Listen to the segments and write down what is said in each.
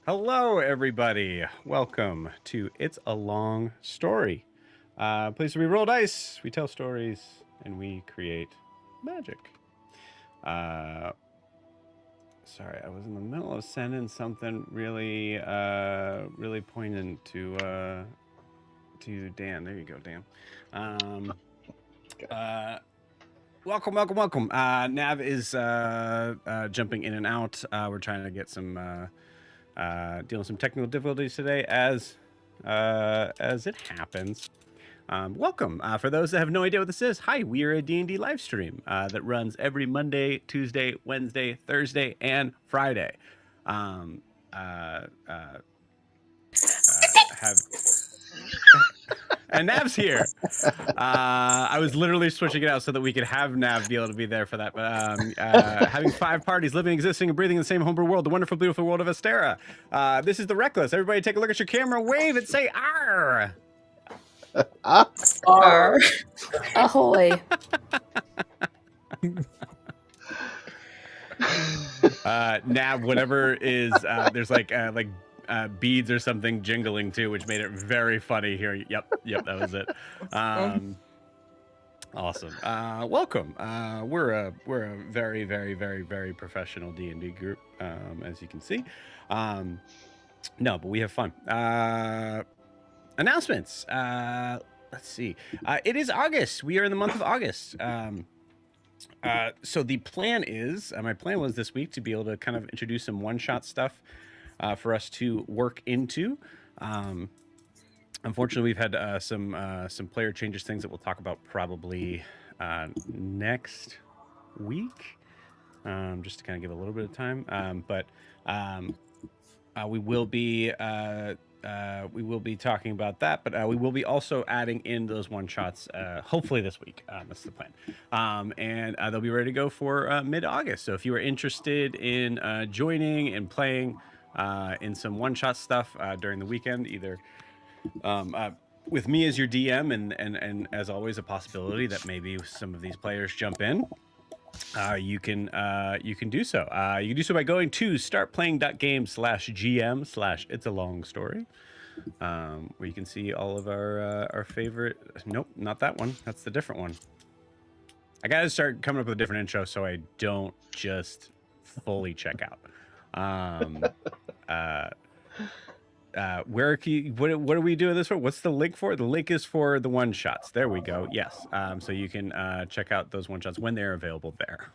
Hello, everybody. Welcome to It's a Long Story. Place where we roll dice, we tell stories, and we create magic. Sorry, I was in the middle of sending something really, really poignant to Dan. There you go, Dan. Welcome. Nav is jumping in and out. We're trying to get some dealing with some technical difficulties today, as it happens. Welcome. For those that have no idea what this is, hi, we are a D&D live stream that runs every Monday, Tuesday, Wednesday, Thursday, and Friday. And Nav's here. I was literally switching it out so that we could have Nav be able to be there for that. But having 5 parties, living, existing, and breathing in the same homebrew world, the wonderful, beautiful world of Astera. This is the Wreckless. Everybody take a look at your camera, wave, and say, "Arr!" Arr. Ahoy. Nav, whatever is, there's like beads or something jingling too, which made it very funny here. Yep, that was it. Awesome. Welcome. We're a very, very, very, very professional D&D group, as you can see. No, but we have fun. Announcements. Let's see. It is August. We are in the month of August. So the plan is, my plan was this week to be able to kind of introduce some one-shot stuff for us to work into. Unfortunately, we've had some player changes, things that we'll talk about probably next week, just to kind of give a little bit of time. But we will be talking about that. But we will be also adding in those one shots, hopefully this week. That's the plan. And they'll be ready to go for mid-August. So if you are interested in joining and playing in some one-shot stuff during the weekend, either with me as your DM and as always a possibility that maybe some of these players jump in, you can do so. You can do so by going to startplaying.games/GM/It's a Long Story, where you can see all of our favorite. Nope, not that one. That's the different one. I gotta start coming up with a different intro so I don't just fully check out. Where can you, what are we doing this for? What's the link for? The link is for the one shots. There we go. Yes. So you can check out those one shots when they're available there.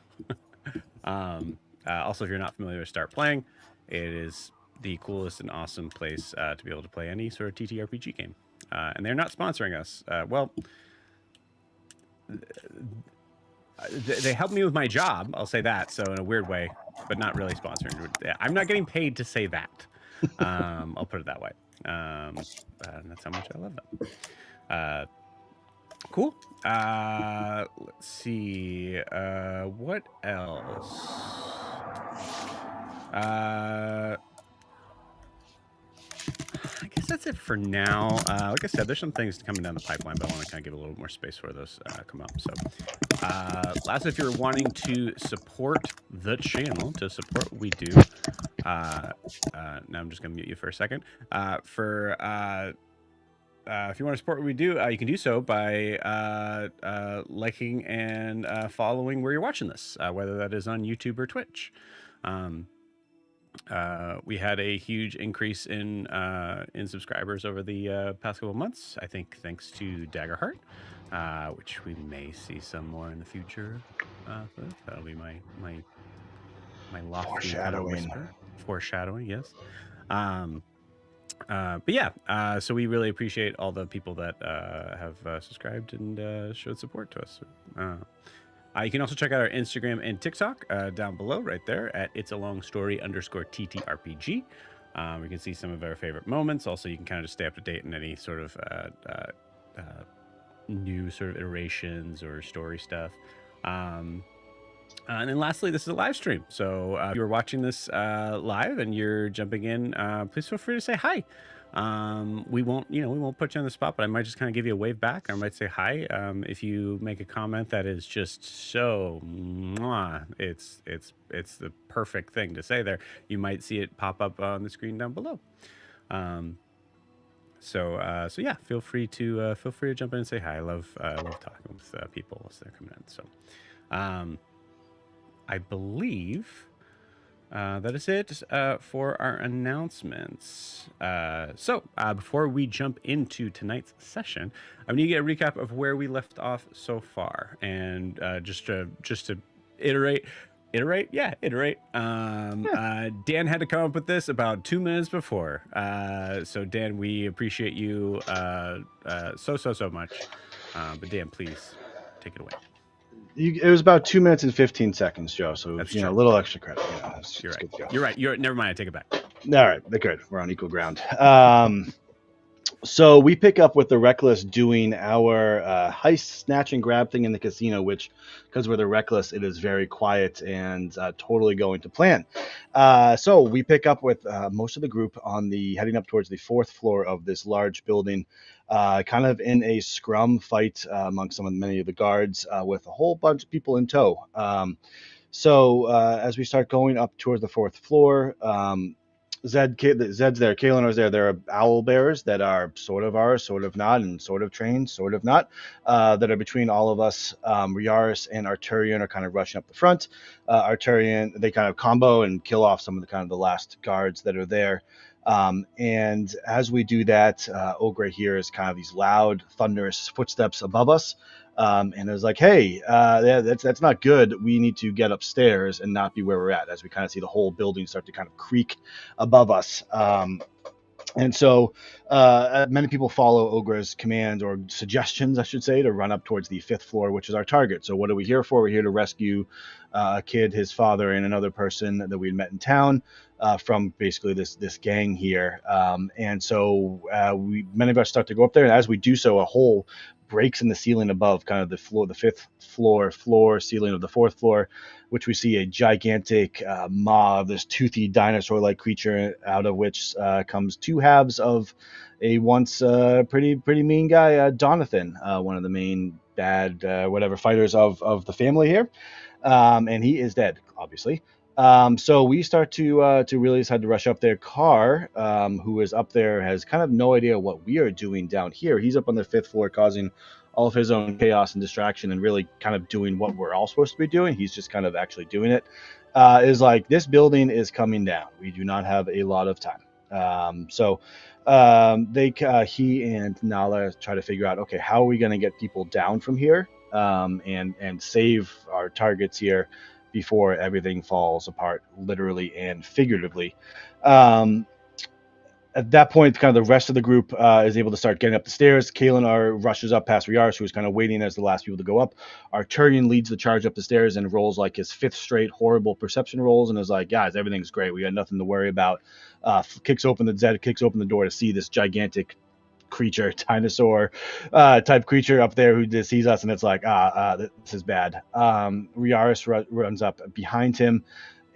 Also, if you're not familiar with Start Playing, it is the coolest and awesome place to be able to play any sort of TTRPG game. And they're not sponsoring us. Well, they help me with my job. I'll say that. So in a weird way, but not really sponsoring. I'm not getting paid to say that. I'll put it that way. And that's how much I love them. Cool. Let's see. What else? I guess that's it for now. Like I said, there's some things coming down the pipeline, but I want to kind of give a little more space for those come up. So, last, if you're wanting to support the channel, to support what we do, now I'm just going to mute you for a second. If you want to support what we do, you can do so by liking and following where you're watching this, whether that is on YouTube or Twitch. We had a huge increase in subscribers over the past couple of months. I think thanks to Daggerheart, which we may see some more in the future. So that'll be my lofty foreshadowing. Yes. But yeah, so we really appreciate all the people that have subscribed and showed support to us. You can also check out our Instagram and TikTok down below, right there at It's a Long Story _TTRPG. We can see some of our favorite moments. Also, you can kind of just stay up to date in any sort of new sort of iterations or story stuff. And then lastly, this is a live stream. So if you're watching this live and you're jumping in, please feel free to say hi. We won't put you on the spot, but I might just kind of give you a wave back. I might say hi. If you make a comment that is just so it's the perfect thing to say there, you might see it pop up on the screen down below. So yeah, feel free to jump in and say hi. I love talking with people as they're coming in. So I believe that is it for our announcements. Before we jump into tonight's session, I need to get a recap of where we left off so far, and just to iterate. Iterate. Dan had to come up with this about 2 minutes before. So Dan, we appreciate you so much. But Dan, please take it away. It was about 2 minutes and 15 seconds, Joe. So That's a true. little extra credit. You're right. Good to go. You're right. Never mind. I take it back. All right, good. We're on equal ground. So we pick up with the Wreckless doing our heist, snatch, and grab thing in the casino, which, because we're the Wreckless, it is very quiet and totally going to plan. So we pick up with most of the group heading up towards the 4th floor of this large building, kind of in a scrum fight among many of the guards with a whole bunch of people in tow. As we start going up towards the 4th floor, Zed's there, Kalen there. There are owl bears that are sort of ours, sort of not, and sort of trained, sort of not, that are between all of us. Riarris and Arturian are kind of rushing up the front. Arturian, they kind of combo and kill off some of the last guards that are there. And as we do that, Ogre hears kind of these loud, thunderous footsteps above us. And it was like, hey, that's not good. We need to get upstairs and not be where we're at, as we kind of see the whole building start to kind of creak above us. And so many people follow Ogre's commands, or suggestions, I should say, to run up towards the 5th floor, which is our target. So what are we here for? We're here to rescue a kid, his father, and another person that we had met in town from basically this gang here. And so many of us start to go up there, and as we do so, a hole breaks in the ceiling above kind of the 5th floor ceiling of the 4th floor, which we see a gigantic maw of this toothy dinosaur-like creature, out of which comes 2 halves of a once pretty mean guy, Donathan, one of the main bad fighters of the family here, and he is dead, obviously. So we start to really decide to rush up there. Carr, who is up there, has kind of no idea what we are doing down here. He's up on the 5th floor causing all of his own chaos and distraction, and really kind of doing what we're all supposed to be doing. He's just kind of actually doing it. Is like, this building is coming down. We do not have a lot of time. He and Nala try to figure out, okay, how are we going to get people down from here and save our targets here before everything falls apart, literally and figuratively. At that point, kind of the rest of the group is able to start getting up the stairs. Kalen rushes up past Riarris, who is kind of waiting as the last people to go up. Arturian leads the charge up the stairs and rolls like his 5th straight horrible perception rolls, and is like, guys, everything's great. We got nothing to worry about. Kicks open the door to see this gigantic creature, dinosaur type creature up there who just sees us, and it's like, this is bad. Riarris runs up behind him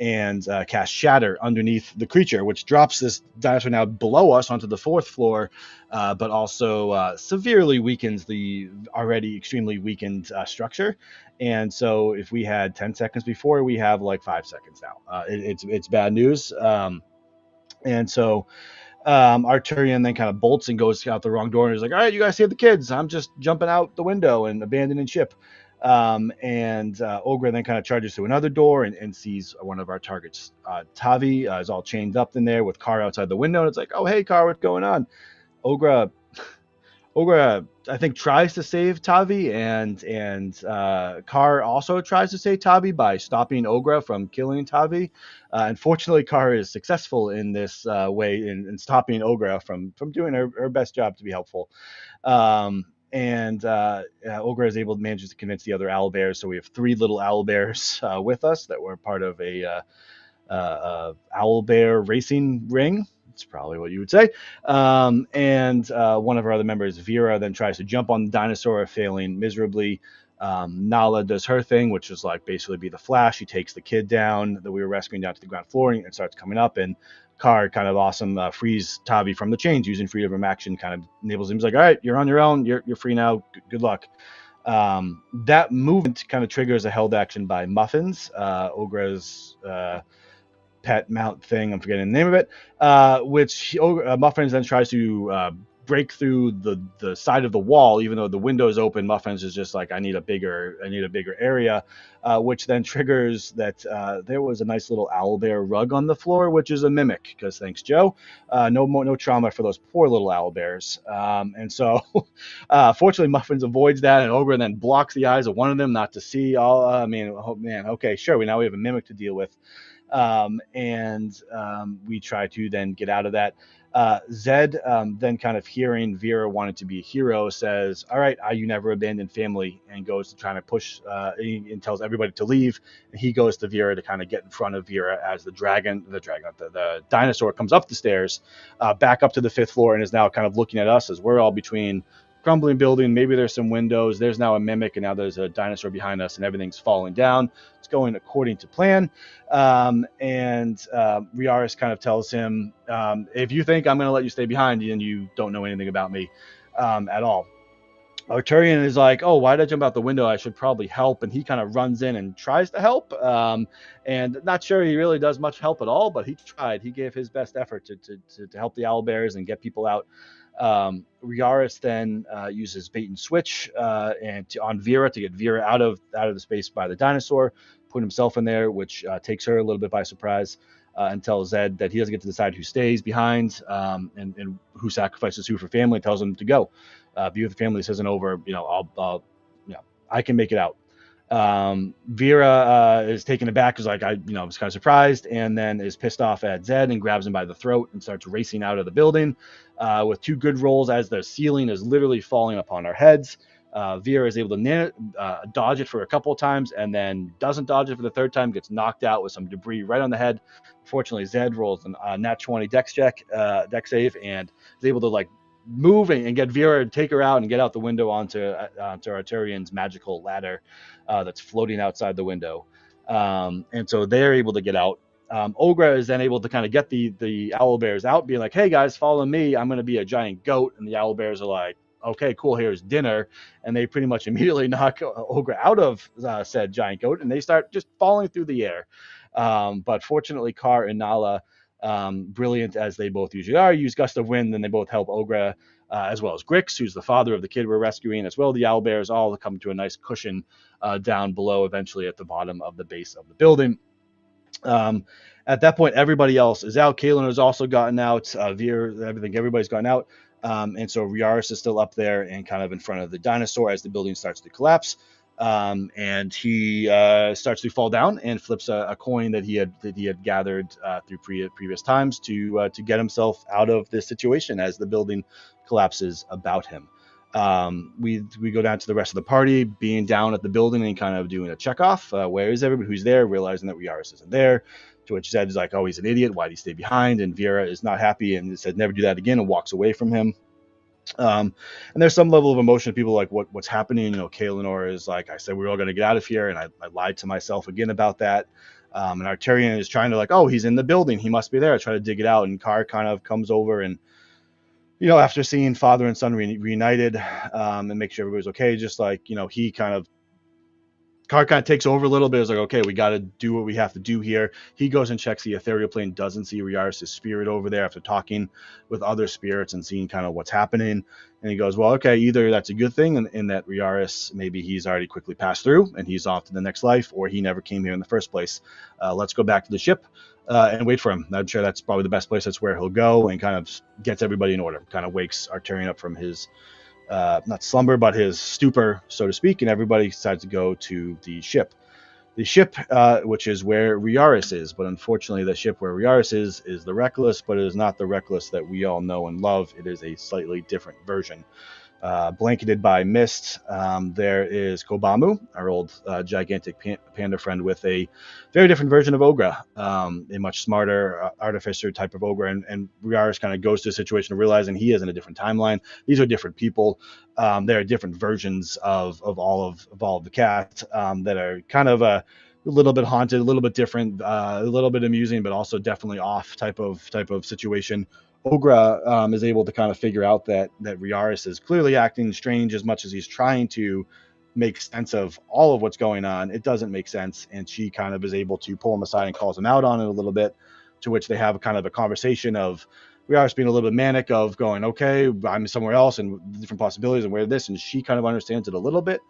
and casts Shatter underneath the creature, which drops this dinosaur now below us onto the 4th floor, but also severely weakens the already extremely weakened structure. And so if we had 10 seconds before, we have like 5 seconds now. It's bad news. And so Arturian then kind of bolts and goes out the wrong door, and is like, all right, you guys save the kids. I'm just jumping out the window and abandoning ship. Ogre then kind of charges to another door and sees one of our targets. Tavi is all chained up in there with Carr outside the window, and it's like, oh, hey, Carr, what's going on? Ogre, I think, tries to save Tavi, and Carr also tries to save Tavi by stopping Ogre from killing Tavi. Unfortunately, Carr is successful in this way in stopping Ogre from doing her best job to be helpful. Ogre is able to manage to convince the other owlbears. So we have 3 little owlbears with us that were part of a owlbear racing ring. That's probably what you would say. One of our other members, Vera, then tries to jump on the dinosaur, failing miserably. Nala does her thing, which is like basically be the Flash. She takes the kid down that we were rescuing down to the ground floor and starts coming up, and Carr, kind of awesome, frees Tavi from the chains using freedom of action, kind of enables him. He's like, all right, you're on your own. You're free now. Good luck. That movement kind of triggers a held action by Muffins, Ogre's pet mount thing. I'm forgetting the name of it, which Muffins then tries to break through the side of the wall, even though the window is open. Muffins is just like, I need a bigger area, which then triggers that there was a nice little owlbear rug on the floor, which is a mimic, because thanks, Joe. No trauma for those poor little owlbears. And so, fortunately, Muffins avoids that, and Ogre then blocks the eyes of one of them not to see all. I mean, oh man, okay, sure. We have a mimic to deal with. We try to then get out of that. Zed, then kind of hearing Vera wanted to be a hero, says, all right, you never abandoned family, and goes to try to push and tells everybody to leave. And he goes to Vera to kind of get in front of Vera as the dinosaur comes up the stairs, back up to the 5th floor, and is now kind of looking at us as we're all between crumbling building. Maybe there's some windows. There's now a mimic, and now there's a dinosaur behind us, and everything's falling down. It's going according to plan. Riarris kind of tells him, if you think I'm going to let you stay behind, then you don't know anything about me at all. Arturian is like, oh, why did I jump out the window? I should probably help. And he kind of runs in and tries to help. And not sure he really does much help at all, but he tried. He gave his best effort to help the owlbears and get people out. Riarris then uses bait and switch on Vera to get Vera out of the space by the dinosaur, put himself in there, which takes her a little bit by surprise, and tells Zed that he doesn't get to decide who stays behind and who sacrifices who for family. Tells him to go. Be with the family. This isn't over. I can make it out. Vera is taken aback, is like, I was kind of surprised, and then is pissed off at Zed and grabs him by the throat and starts racing out of the building with 2 good rolls as the ceiling is literally falling upon our heads. Vera is able to dodge it for a couple of times, and then doesn't dodge it for the 3rd time, gets knocked out with some debris right on the head. Fortunately, Zed rolls a nat 20 dex save, and is able to move and get Vera and take her out and get out the window onto Arturian's magical ladder that's floating outside the window. And so they're able to get out. Ogre is then able to kind of get the owlbears out, being like, hey guys, follow me. I'm going to be a giant goat. And the owlbears are like, okay, cool, here's dinner. And they pretty much immediately knock Ogre out of said giant goat, and they start just falling through the air. But fortunately, Kar and Nala, brilliant as they both usually are, use Gust of Wind, and they both help Ogre, as well as Grix, who's the father of the kid we're rescuing, as well. The owlbears all come to a nice cushion down below, eventually at the bottom of the base of the building. At that point, everybody else is out. Kaelin has also gotten out. Everybody's gotten out. And so Riarris is still up there and kind of in front of the dinosaur as the building starts to collapse. And he starts to fall down and flips a coin that he had gathered through previous times to get himself out of this situation as the building collapses about him. We go down to the rest of the party, being down at the building and kind of doing a checkoff. Where is everybody who's there? Realizing that Riarris isn't there. To which Zed is like, oh, he's an idiot. Why'd he stay behind? And Vera is not happy and said, never do that again, and walks away from him. And there's some level of emotion. People like, what's happening? Kaelinor is like, I said we're all going to get out of here, and I lied to myself again about that. And Arturian is trying to oh, he's in the building, he must be there. I try to dig it out, and Kar kind of comes over and, after seeing father and son reunited, and make sure everybody's okay, just he Kar kind of takes over a little bit. It's like, okay, we got to do what we have to do here. He goes and checks the ethereal plane, doesn't see Riarris' spirit over there after talking with other spirits and seeing kind of what's happening. And he goes, well, okay, either that's a good thing in that Riarris, maybe he's already quickly passed through and he's off to the next life, or he never came here in the first place. Let's go back to the ship and wait for him. I'm sure that's probably the best place. That's where he'll go, and kind of gets everybody in order, kind of wakes Arturian up from his not slumber, but his stupor, so to speak, and everybody decides to go to the ship. The ship, which is where Riarris is, but unfortunately the ship where Riarris is the Wreckless, but it is not the Wreckless that we all know and love. It is a slightly different version. Blanketed by mist, there is Kobamu, our old gigantic panda friend, with a very different version of Ogre, a much smarter artificer type of Ogre, and Riarris kind of goes to a situation realizing he is in a different timeline. These are different people. There are different versions of all of the cast that are kind of a little bit haunted, a little bit different, a little bit amusing, but also definitely off type of situation. Ogre is able to kind of figure out that Riarris is clearly acting strange. As much as he's trying to make sense of all of what's going on, it doesn't make sense, and she kind of is able to pull him aside and calls him out on it a little bit, to which they have kind of a conversation of, Riarris being a little bit manic of going, okay, I'm somewhere else and different possibilities and where this, and she kind of understands it a little bit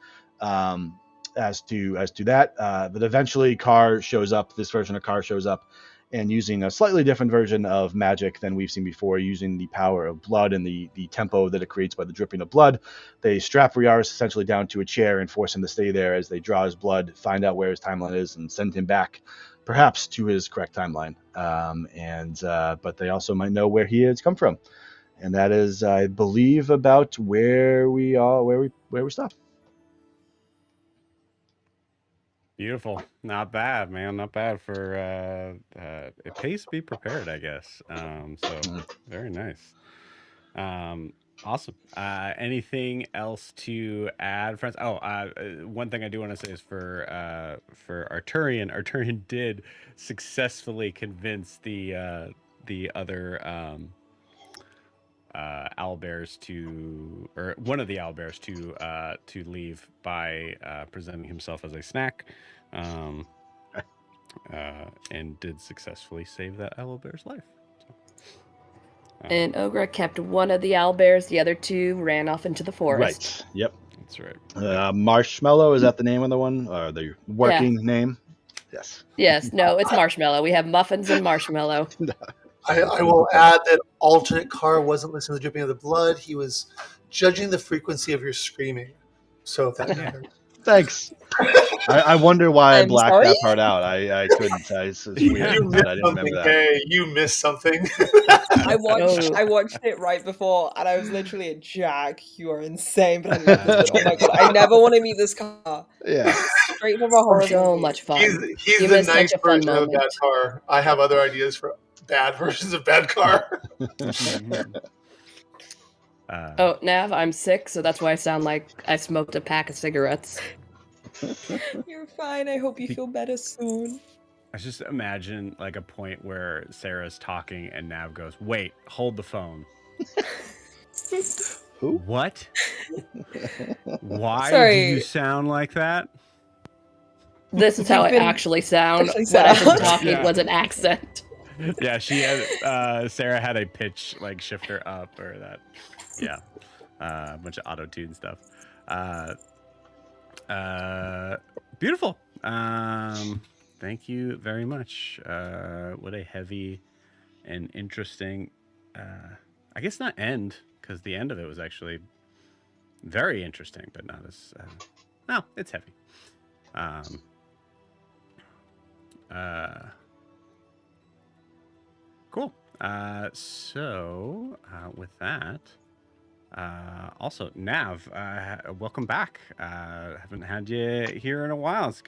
as to that. But eventually, Carr shows up. This version of Carr shows up, and using a slightly different version of magic than we've seen before, using the power of blood and the tempo that it creates by the dripping of blood. They strap Riarris essentially down to a chair and force him to stay there as they draw his blood, find out where his timeline is, and send him back, perhaps to his correct timeline. But they also might know where he has come from, and that is, I believe, about where we stop. Beautiful. Not bad, man. Not bad for it pays to be prepared, I guess. So very nice. Awesome. Anything else to add, friends? Oh, one thing I do want to say is for Arturian. Arturian did successfully convince the other owlbears or one of the owlbears to leave by presenting himself as a snack, and did successfully save that owlbear's life. And Ogre kept one of the owlbears, the other two ran off into the forest. Right. Yep. That's right. Marshmallow, is that the name of the one, or the working name? Yes. Yes. No, it's Marshmallow. We have Muffins and Marshmallow. I will add that alternate Carr wasn't listening to the dripping of the blood. He was judging the frequency of your screaming. So if that matters. Thanks. I wonder why I I'm blacked sorry? that part out. I couldn't. It's weird that I didn't remember that. Hey, you missed something. I Oh. watched it right before, and I was literally Jack, you are insane. But I love this. Oh my god, I never want to meet this car. Yeah. Straight from a horror So movie. much fun. He's You the missed such nice a fun version of a bad moment. car. I have other ideas for bad versions of bad car. Oh, Nav, I'm sick, so that's why I sound like I smoked a pack of cigarettes. You're fine. I hope you feel better soon. I just imagine like a point where Sarah's talking and Nav goes, "Wait, hold the phone." Who? What? Why do Sorry. you sound like that? This is how I You've been- actually sound. actually What I've been sound. talking Yeah. was an accent. Yeah, she had Sarah had a pitch like shifter up or that. Yeah. A bunch of auto-tune stuff. Beautiful. Thank you very much. What a heavy and interesting I guess not end, because the end of it was actually very interesting, but not as no, it's heavy. Cool. So with that, also Nav, welcome back. Haven't had you here in a while. It's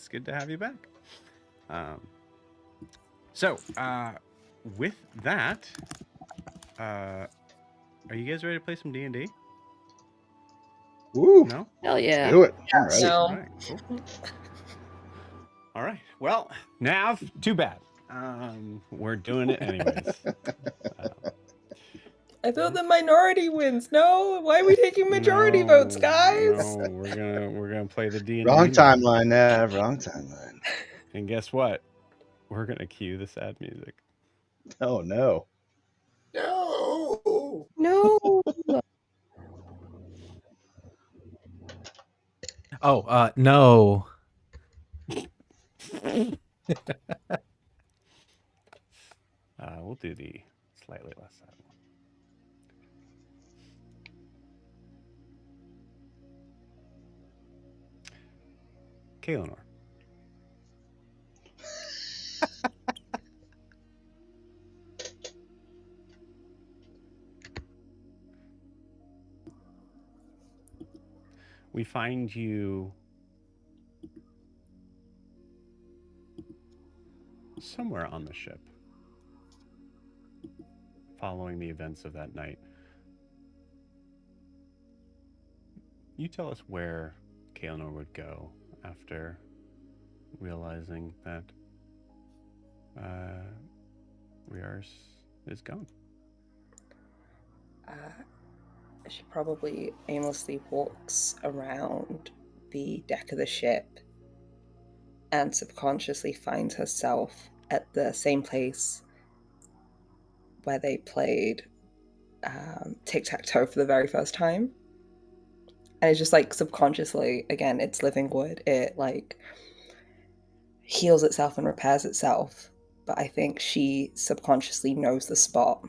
good to have you back. So with that, are you guys ready to play some D&D? Woo. No? Hell yeah. Do it. Yes. All right. No. All right, cool. All right. Well, Nav, too bad. We're doing it anyways. I thought the minority wins. No, why are we taking majority votes, guys? No, we're gonna play the D&D. Wrong timeline, Nav. Wrong timeline. And guess what? We're gonna cue the sad music. Oh no. No. No. Oh, no. We'll do the slightly less sad one. Kaelinor. We find you somewhere on the ship, following the events of that night. You tell us where Kaelinor would go after realizing that Riarris is gone. She probably aimlessly walks around the deck of the ship and subconsciously finds herself at the same place where they played tic-tac-toe for the very first time. And it's just like subconsciously, again, it's living wood. It like heals itself and repairs itself. But I think she subconsciously knows the spot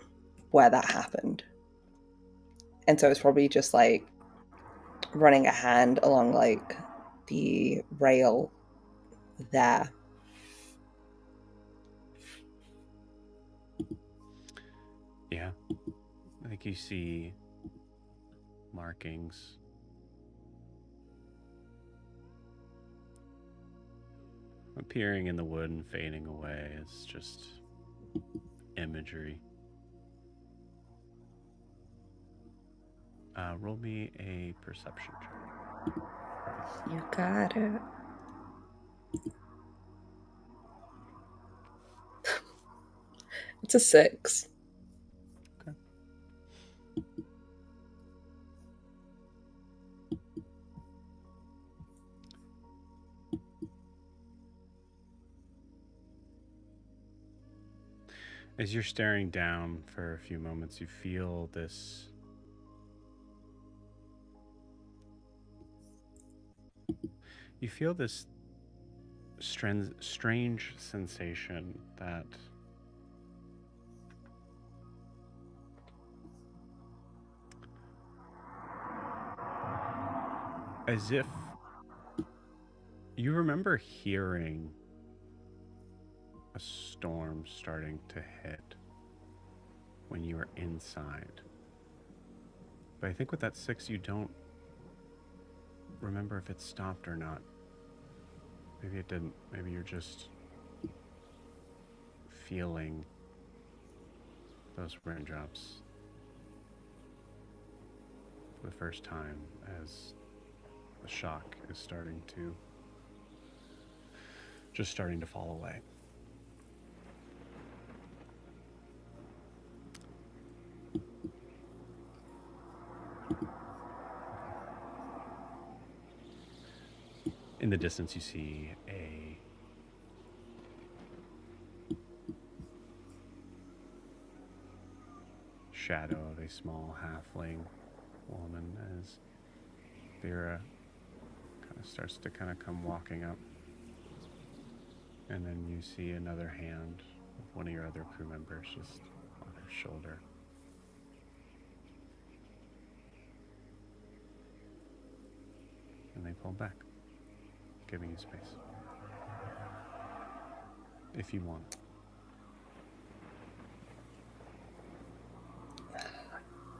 where that happened. And so it's probably just like running a hand along like the rail there. Yeah. I think you see markings. Appearing in the wood and fading away. It's just imagery. Roll me a perception check. You got it. It's a 6. Okay. As you're staring down for a few moments, you feel this strange sensation that as if you remember hearing a storm starting to hit when you were inside. But I think with that 6, you don't remember if it stopped or not. Maybe it didn't. Maybe you're just feeling those raindrops for the first time as the shock is starting to fall away. In the distance, you see a shadow of a small halfling woman as Vera starts to come walking up. And then you see another hand of one of your other crew members just on her shoulder. And they pull back, giving you space. If you want.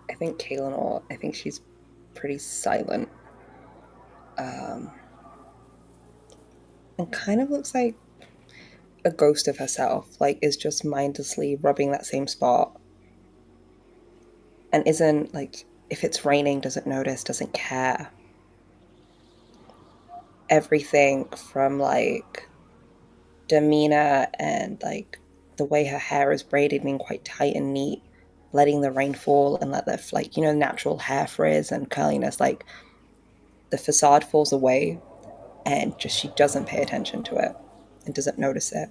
I think Kaelinor, I think she's pretty silent. And kind of looks like a ghost of herself, like is just mindlessly rubbing that same spot. And isn't like, if it's raining, doesn't notice, doesn't care. Everything from like demeanor and like the way her hair is braided in quite tight and neat, letting the rain fall and let the like, you know, natural hair frizz and curliness, like the facade falls away and just she doesn't pay attention to it and doesn't notice it.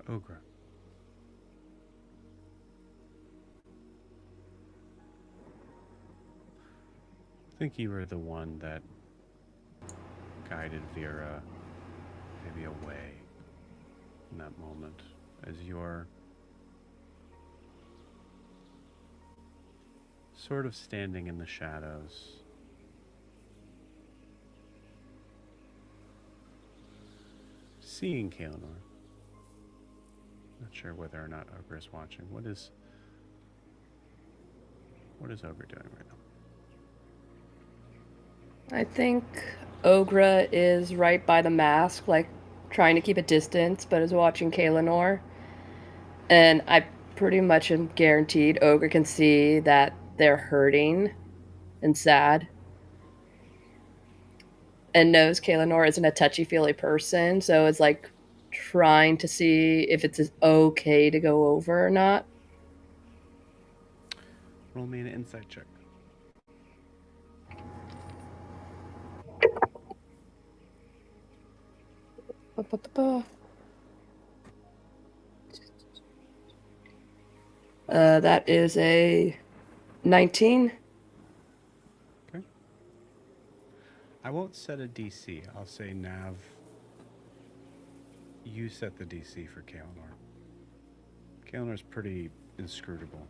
Ogre. I think you were the one that guided Vera maybe away in that moment as you're sort of standing in the shadows. Seeing Kaelinor. Not sure whether or not Ogre is watching. What is Ogre doing right now? I think Ogra is right by the mask, like trying to keep a distance, but is watching Kaelinor. And I pretty much am guaranteed Ogra can see that they're hurting and sad. And knows Kaelinor isn't a touchy-feely person, so it's like trying to see if it's okay to go over or not. Roll me an insight check. That is a 19. Okay. I won't set a DC. I'll say Nav. You set the DC for Kaelinor. Kaelinor's pretty inscrutable.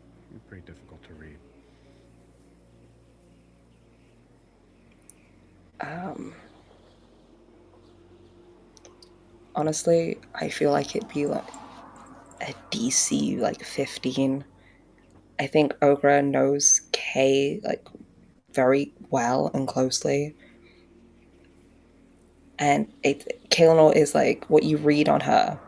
Pretty difficult to read. Honestly, I feel like it'd be like a DC like 15. I think Ogra knows Kay like very well and closely. And Kaelinor is like what you read on her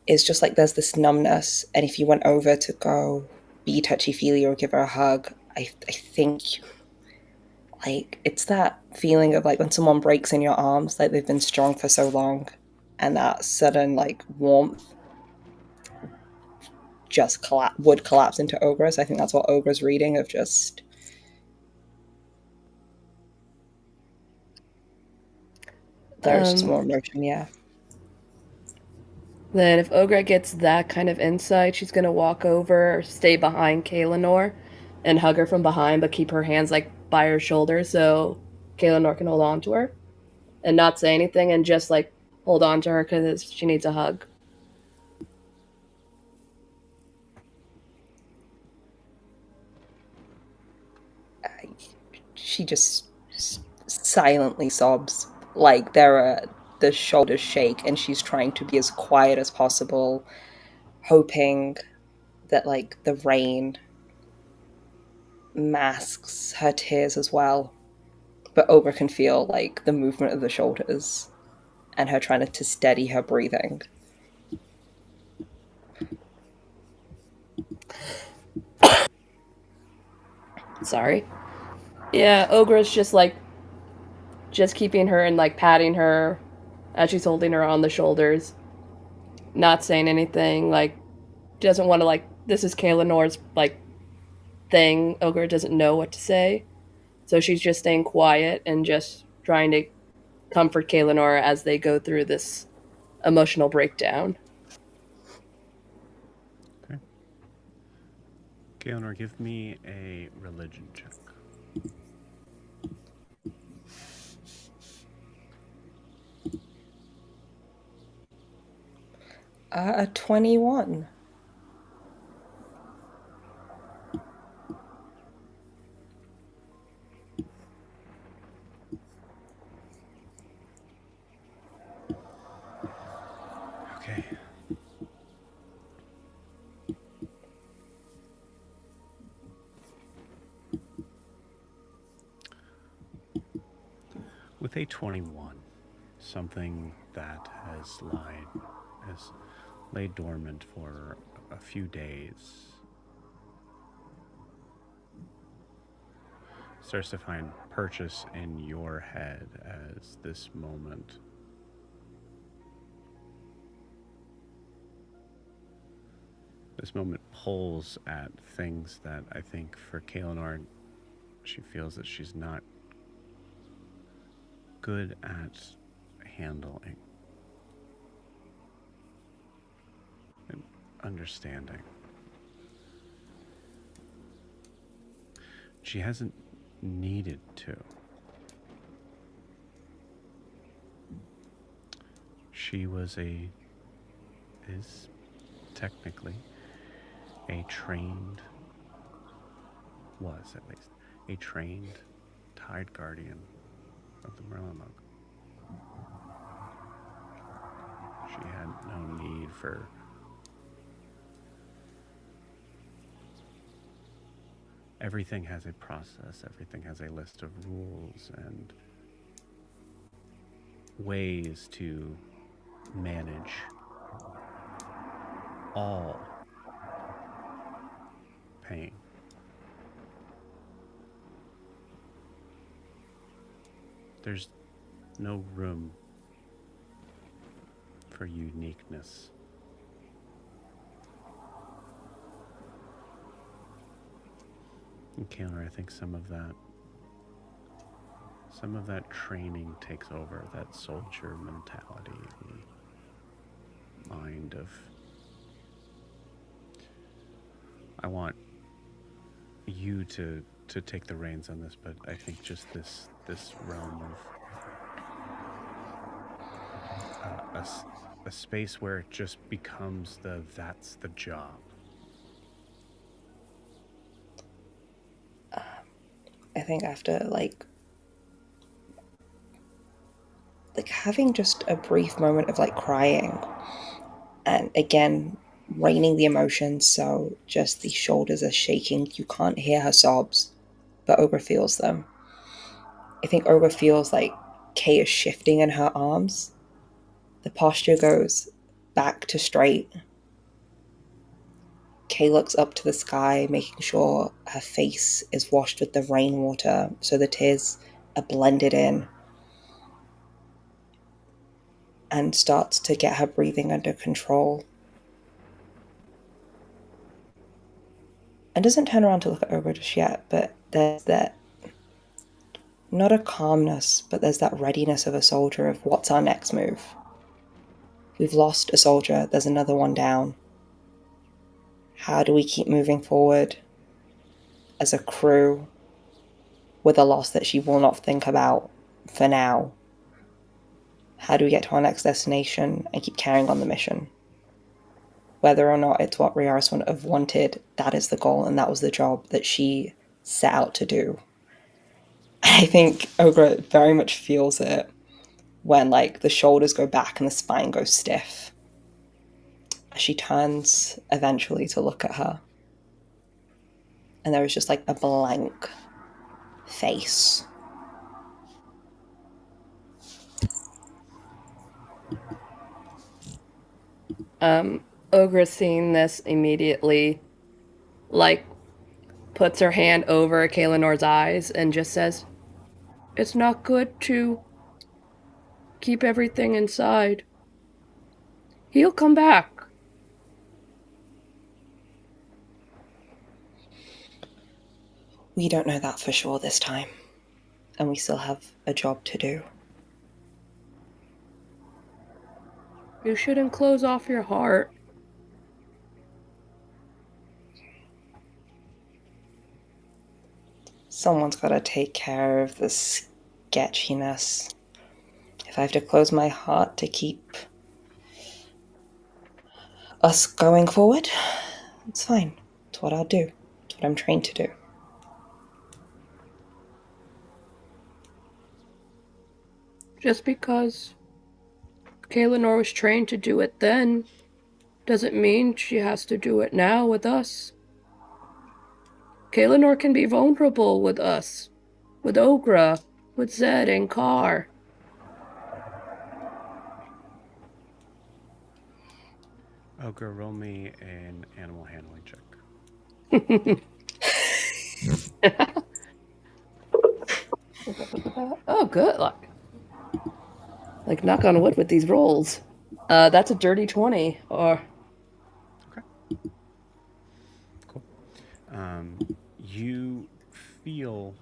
is just like there's this numbness, and if you went over to go be touchy-feely or give her a hug, I think like it's that feeling of like when someone breaks in your arms, like they've been strong for so long, and that sudden like warmth just would collapse into Ogra's. I think that's what Ogra's reading of just. There's just more emotion, yeah. Then if Ogra gets that kind of insight, she's gonna walk over, stay behind Kaelinor, and hug her from behind, but keep her hands like by her shoulder so Kaelinor can hold on to her, and not say anything, and just like hold on to her because she needs a hug. She just silently sobs, like the shoulders shake, and she's trying to be as quiet as possible, hoping that like the rain masks her tears as well. But Ogra can feel like the movement of the shoulders and her trying to steady her breathing. Sorry. Yeah, Ogra's just keeping her and like patting her as she's holding her on the shoulders, not saying anything. Like, doesn't want to like. This is Kaelinor's like thing. Ogra doesn't know what to say, so she's just staying quiet and just trying to comfort Kaelinor as they go through this emotional breakdown. Okay. Kaelinor, give me a religion check. A 21. Okay. With a 21, something that has laid dormant for a few days starts to find purchase in your head as this moment pulls at things that I think for Kaelinor, she feels that she's not good at handling and understanding. She hasn't needed to. She is technically a trained Tide Guardian of the Merlin. She had no need for everything has a process, everything has a list of rules and ways to manage all pain. There's no room for uniqueness. And Kaylor, I think some of that training takes over, that soldier mentality, the mind of, I want you to take the reins on this, but I think just this realm of a space where it just becomes that's the job. I think after like having just a brief moment of like crying, and again reining the emotions, so just the shoulders are shaking. You can't hear her sobs, but Ogra feels them. I think Ogra feels like Kay is shifting in her arms. The posture goes back to straight. Kay looks up to the sky, making sure her face is washed with the rainwater so the tears are blended in, and starts to get her breathing under control. And doesn't turn around to look at Ogra just yet, but there's that, not a calmness, but there's that readiness of a soldier of what's our next move. We've lost a soldier, there's another one down. How do we keep moving forward as a crew with a loss that she will not think about for now? How do we get to our next destination and keep carrying on the mission? Whether or not it's what Riarris would have wanted, that is the goal, and that was the job that she set out to do. I think Ogra very much feels it when like the shoulders go back and the spine goes stiff. She turns eventually to look at her, and there is just like a blank face. Ogra, seeing this immediately, like, puts her hand over Kalinor's eyes and just says, "It's not good to keep everything inside. He'll come back." We don't know that for sure this time, and we still have a job to do. You shouldn't close off your heart. Someone's got to take care of the sketchiness. If I have to close my heart to keep us going forward, it's fine. It's what I'll do. It's what I'm trained to do. Just because Kalinor was trained to do it then doesn't mean she has to do it now with us. Kalinor can be vulnerable with us, with Ogra, with Zed and Kar. Ogre, roll me an animal handling check. Oh, good. Like knock on wood with these rolls. That's a dirty 20. Or Okay. Cool. You feel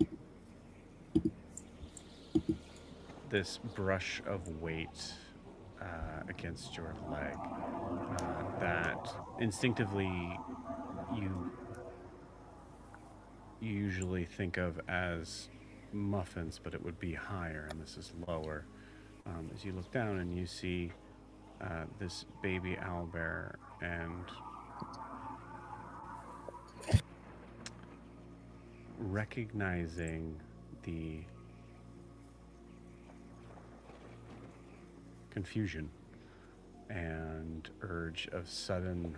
this brush of weight against your leg that instinctively you usually think of as muffins, but it would be higher, and this is lower. As you look down and you see this baby owlbear, and recognizing the confusion and urge of sudden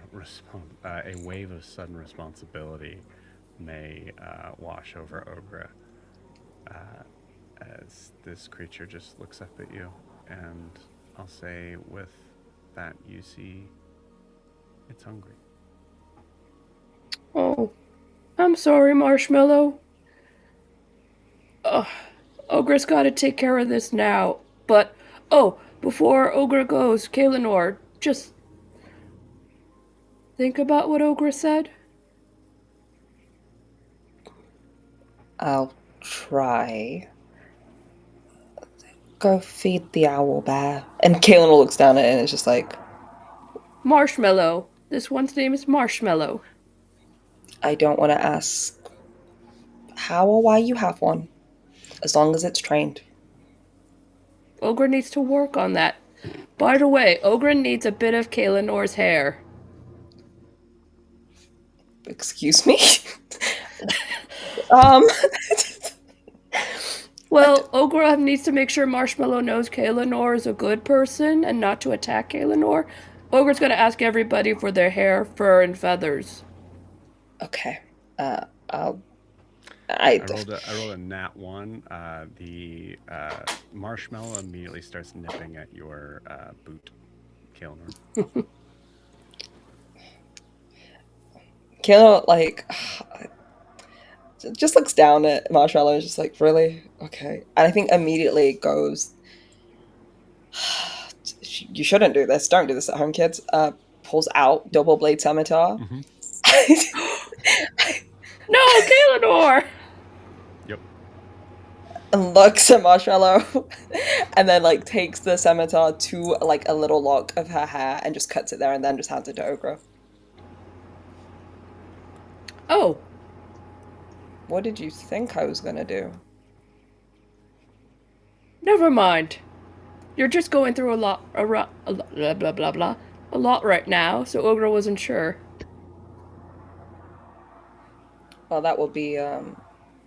a wave of sudden responsibility may wash over Ogra as this creature just looks up at you, and I'll say with that you see it's hungry. oh, I'm sorry, Marshmallow. Ogra's got to take care of this now. But Before Ogre goes, Kaelinor, just think about what Ogre said. I'll try. Go feed the owl bear. And Kaelin looks down at it and it's just like, Marshmallow. This one's name is Marshmallow. I don't want to ask how or why you have one, as long as it's trained. Ogre needs to work on that. By the way, Ogre needs a bit of Kaelinor's hair. Excuse me? um, Well, Ogre needs to make sure Marshmallow knows Kaelinor is a good person and not to attack Kaelinor. Ogre's gonna ask everybody for their hair, fur, and feathers. okay. I rolled a nat 1. The marshmallow immediately starts nipping at your boot, Kaelinor. Kaelin, like, just looks down at Marshmallow, just like, really? Okay. And I think immediately goes, you shouldn't do this. Don't do this at home, kids. Pulls out double blade scimitar. Mm-hmm. No, Kaelinor! Yep. And looks at Marshmallow and then like takes the scimitar to like a little lock of her hair and just cuts it there and then just hands it to Ogre. Oh. What did you think I was gonna do? Never mind. You're just going through a lot blah blah blah blah. A lot right now, so Ogre wasn't sure. Well, that will be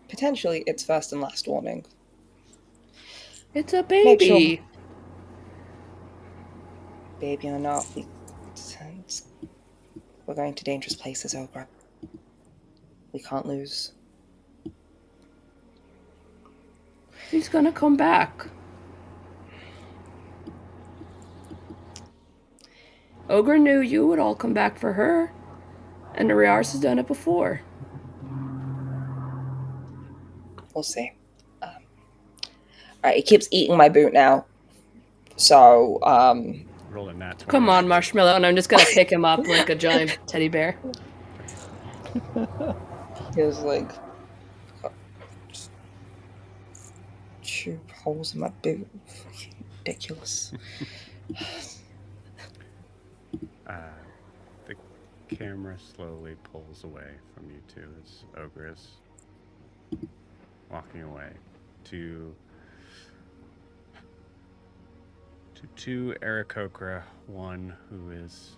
potentially its first and last warning. It's a baby. Sure. Baby or not, we're going to dangerous places, Ogre. We can't lose. He's gonna come back. Ogre knew you would all come back for her, and the Riarris has done it before. We'll see. Alright, he keeps eating my boot now. So, Roll a nat 20. Come on, Marshmallow, and I'm just gonna pick him up like a giant teddy bear. he was like, chew holes in my boot. Fucking ridiculous. The camera slowly pulls away from you two as Ogre is walking away to Aarakocra, one who is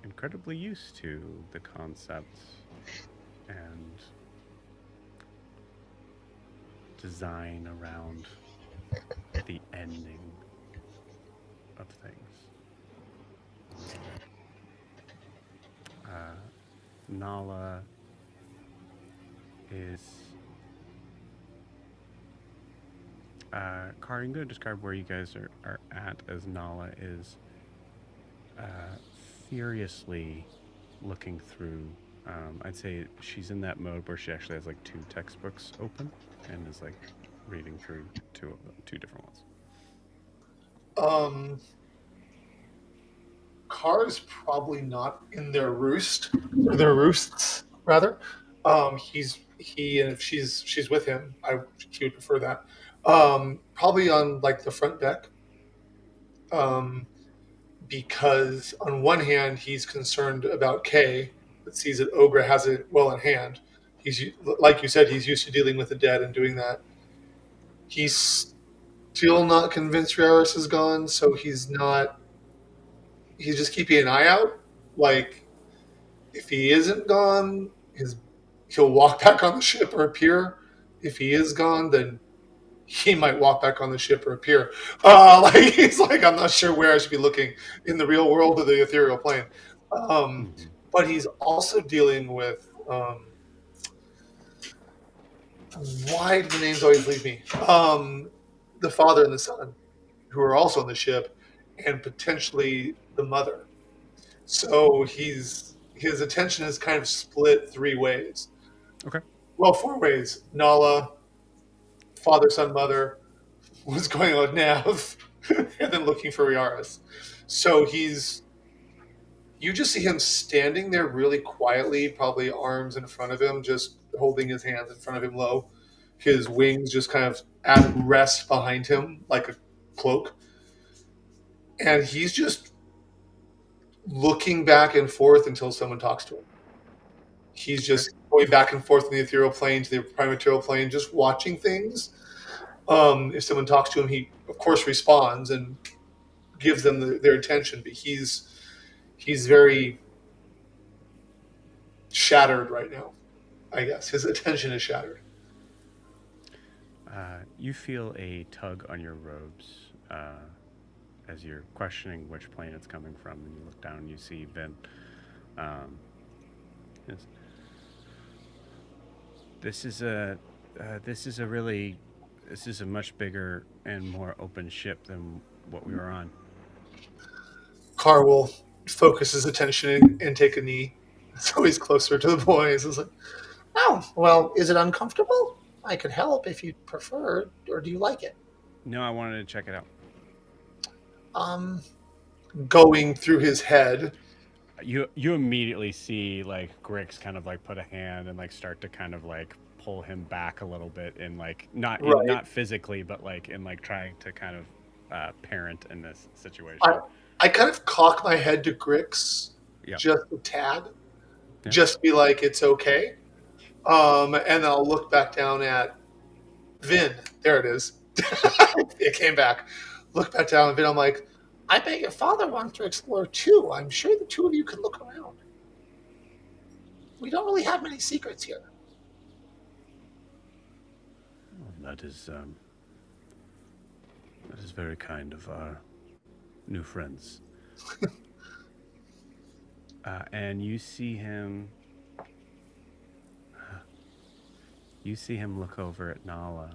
incredibly used to the concept and design around the ending of things. Nala is Kari, I'm going to describe where you guys are at, as Nala is furiously looking through. I'd say she's in that mode where she actually has like 2 textbooks open and is like reading through two different ones. Car is probably not in their roost, or their roosts rather. And if she's with him, she would prefer that. Probably on like the front deck. Because on one hand he's concerned about Kay, but sees that Ogre has it well in hand. He's, like you said, he's used to dealing with the dead and doing that. He's still not convinced Riarris is gone, so he's just keeping an eye out. Like, if he isn't gone, he'll walk back on the ship or appear. If he is gone, then he might walk back on the ship or appear. He's like, I'm not sure where I should be looking, in the real world or the ethereal plane. But he's also dealing with why do the names always leave me? The father and the son, who are also on the ship, and potentially the mother. So his attention is kind of split 3 ways. Okay. Well, 4 ways. Nala, father, son, mother, what's going on now, and then looking for Riarris. So you just see him standing there really quietly, probably arms in front of him, just holding his hands in front of him low. His wings just kind of at rest behind him like a cloak. And he's just looking back and forth until someone talks to him. He's just going back and forth in the ethereal plane to the prime material plane, just watching things. If someone talks to him, he, of course, responds and gives them their attention, but he's very shattered right now, I guess. His attention is shattered. You feel a tug on your robes as you're questioning which plane it's coming from, and you look down and you see Vin. Yes. This is a much bigger and more open ship than what we were on. Carr will focus his attention and take a knee, so he's closer to the boys. It's like, Oh, well, is it uncomfortable? I could help if you prefer, or do you like it? No, I wanted to check it out. Going through his head. You immediately see like Grix kind of like put a hand and like start to kind of like pull him back a little bit, and like not physically, but like in like trying to kind of parent in this situation. I kind of cock my head to Grix, just a tad, just be like, it's okay. And I'll look back down at Vin. There it is. It came back. Look back down at Vin. I'm like, I bet your father wants to explore too. I'm sure the two of you can look around. We don't really have many secrets here. Well, that is very kind of our new friends. And you see him look over at Nala.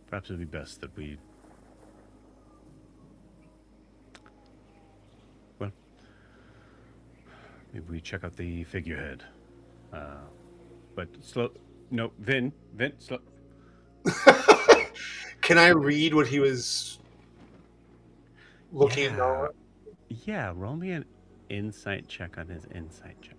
Perhaps it would be best that we... Well, maybe we check out the figurehead. But slow... No, Vin, slow... Can I read what he was looking at Nala? Yeah, roll me an insight check on his insight check.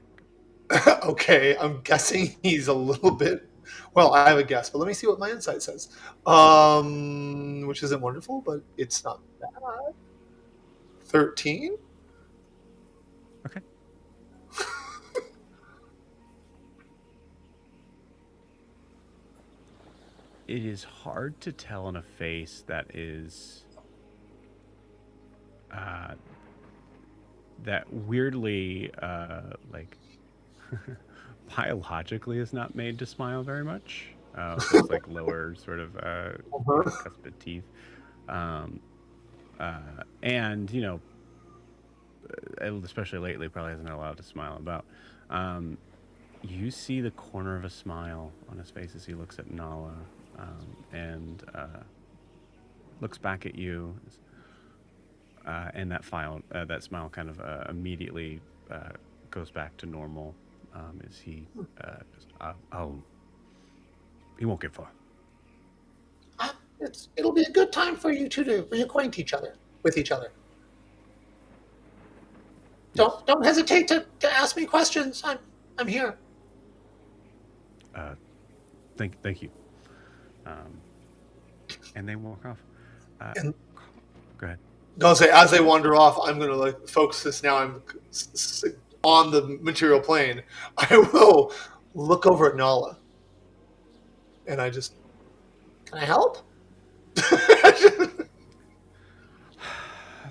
Okay, I'm guessing he's a little bit... Well, I have a guess, but let me see what my insight says. Which isn't wonderful, but it's not bad. 13? Okay. It is hard to tell on a face that is... that weirdly, like... biologically is not made to smile very much. So it's like lower sort of cuspid teeth. And, you know, especially lately, probably hasn't been allowed to smile about. You see the corner of a smile on his face as he looks at Nala and looks back at you. And that smile kind of immediately goes back to normal. As he he won't get far. It'll be a good time for you two to reacquaint with each other. Yes. Don't hesitate to ask me questions. I'm here. Thank you. And they walk off. And go ahead. I'll say, as they wander off, I'm going to like focus this now. I'm on the material plane. I will look over at Nala, and I just, can I help?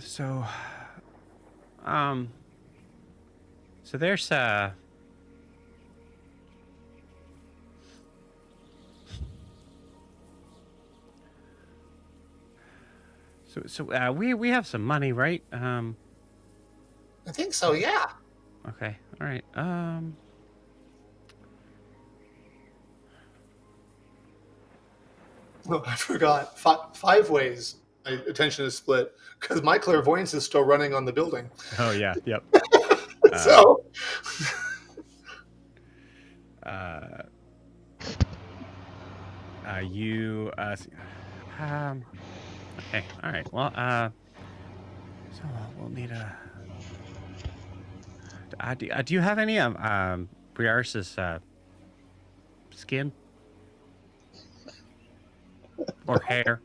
So there's So we have some money, right? I think so, yeah. Okay. All right. Oh, I forgot. 5 ways my attention is split because my clairvoyance is still running on the building. Oh yeah. Yep. So. Okay. All right. Well, so we'll need a. Do you have any Riarris's skin or hair?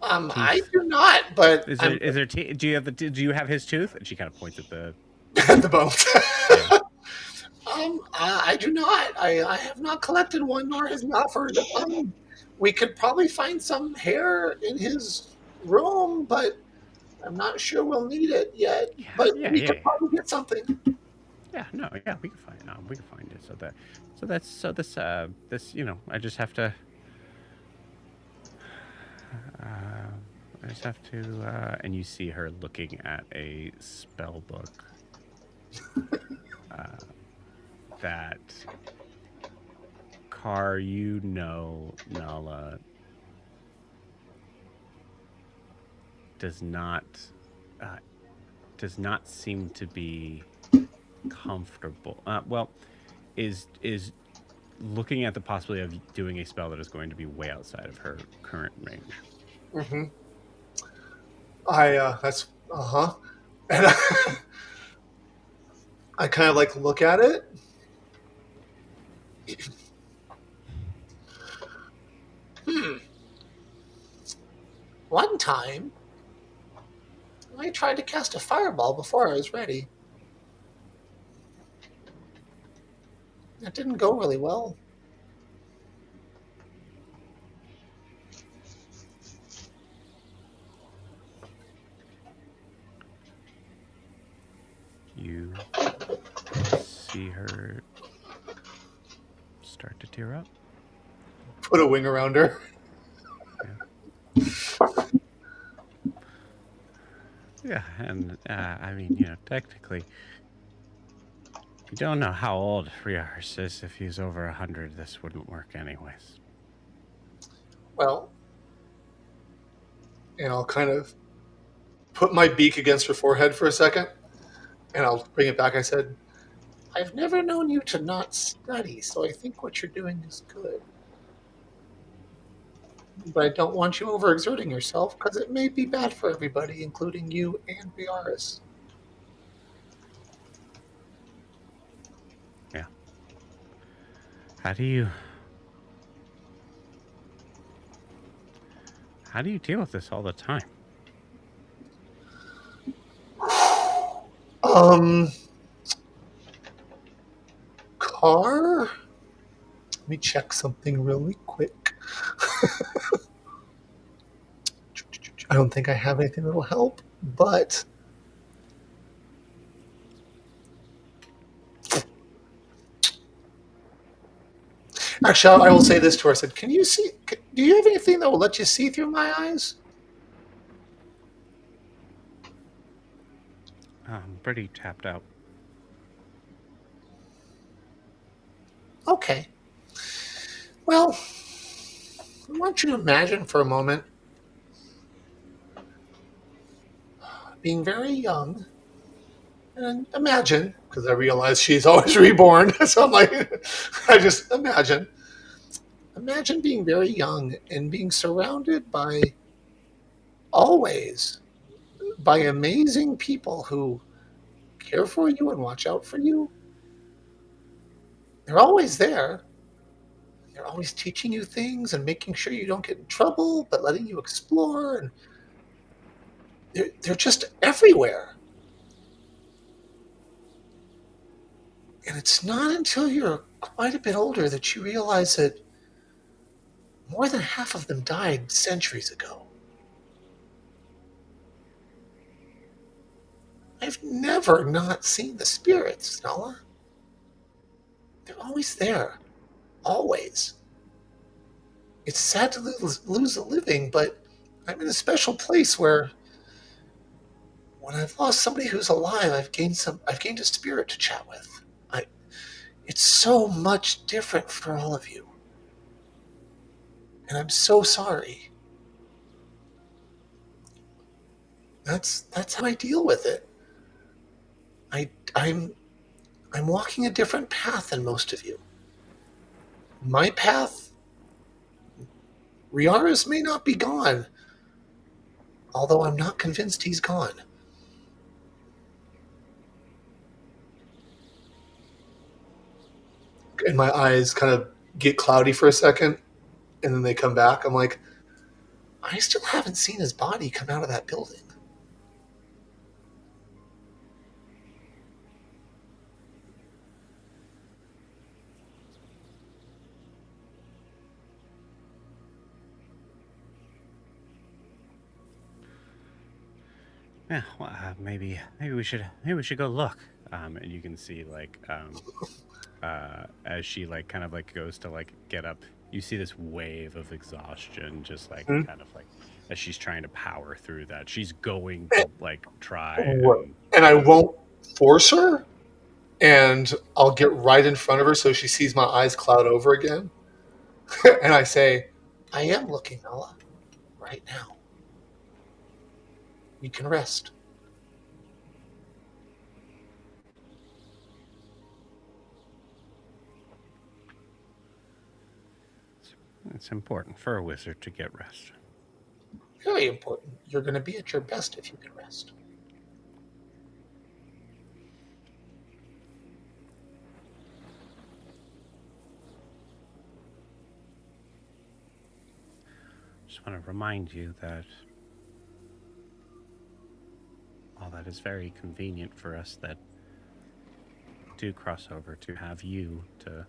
I Teeth? do not, but Is I'm there do you have his tooth? And she kind of points at the the bones. yeah. I do not. I have not collected one, nor has he offered. We could probably find some hair in his room, but I'm not sure we'll need it yet. Yeah, But yeah, we yeah, could yeah. probably get something. Yeah, no, yeah, we can find it. This I just have to and you see her looking at a spell book that Nala does not seem to be comfortable. Is looking at the possibility of doing a spell that is going to be way outside of her current range. Mm-hmm. That's and I kind of like look at it. One time, I tried to cast a fireball before I was ready. That didn't go really well. You see her start to tear up. Put a wing around her. Yeah, and I mean, technically, we don't know how old Riarris is. If he's over 100, this wouldn't work anyways. Well, and I'll kind of put my beak against her forehead for a second, and I'll bring it back. I said, I've never known you to not study, so I think what you're doing is good. But I don't want you overexerting yourself, because it may be bad for everybody, including you and Riarris. Yeah. How do you deal with this all the time? Car? Let me check something really quick. I don't think I have anything that will help, but actually, I will say this to her. I said, "Can you see? Do you have anything that will let you see through my eyes?" I'm pretty tapped out. Okay. Well, I want you to imagine for a moment being very young. And imagine, because I realize she's always reborn, so I'm like, I just imagine being very young and being surrounded always by amazing people who care for you and watch out for you. They're always there. They're always teaching you things and making sure you don't get in trouble, but letting you explore. And they're just everywhere. And it's not until you're quite a bit older that you realize that more than half of them died centuries ago. I've never not seen the spirits, Nala. They're always there. Always. It's sad to lose a living, but I'm in a special place where when I've lost somebody who's alive, I've gained a spirit to chat with. It's so much different for all of you. And I'm so sorry. That's how I deal with it. I'm walking a different path than most of you. My path Riarris may not be gone, although I'm not convinced he's gone. And my eyes kind of get cloudy for a second, and then they come back. I'm like, I still haven't seen his body come out of that building. Yeah, well, maybe we should go look. And you can see like as she like kind of like goes to like get up, you see this wave of exhaustion, just like Hmm. kind of like as she's trying to power through that. She's going to like try. and I won't force her, and I'll get right in front of her so she sees my eyes cloud over again. And I say, I am looking, Ella, right now. You can rest. It's important for a wizard to get rest. Very important. You're going to be at your best if you can rest. Just want to remind you that while that is very convenient for us that do cross over to have you to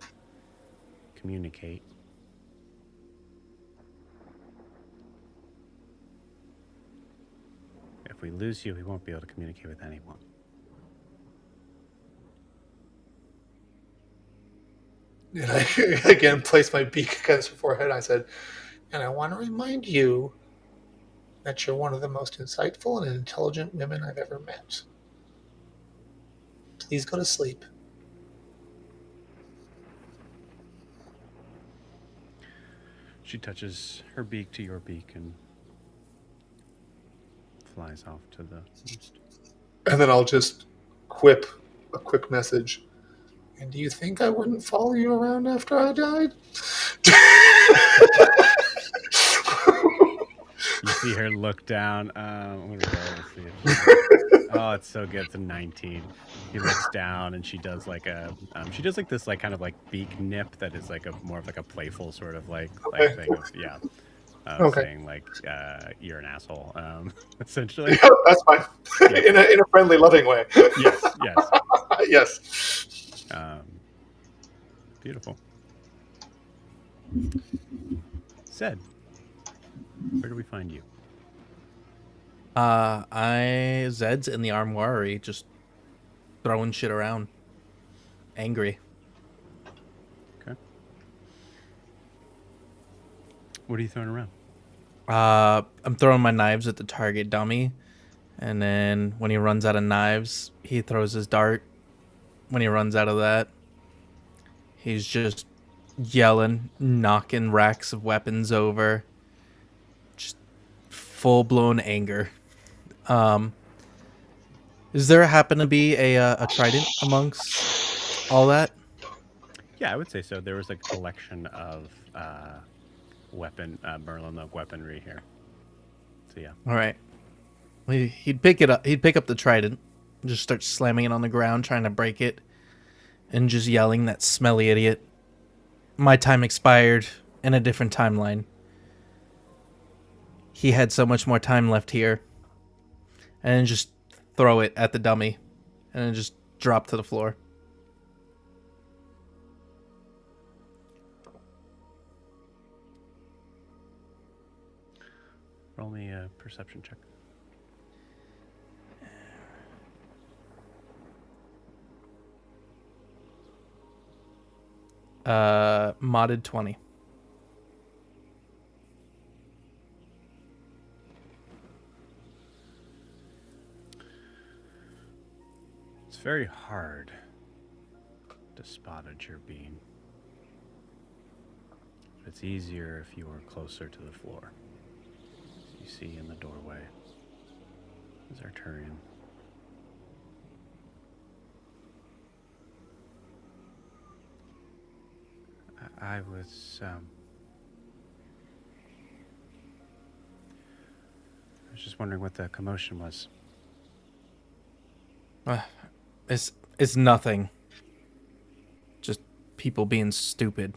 communicate, if we lose you, we won't be able to communicate with anyone. and I again place my beak against her forehead. I said, And I want to remind you that you're one of the most insightful and intelligent women I've ever met. Please go to sleep. She touches her beak to your beak and flies off to the east. and then I'll just quip a quick message. And do you think I wouldn't follow you around after I died? You see her look down. I'm gonna roll to see if oh, it's so good. It's a 19. He looks down and she does like a this like kind of like beak nip that is like a more of like a playful sort of like Okay. thing of Okay. saying like you're an asshole essentially. Yeah, that's fine. In a friendly, loving way. Yes. Yes. Beautiful. Zed, where do we find you? Zed's in the armory, just throwing shit around. Angry. Okay. What are you throwing around? I'm throwing my knives at the target dummy, and then when he runs out of knives, he throws his dart. When he runs out of that, he's just yelling, knocking racks of weapons over. Just full-blown anger. Is there happen to be a trident amongst all that? Yeah, I would say so. There was a collection of Merlin Oak weaponry here. So yeah. All right. He'd pick it up. He'd pick up the trident, and just start slamming it on the ground, trying to break it, and just yelling, "That smelly idiot! My time expired in a different timeline. He had so much more time left here." And then just throw it at the dummy, and then just drop to the floor. Roll me a perception check. Modded 20. It's very hard to spot a Gerbean. It's easier if you are closer to the floor. As you see in the doorway is Arturian. I was was just wondering what the commotion was. It's nothing. Just people being stupid.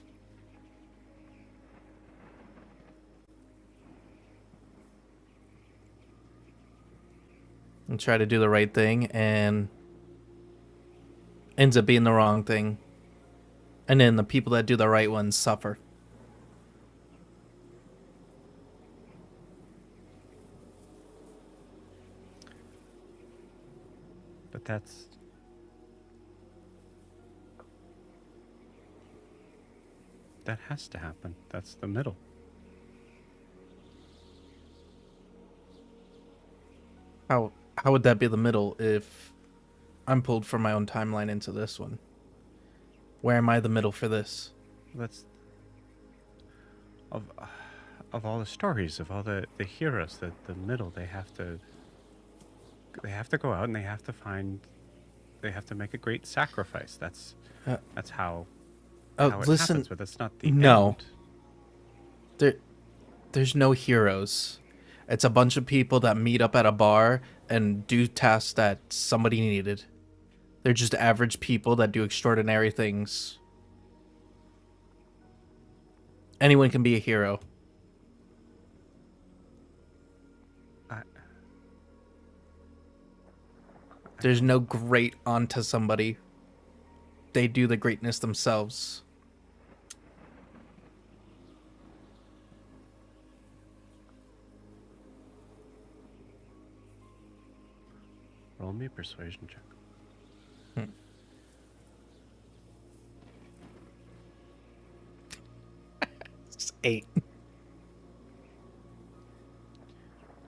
And try to do the right thing and ends up being the wrong thing. And then the people that do the right ones suffer. But that has to happen. That's the middle. How would that be the middle if I'm pulled from my own timeline into this one? Where am I the middle for this? That's of all the stories, of all the heroes, the middle, they have to go out and they have to make a great sacrifice. That's how it listen, happens, but that's not the no. end. There's no heroes. It's a bunch of people that meet up at a bar and do tasks that somebody needed. They're just average people that do extraordinary things. Anyone can be a hero. There's no great onto somebody. They do the greatness themselves. Roll me a persuasion check. It's 8.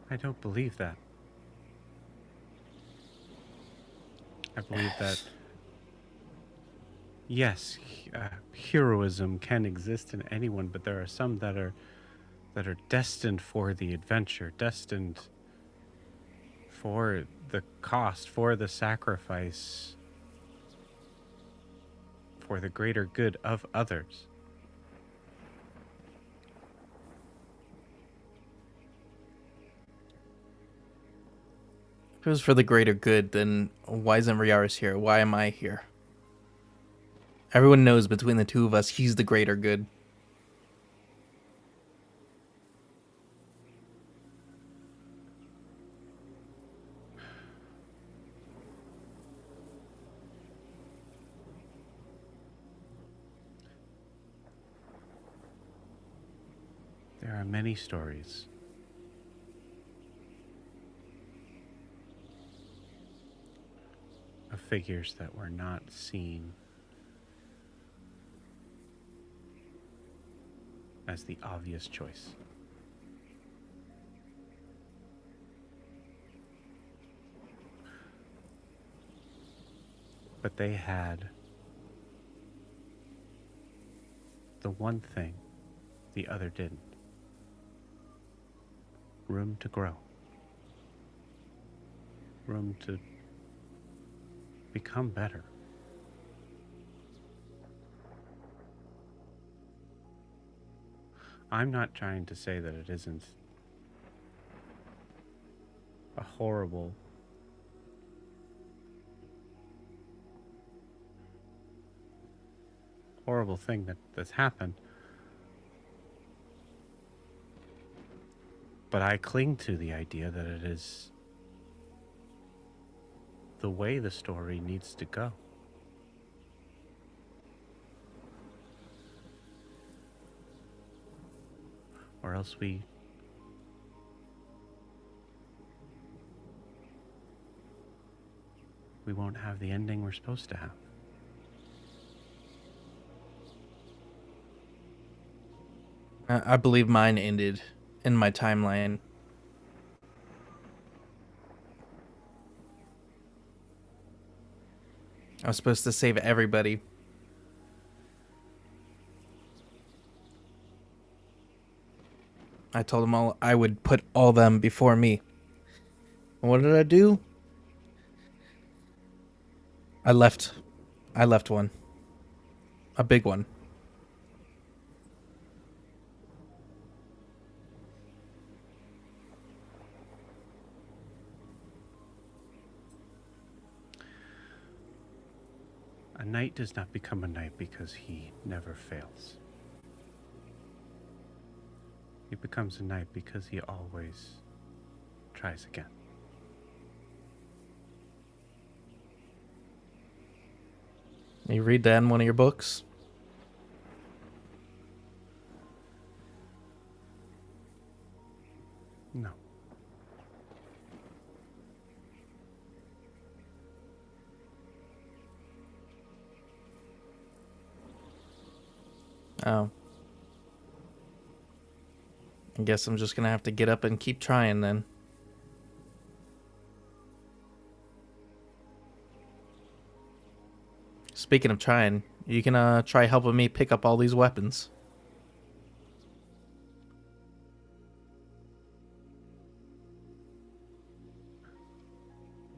I don't believe that. I believe that, yes, heroism can exist in anyone, but there are some that are destined for the adventure, destined for the cost, for the sacrifice, for the greater good of others. If it was for the greater good, then why isn't Riarris here? Why am I here? Everyone knows between the two of us, he's the greater good. There are many stories of figures that were not seen as the obvious choice. But they had the one thing the other didn't. Room to grow. Room to become better. I'm not trying to say that it isn't a horrible thing that's happened. But I cling to the idea that it is the way the story needs to go. Or else we won't have the ending we're supposed to have. I believe mine ended in my timeline. I was supposed to save everybody. I told them all I would put all them before me. And what did I do? I left one. A big one. A knight does not become a knight because he never fails. He becomes a knight because he always tries again. You read that in one of your books? No. Oh. I guess I'm just gonna have to get up and keep trying then. Speaking of trying, you can try helping me pick up all these weapons.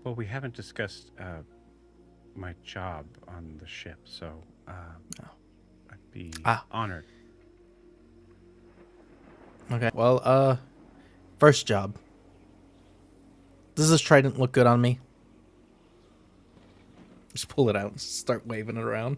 Well, we haven't discussed my job on the ship, so I'd be honored. Okay. Well, first job. Does this trident look good on me? Just pull it out and start waving it around.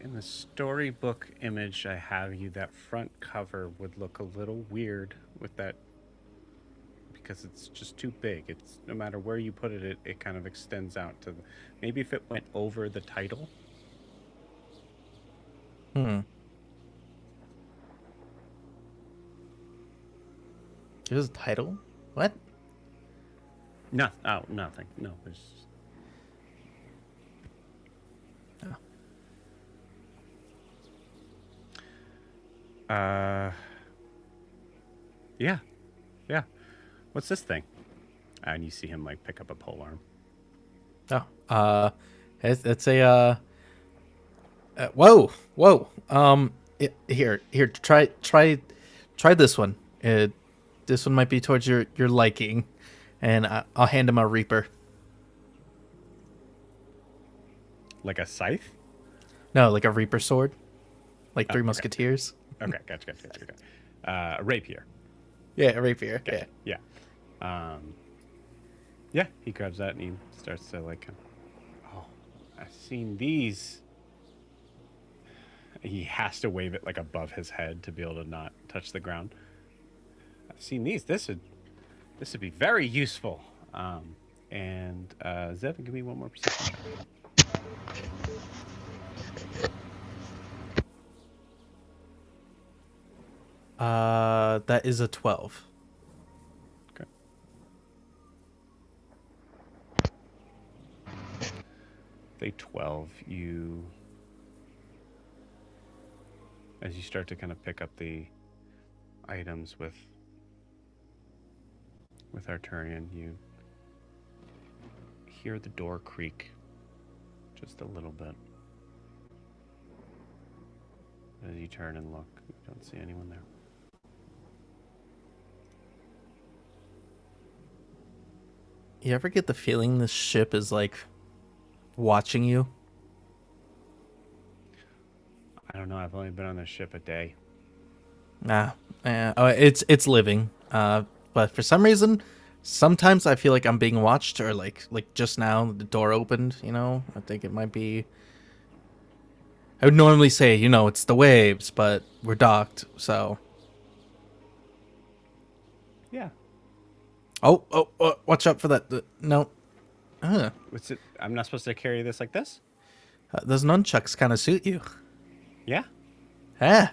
In the storybook image I have you, that front cover would look a little weird with that, because it's just too big. It's no matter where you put it, it kind of extends out to maybe if it went over the title. There's a title? What? No, oh, nothing. No, there's. Yeah. What's this thing? And you see him like pick up a pole arm. Oh, it's a whoa. Here, try this one. This one might be towards your liking, and I'll hand him a reaper. Like a scythe? No, like a reaper sword, like Three okay. Musketeers. Okay, gotcha. A rapier. Yeah, a rapier. Gotcha. Yeah. Yeah, he grabs that and he starts to like, oh, I've seen these. He has to wave it like above his head to be able to not touch the ground. I've seen these. This would be very useful. And Zev, give me one more perception check. That is a 12. Okay. Day 12, as you start to kind of pick up the items with Arturian, you hear the door creak just a little bit. As you turn and look, you don't see anyone there. You ever get the feeling this ship is like watching you? I don't know. I've only been on this ship a day. It's living. But for some reason, sometimes I feel like I'm being watched, or like just now the door opened. I think it might be. I would normally say, it's the waves, but we're docked, so. Yeah. Oh, watch out for that. No. What's it? I'm not supposed to carry this like this? Those nunchucks kind of suit you. Yeah. Yeah.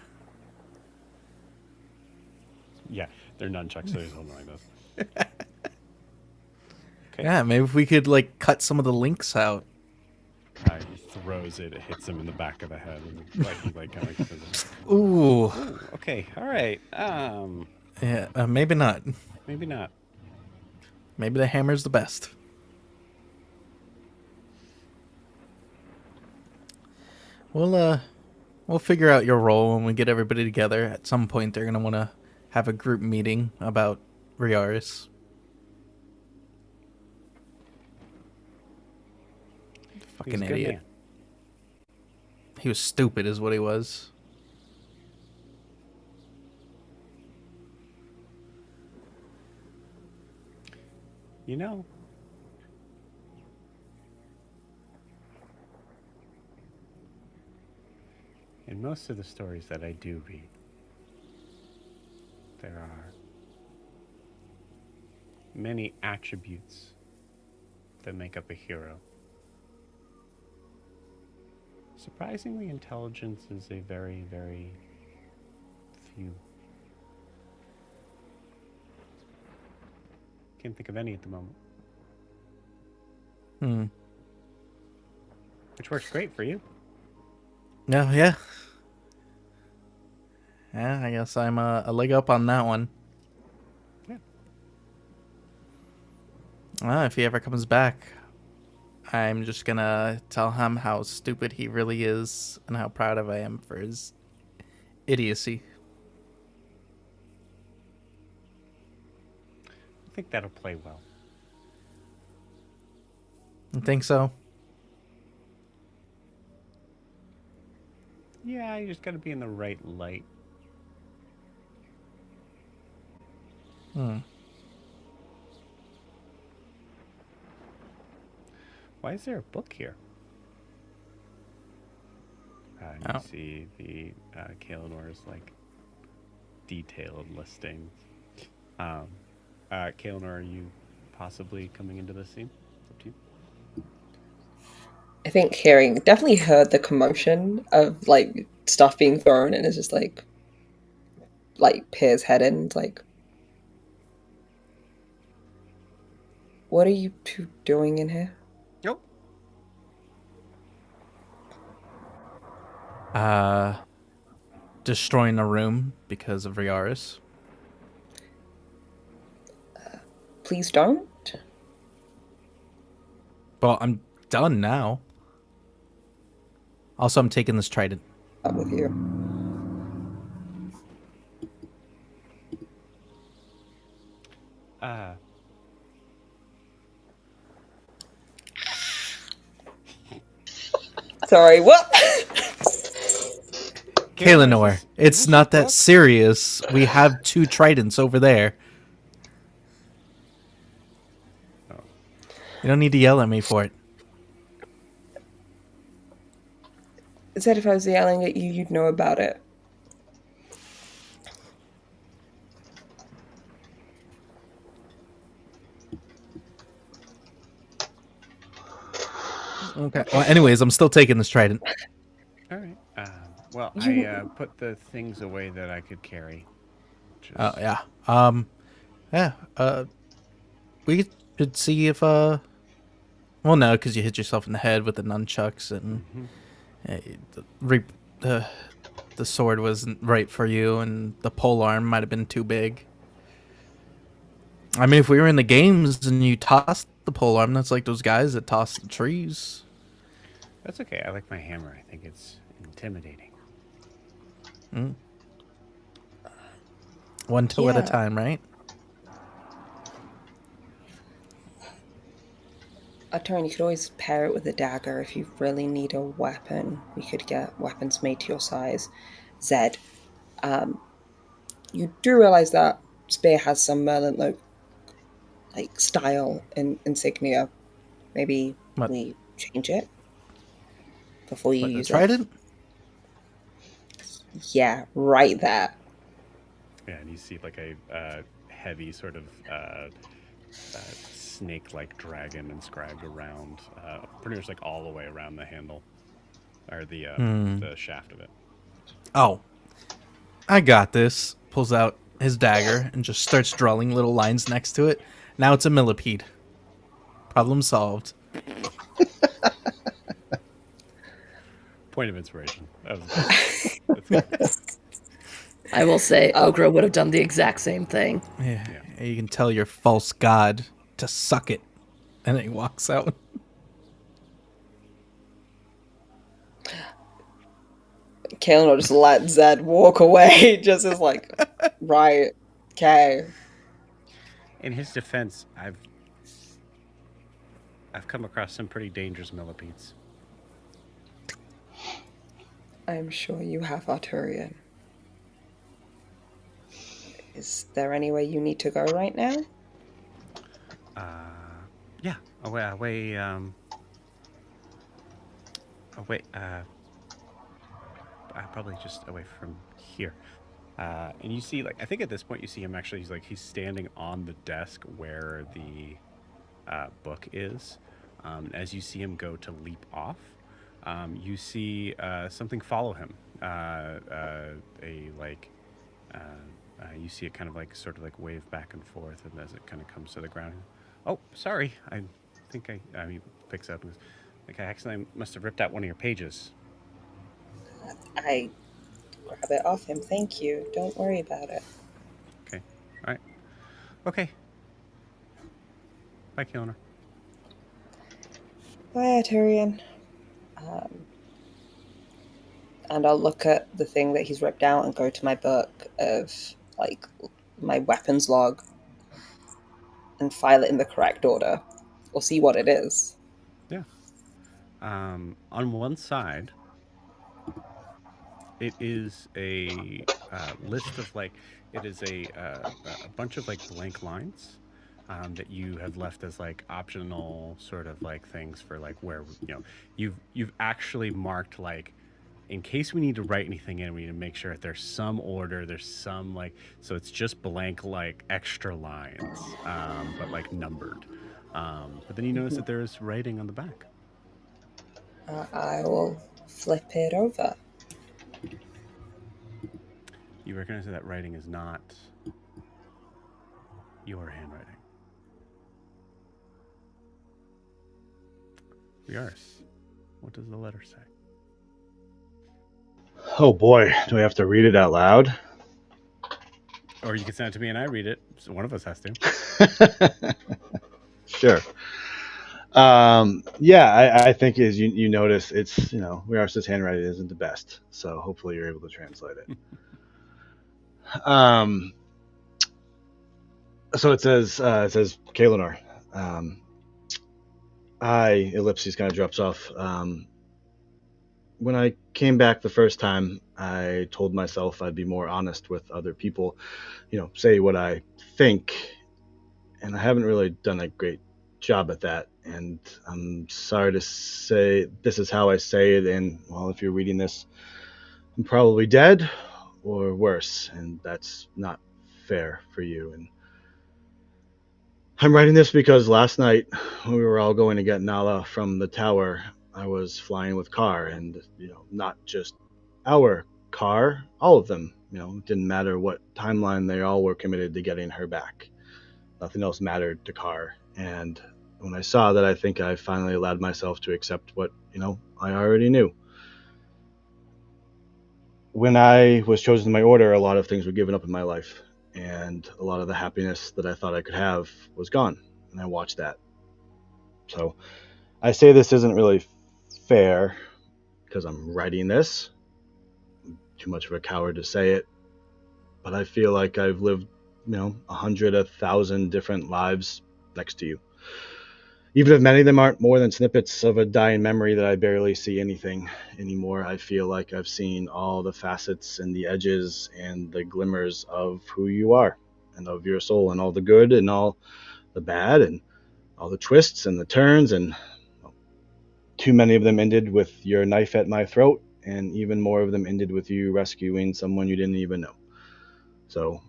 Yeah, they're nunchucks, so he's holding like this. Okay. Yeah, maybe if we could cut some of the links out. He throws it. It hits him in the back of the head. And he kind of. Ooh. Okay. All right. Yeah. Maybe not. Maybe not. Maybe the hammer's the best. We'll figure out your role when we get everybody together. At some point, they're gonna want to have a group meeting about Riarris. Fucking idiot. Man. He was stupid, is what he was. You know, in most of the stories that I do read, there are many attributes that make up a hero. Surprisingly, intelligence is a very, very few. Can't think of any at the moment. Hmm. Which works great for you. No, yeah. Yeah, I guess I'm a leg up on that one. Yeah. If he ever comes back, I'm just gonna tell him how stupid he really is and how proud of I am for his idiocy. I think that'll play well. You think so? Yeah, you just gotta be in the right light. Hmm. Why is there a book here? You Oh. see the Kalenor's like detailed listing. Kalenor, are you possibly coming into this scene? It's up to you. I think definitely heard the commotion of like stuff being thrown, and it's just like peers head in, like, what are you two doing in here? Nope. Destroying a room because of Riarris. Please don't. Well, I'm done now. Also, I'm taking this trident. Up with you. Sorry, what? Kalenor, it's not that serious. We have 2 tridents over there. Oh. You don't need to yell at me for it. Said if I was yelling at you, you'd know about it. Okay. Well, anyways, I'm still taking this trident. All right. Well, I put the things away that I could carry. Oh, yeah. Yeah. We could see if, well, no, because you hit yourself in the head with the nunchucks, and the sword wasn't right for you, and the pole arm might have been too big. I mean, if we were in the games and you tossed the pole arm, that's like those guys that toss the trees. That's okay. I like my hammer. I think it's intimidating. One toe at a Yeah. time, right? Attorney, you could always pair it with a dagger if you really need a weapon. We could get weapons made to your size. Zed, you do realize that spear has some Merlin like style and insignia. Maybe What? we change it before you What, the use it. trident? Yeah, right there. Yeah, and you see like a heavy sort of snake-like dragon inscribed around, pretty much like all the way around the handle, or the shaft of it. Oh, I got this. Pulls out his dagger and just starts drawing little lines next to it. Now it's a millipede. Problem solved. Point of inspiration. That was that's good. I will say, Ogra would have done the exact same thing. Yeah. You can tell your false god to suck it. And then he walks out. Kalen will just let Zed walk away. Just as like, right, okay. In his defense, I've come across some pretty dangerous millipedes. I'm sure you have, Arturian. Is there anywhere you need to go right now? Yeah, away, away, probably just away from here. And you see, like, I think at this point you see him actually. He's standing on the desk where the book is. As you see him go to leap off, you see something follow him. A like, you see it kind of like sort of like wave back and forth, and as it kind of comes to the ground. Oh, sorry. I think I mean, picks up and goes, like, I accidentally must have ripped out one of your pages. I grab it off him. Thank you. Don't worry about it. Okay. All right. Okay. Bye, Kilner. Bye, Tyrion. And I'll look at the thing that he's ripped out and go to my book of, like, my weapons log and file it in the correct order. We'll see what it is. Yeah. On one side, it is a list of like it is a bunch of like blank lines that you have left as like optional sort of like things for like where you've actually marked like in case we need to write anything in, we need to make sure that there's some order, there's some like so it's just blank like extra lines, but like numbered. But then you notice that there's writing on the back. I will flip it over. You recognize that writing is not your handwriting. Riarris, what does the letter say? Oh boy, do we have to read it out loud? Or you can send it to me and I read it. So one of us has to. Sure. Yeah, I think as you notice, it's Riarris' handwriting isn't the best, so hopefully you're able to translate it. So it says Kaelinor. Ellipses kind of drops off. When I came back the first time, I told myself I'd be more honest with other people, say what I think, and I haven't really done a great job at that. And I'm sorry to say this is how I say it, and well, if you're reading this, I'm probably dead or worse, and that's not fair for you. And I'm writing this because last night when we were all going to get Nala from the tower, I was flying with Carr, and not just our Carr, all of them. It didn't matter what timeline, they all were committed to getting her back. Nothing else mattered to Carr. And when I saw that, I think I finally allowed myself to accept what I already knew. When I was chosen to my order, a lot of things were given up in my life, and a lot of the happiness that I thought I could have was gone, and I watched that. So I say this isn't really fair because I'm writing this. I'm too much of a coward to say it, but I feel like I've lived 100, 1,000 different lives next to you. Even if many of them aren't more than snippets of a dying memory that I barely see anything anymore, I feel like I've seen all the facets and the edges and the glimmers of who you are and of your soul, and all the good and all the bad and all the twists and the turns, and too many of them ended with your knife at my throat, and even more of them ended with you rescuing someone you didn't even know. So,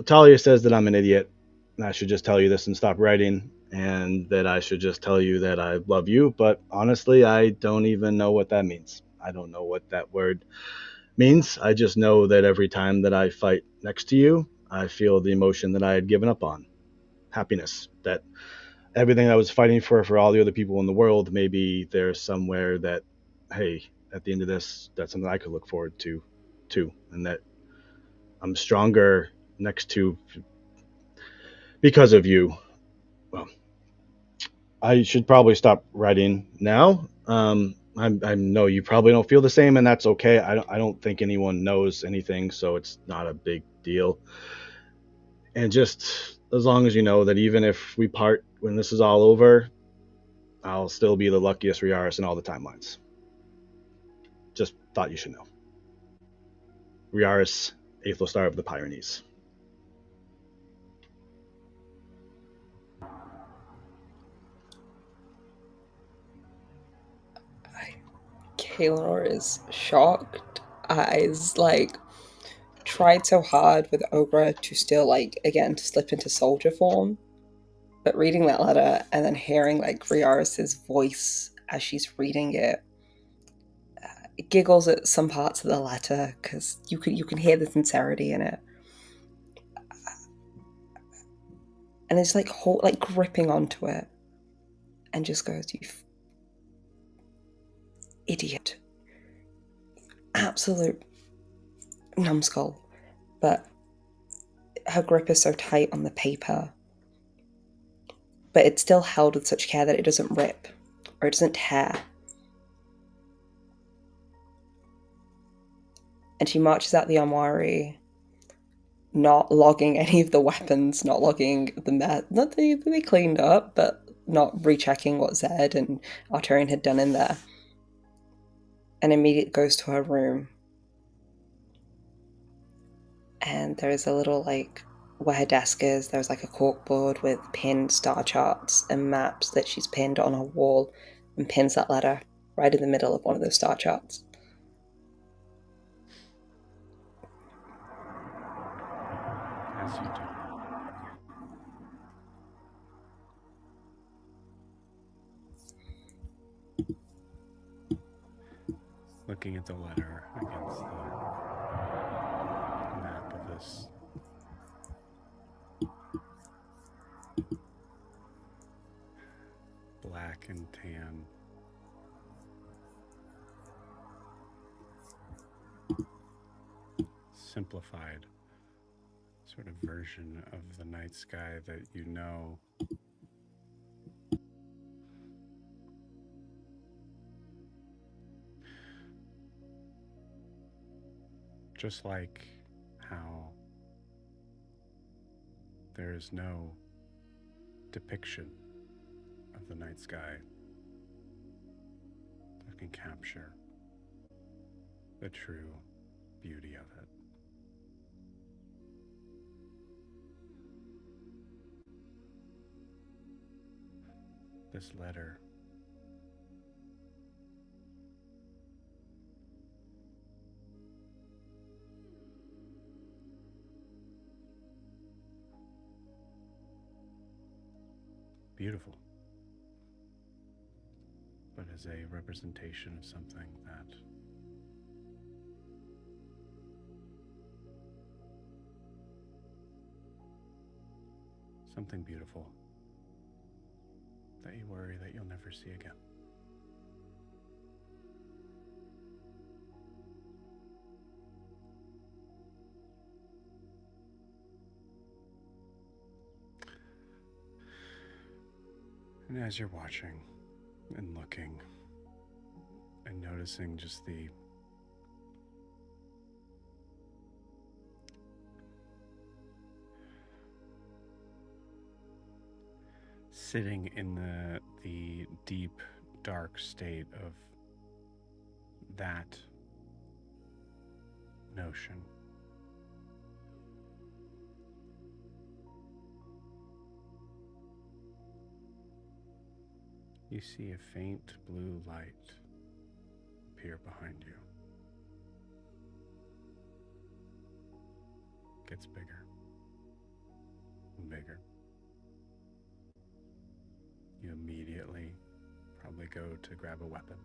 Talia says that I'm an idiot, and I should just tell you this and stop writing, and that I should just tell you that I love you, but honestly, I don't even know what that means. I don't know what that word means. I just know that every time that I fight next to you, I feel the emotion that I had given up on. Happiness. That everything I was fighting for all the other people in the world, maybe there's somewhere that, hey, at the end of this, that's something I could look forward to, too, and that I'm stronger next to because of you. Well, I should probably stop writing now. I know you probably don't feel the same, and that's okay. I don't think anyone knows anything, so it's not a big deal. And just as long as you know that even if we part when this is all over, I'll still be the luckiest Riarris in all the timelines. Just thought you should know. Riarris, Aethelstar of the Pyrenees. Kaelanor is shocked. Is like tried so hard with Ogra to still like again to slip into soldier form, but reading that letter and then hearing like Riarris's voice as she's reading it, giggles at some parts of the letter because you can hear the sincerity in it, and it's like gripping onto it, and just goes, "You idiot, absolute numbskull." But her grip is so tight on the paper, but it's still held with such care that it doesn't rip or it doesn't tear. And she marches out the armory, not logging any of the weapons, not logging the not they cleaned up, but not rechecking what Zed and Arturian had done in there. And immediately goes to her room. And there's a little like where her desk is, there's like a corkboard with pinned star charts and maps that she's pinned on her wall, and pins that letter right in the middle of one of those star charts. As you do. Looking at the letter against the map of this black and tan simplified sort of version of the night sky that you know. Just like how there is no depiction of the night sky that can capture the true beauty of it. This letter beautiful, but is a representation of something that something beautiful that you worry that you'll never see again. And as you're watching and looking and noticing just the sitting in the deep, dark state of that notion, you see a faint blue light appear behind you. It gets bigger and bigger. You immediately probably go to grab a weapon.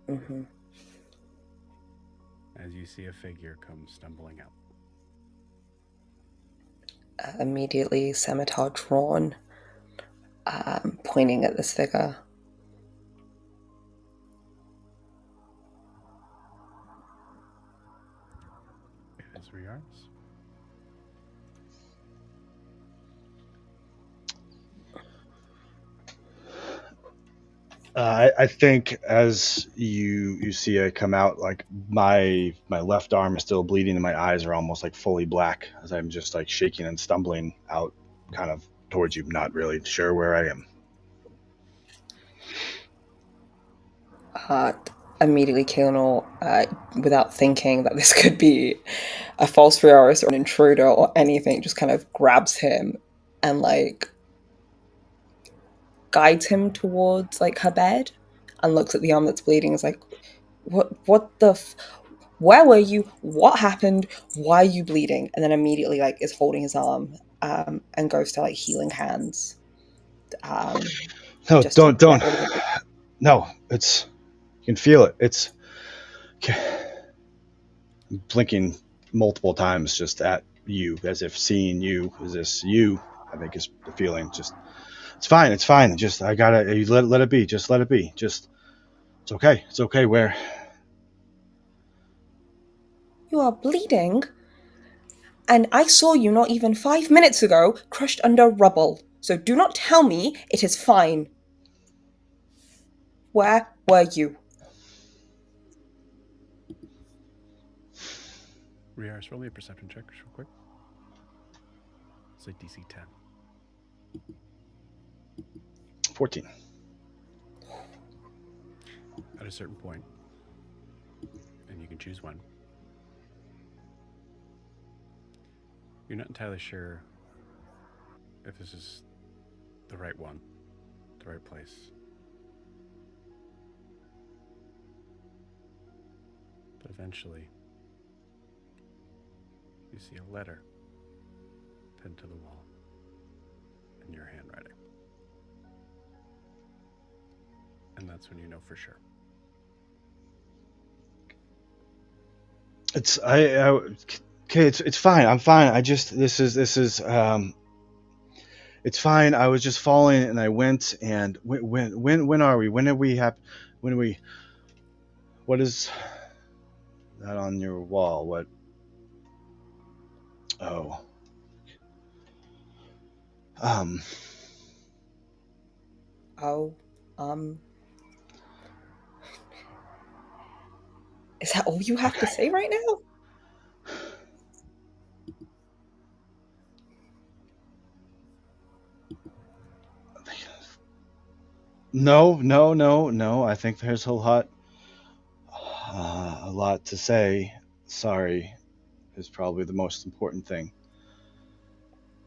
Mm-hmm. As you see a figure come stumbling out. Immediately, scimitar drawn, pointing at this figure. It is Riarris. I think as you see it come out, like my left arm is still bleeding and my eyes are almost like fully black as I'm just like shaking and stumbling out kind of towards you, not really sure where I am. Immediately, Kaelanor, without thinking that this could be a false Riarris or an intruder or anything, just kind of grabs him and like guides him towards like her bed and looks at the arm that's bleeding. Is like, What the where were you? What happened? Why are you bleeding? And then immediately like is holding his arm and goes to like healing hands No, just to don't. get rid of the bleeding. No, it's, you can feel it. It's blinking multiple times just at you, as if seeing you. Is this you? I think is the feeling. Just, it's fine. It's fine. Just, I gotta, you let it be. Just let it be. Just, it's okay. It's okay. Where? You are bleeding, and I saw you not even 5 minutes ago, crushed under rubble. So do not tell me it is fine. Where were you? Riarris, roll me a perception check real quick. It's like DC 10. 14. At a certain point, and you can choose when, you're not entirely sure if this is the right one, the right place. But eventually, you see a letter pinned to the wall in your handwriting. And that's when you know for sure. It's, okay. It's fine. I'm fine. I just, this is, it's fine. I was just falling and I went, and when are we? When did we have, when we, what is that on your wall? What? Oh. Oh, is that all you have to say right now? No. I think there's a lot to say. Sorry is probably the most important thing.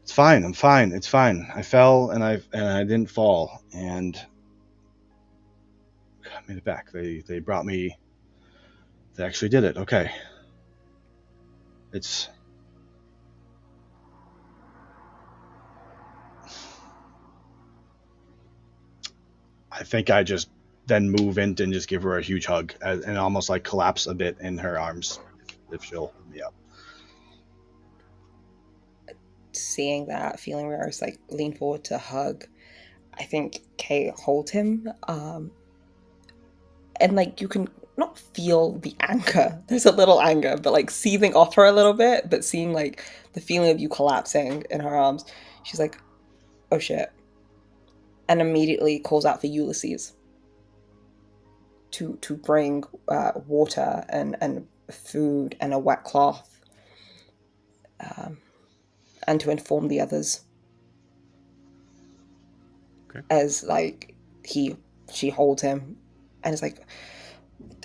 It's fine. I'm fine. It's fine. I fell and I didn't fall, and I made it back. They brought me. They actually did it. Okay. It's. I think I just then move in and just give her a huge hug and almost like collapse a bit in her arms if she'll hold me up. Seeing that, feeling where I was like lean forward to hug, I think Kay holds him, and like you can not feel the anger. There's a little anger, but like seething off her a little bit. But seeing like the feeling of you collapsing in her arms, she's like, "Oh shit!" and immediately calls out for Ulysses to bring water and food and a wet cloth, and to inform the others. Okay. As like she holds him and is like,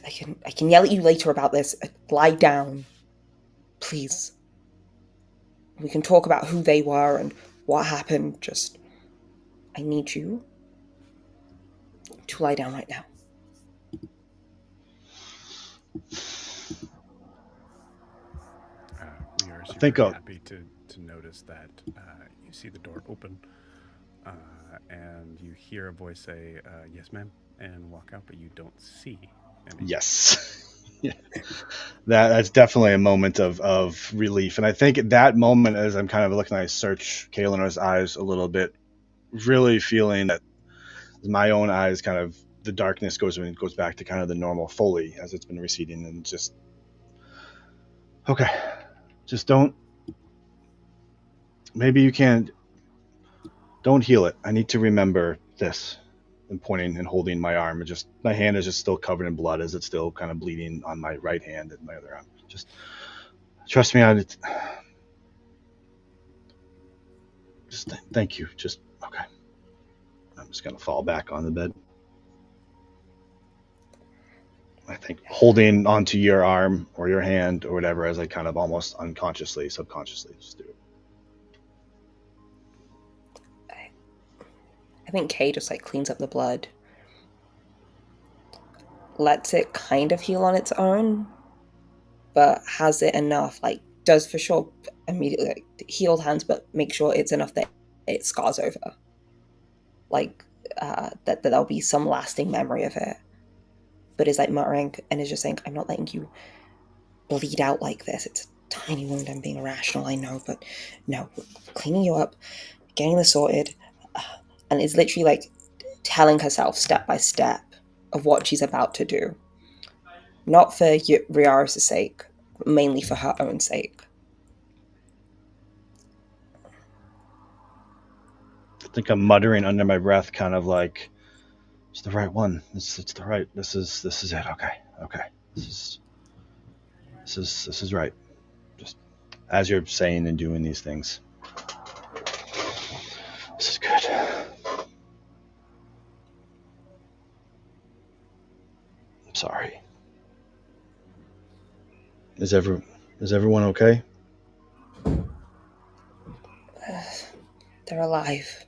I can yell at you later about this. Lie down, please. We can talk about who they were and what happened. Just, I need you to lie down right now. Riarris, you're think very I'll- happy to notice that you see the door open, and you hear a voice say, "Yes, ma'am," and walk out, but you don't see any. Yes. Yeah. That's definitely a moment of relief. And I think at that moment, as I'm kind of looking, I search Kalinor's eyes a little bit, really feeling that my own eyes kind of, the darkness goes back to kind of the normal fully as it's been receding, and just, okay, just don't, maybe you can, don't heal it. I need to remember this. And pointing and holding my arm, and just my hand is just still covered in blood as it's still kind of bleeding on my right hand and my other arm. Just trust me, thank you. Just okay. I'm just gonna fall back on the bed. I think holding onto your arm or your hand or whatever, as I kind of almost unconsciously, subconsciously just do it. I think Kay just like cleans up the blood lets it kind of heal on its own, but has it enough, like, does for sure immediately like, healed hands, but make sure it's enough that it scars over. Like, that there'll be some lasting memory of it. But is like muttering and is just saying, I'm not letting you bleed out like this. It's a tiny wound. I'm being irrational, I know, but no, cleaning you up, getting this sorted, and is literally like telling herself step by step of what she's about to do. Not for Riarris' sake, but mainly for her own sake. I think I'm muttering under my breath, kind of like, "It's the right one. It's the right. This is it. Okay. This is right." Just as you're saying and doing these things, this is good. I'm sorry. Is everyone okay? They're alive.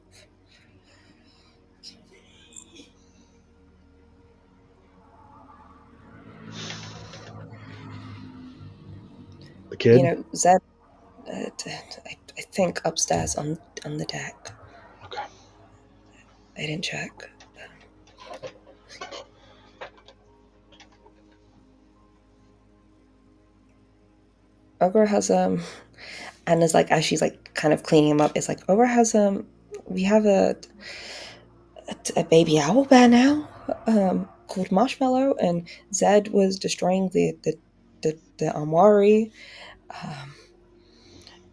The kid? You know, Zed, I think upstairs on the deck. Okay. I didn't check. Ogre has and is like, as she's like kind of cleaning him up, it's like, Ogre has we have a baby owl bear now, called Marshmallow, and Zed was destroying the armory,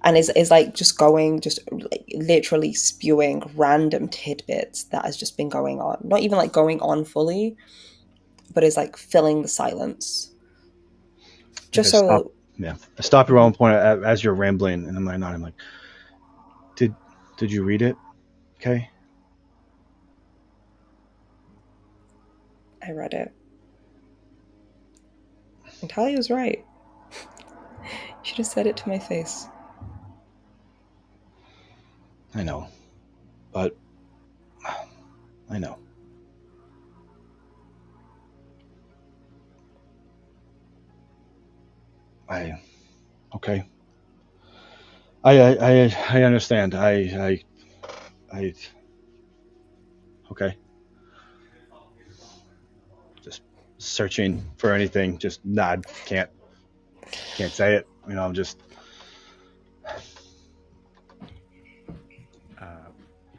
and is like just going, just like literally spewing random tidbits that has just been going on, not even like going on fully, but is like filling the silence, just Okay, stop. so. Yeah, I stop you at one point as you're rambling, and I'm like, did you read it? Okay. I read it. And Talia was right. She just said it to my face. I know, but I know. Okay. I understand. I okay. Just searching for anything. Just nod. Can't say it. I'm just.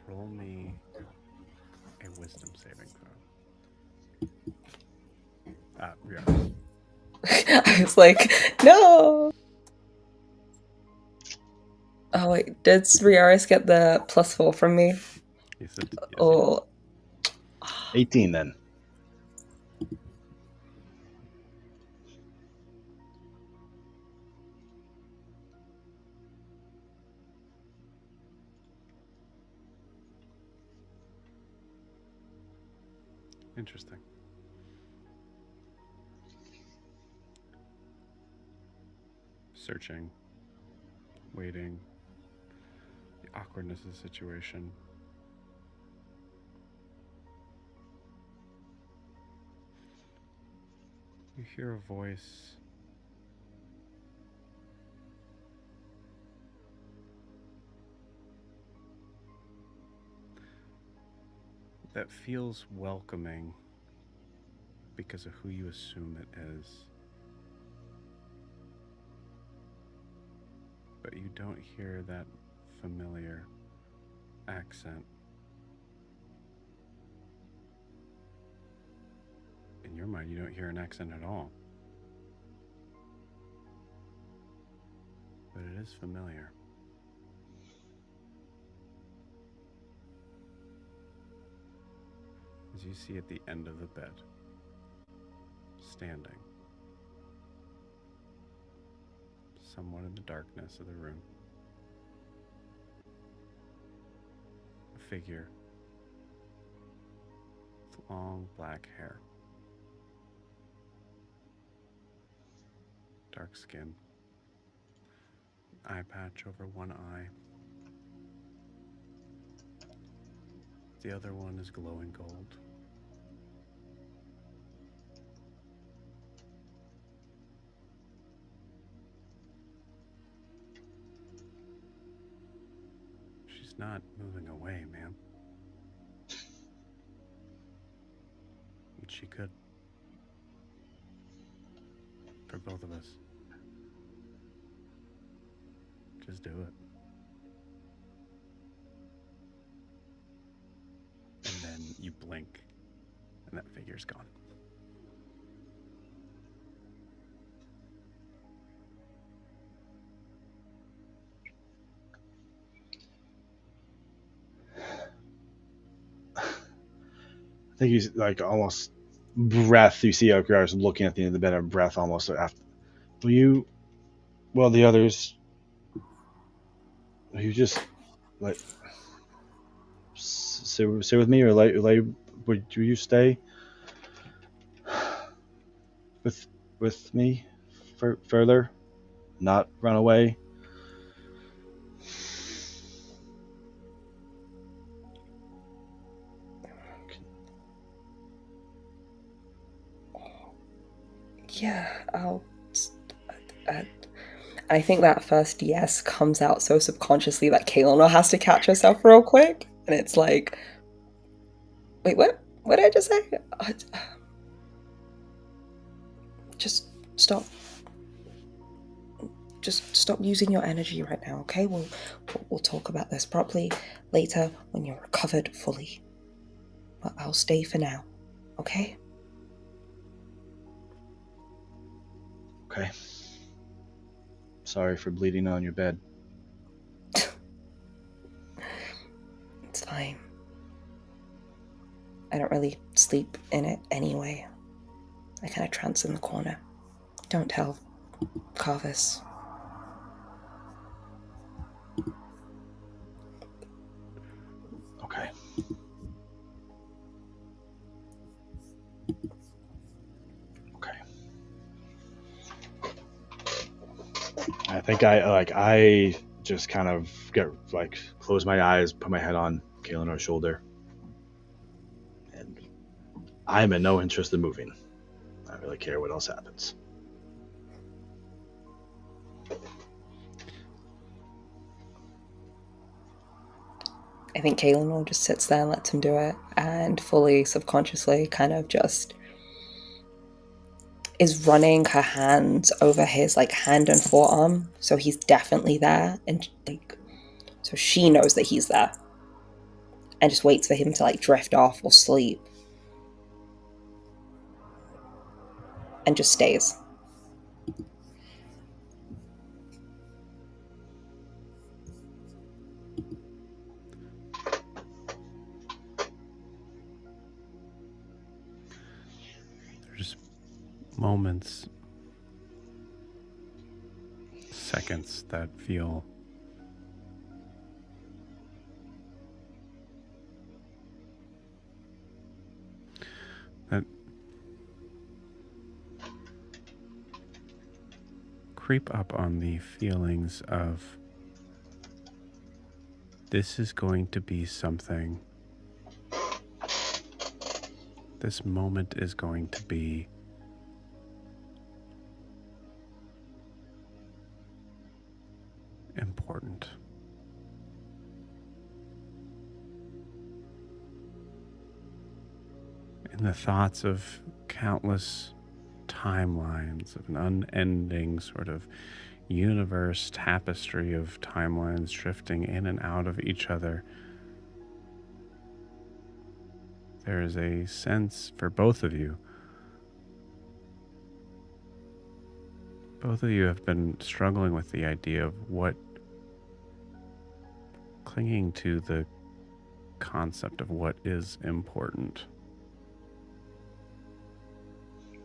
Roll me a wisdom saving throw. Riarris. I was like, no. Oh wait, did Riarris get the +4 from me? He said, yes, Oh, 18 then. Interesting. Searching, waiting, the awkwardness of the situation. You hear a voice. That feels welcoming because of who you assume it is. But you don't hear that familiar accent. In your mind, you don't hear an accent at all. But it is familiar. As you see at the end of the bed, standing, somewhat in the darkness of the room, a figure with long black hair, dark skin, eye patch over one eye. The other one is glowing gold. not moving away, ma'am. And she could. For both of us. Just do it. And then you blink, and that figure's gone. I think he's like almost breath. You see Riarris looking at the end of the bed, and breath almost after. Well, the others, will you just like sit with me, or would you stay with me further, not run away? Yeah, I think that first yes comes out so subconsciously that Kaelin has to catch herself real quick, and it's like, wait, what? What did I just say? Just stop. Just stop using your energy right now, okay? We'll talk about this properly later when you're recovered fully. But I'll stay for now, okay? Okay. Sorry for bleeding on your bed. It's fine. I don't really sleep in it anyway. I kind of trance in the corner. Don't tell Carvis. Okay. Okay. I think I just kind of close my eyes, put my head on Kaelin's shoulder, and I'm in no interest in moving. I don't really care what else happens. I think Kaelin just sits there and lets him do it, and fully subconsciously kind of just is running her hands over his hand and forearm, so he's definitely there, and so she knows that he's there, and just waits for him to drift off or sleep, and just stays. There's moments, seconds that feel that creep up on the feelings of this is going to be something. This moment is going to be important. In the thoughts of countless timelines, of an unending sort of universe tapestry of timelines drifting in and out of each other, there is a sense for both of you. Both of you have been struggling with the idea of clinging to the concept of what is important.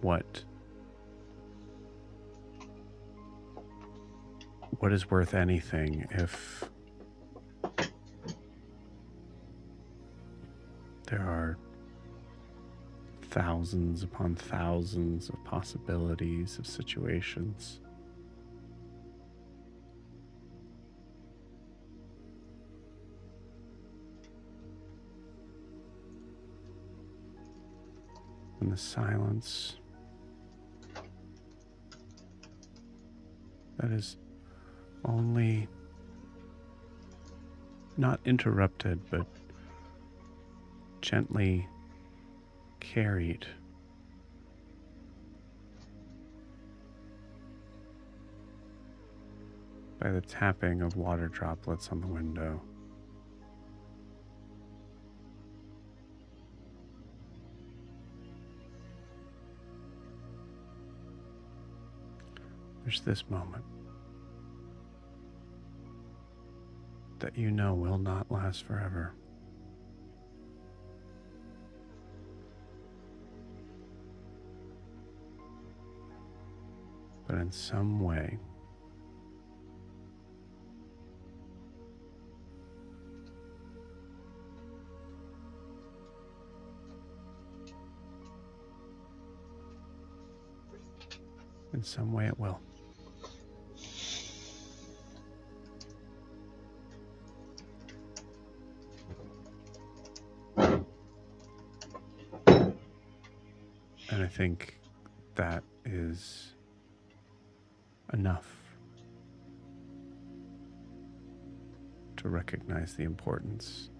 What is worth anything if there are thousands upon thousands of possibilities of situations? In the silence that is only not interrupted, but gently carried by the tapping of water droplets on the window. There's this moment that you know will not last forever. But in some way, it will. And I think that is enough to recognize the importance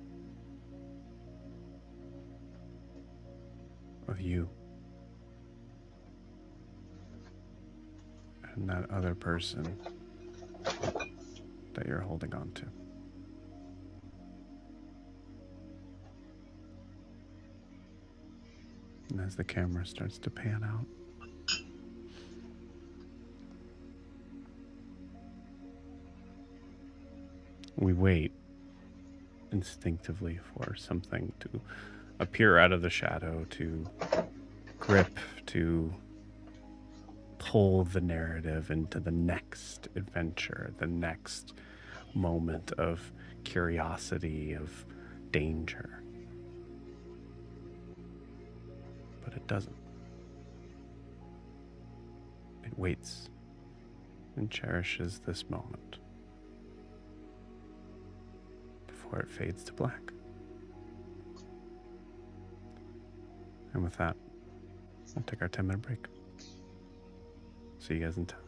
of you and that other person that you're holding on to. And as the camera starts to pan out, we wait instinctively for something to appear out of the shadow, to grip, to pull the narrative into the next adventure, the next moment of curiosity, of danger. But it doesn't. It waits and cherishes this moment before it fades to black. And with that, we'll take our 10-minute break. See you guys in 10.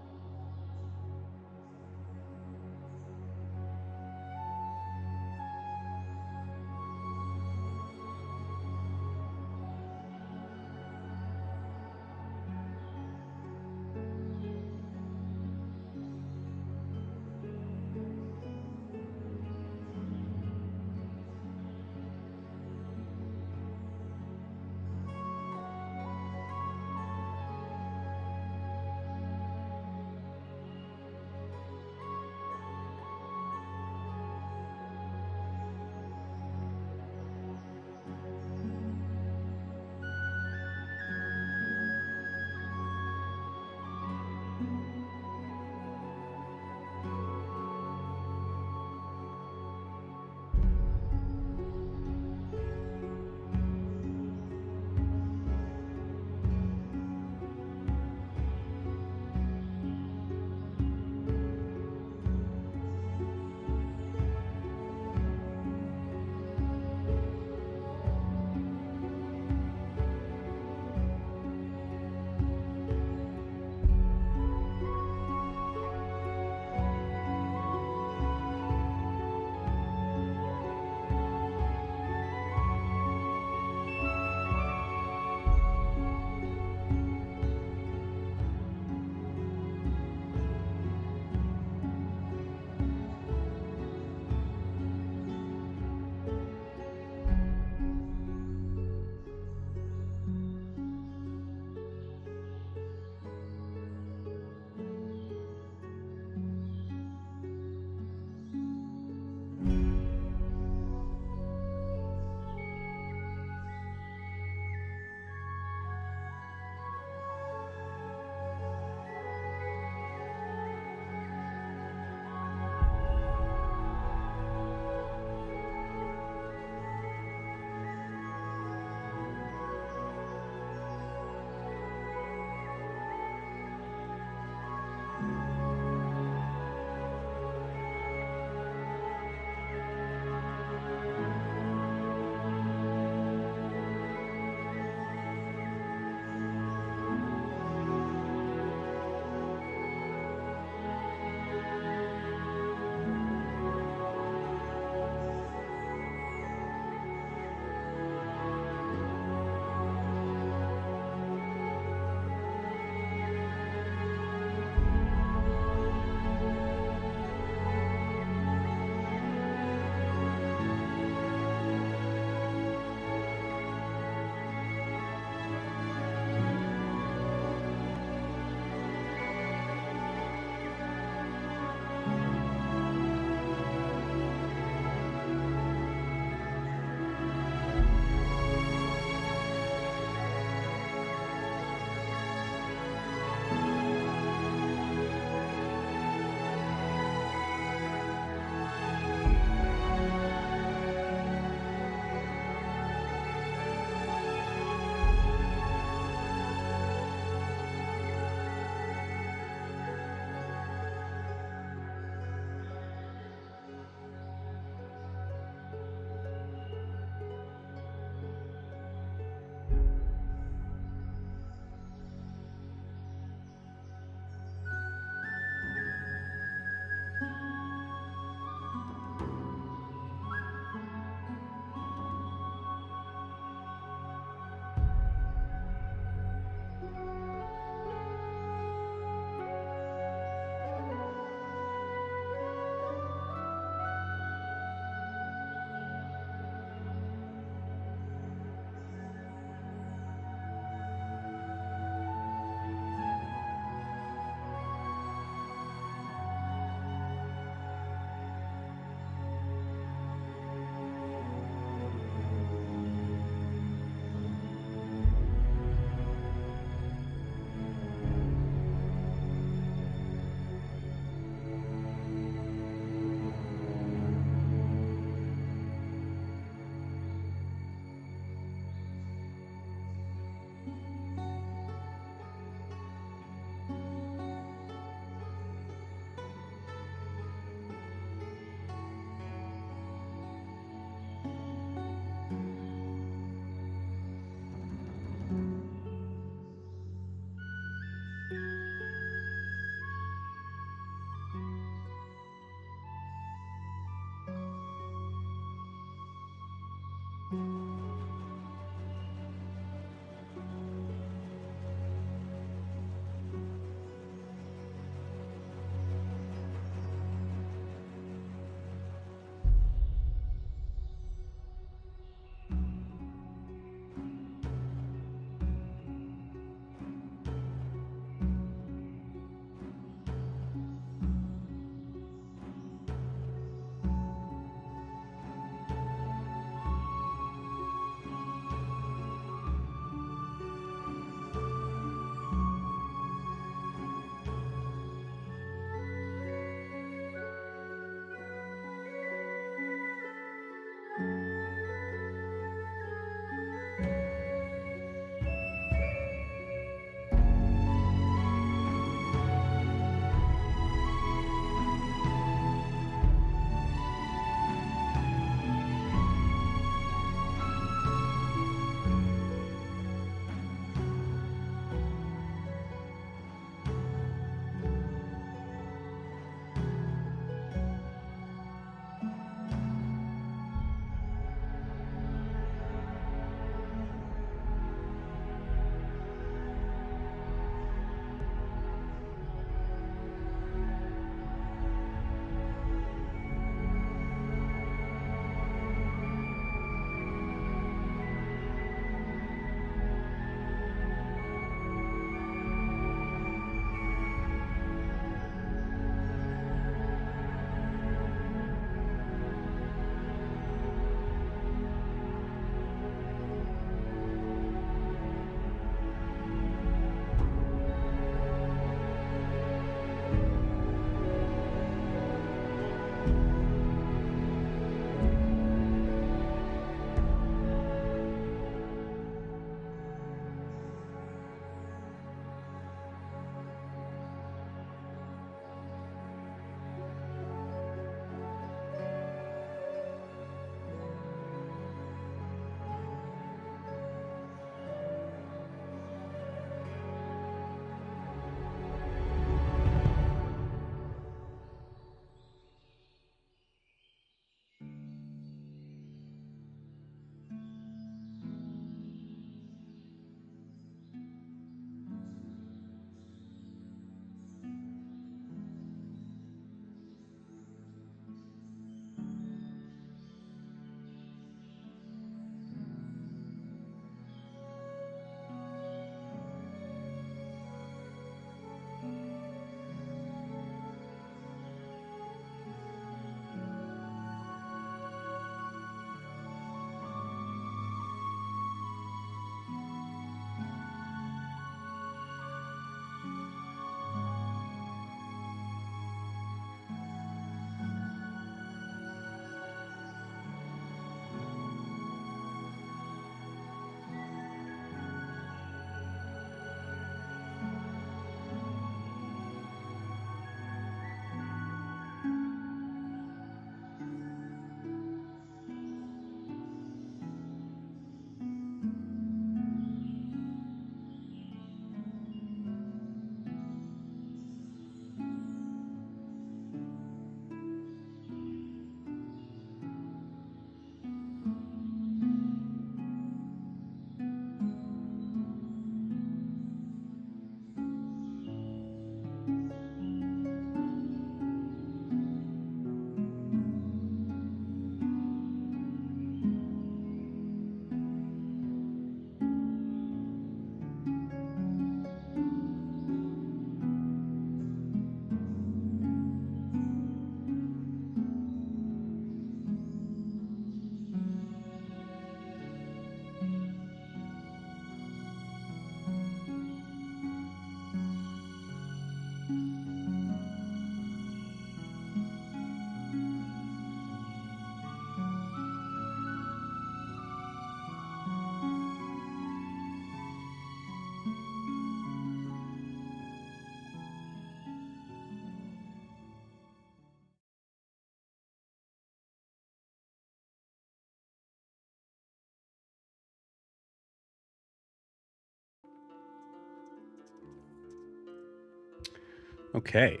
Okay.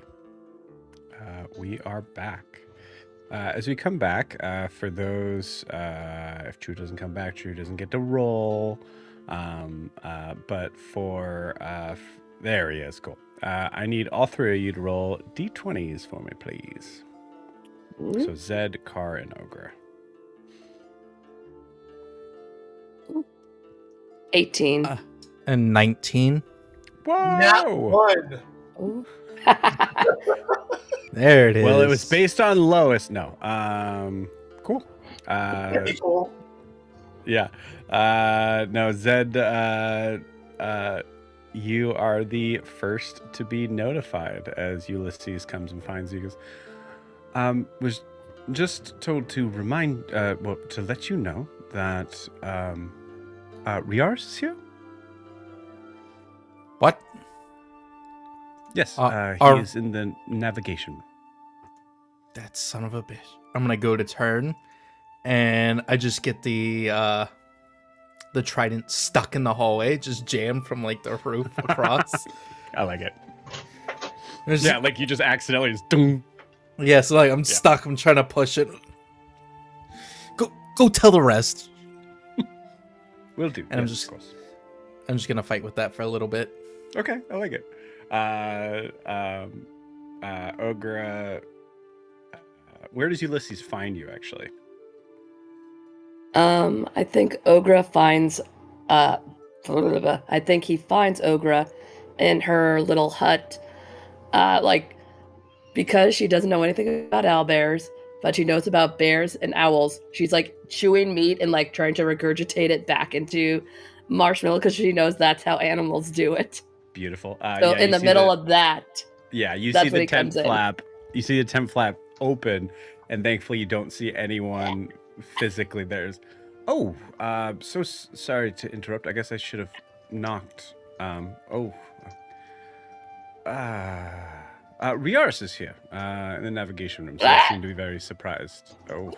We are back. As we come back, for those, if Drew doesn't come back, Drew doesn't get to roll. But for, there he is, cool. I need all three of you to roll d20s for me, please. So Zed, Car, and Ogre. 18. And 19. Nat Whoa! one. Ooh. There it is. Well, it was based on lowest. No. Cool. Very cool. Yeah. No, Zed, you are the first to be notified as Ulysses comes and finds you. He goes, was just told to remind, to let you know that, Riarris is here? What? Yes, are- he's in the navigation room. That son of a bitch. I'm gonna go to turn, and I just get the trident stuck in the hallway, just jammed from like the roof across. I like it. There's- Yeah, like you just accidentally just doom. Yeah, so like I'm stuck. I'm trying to push it. Go tell the rest. Will do. And yes, of course. I'm just gonna fight with that for a little bit. Okay, I like it. Ogre, where does Ulysses find you, actually? I think Ogra finds I think he finds Ogra in her little hut. Like because she doesn't know anything about owlbears, but she knows about bears and owls. She's like chewing meat and like trying to regurgitate it back into marshmallow because she knows that's how animals do it. Beautiful. So yeah, in the middle of that, yeah, you that's see when the he tent comes in. flap. You see the tent flap open, and thankfully you don't see anyone physically there. Oh, sorry to interrupt. I guess I should have knocked. Riarris is here in the navigation room, so I seem to be very surprised. Oh,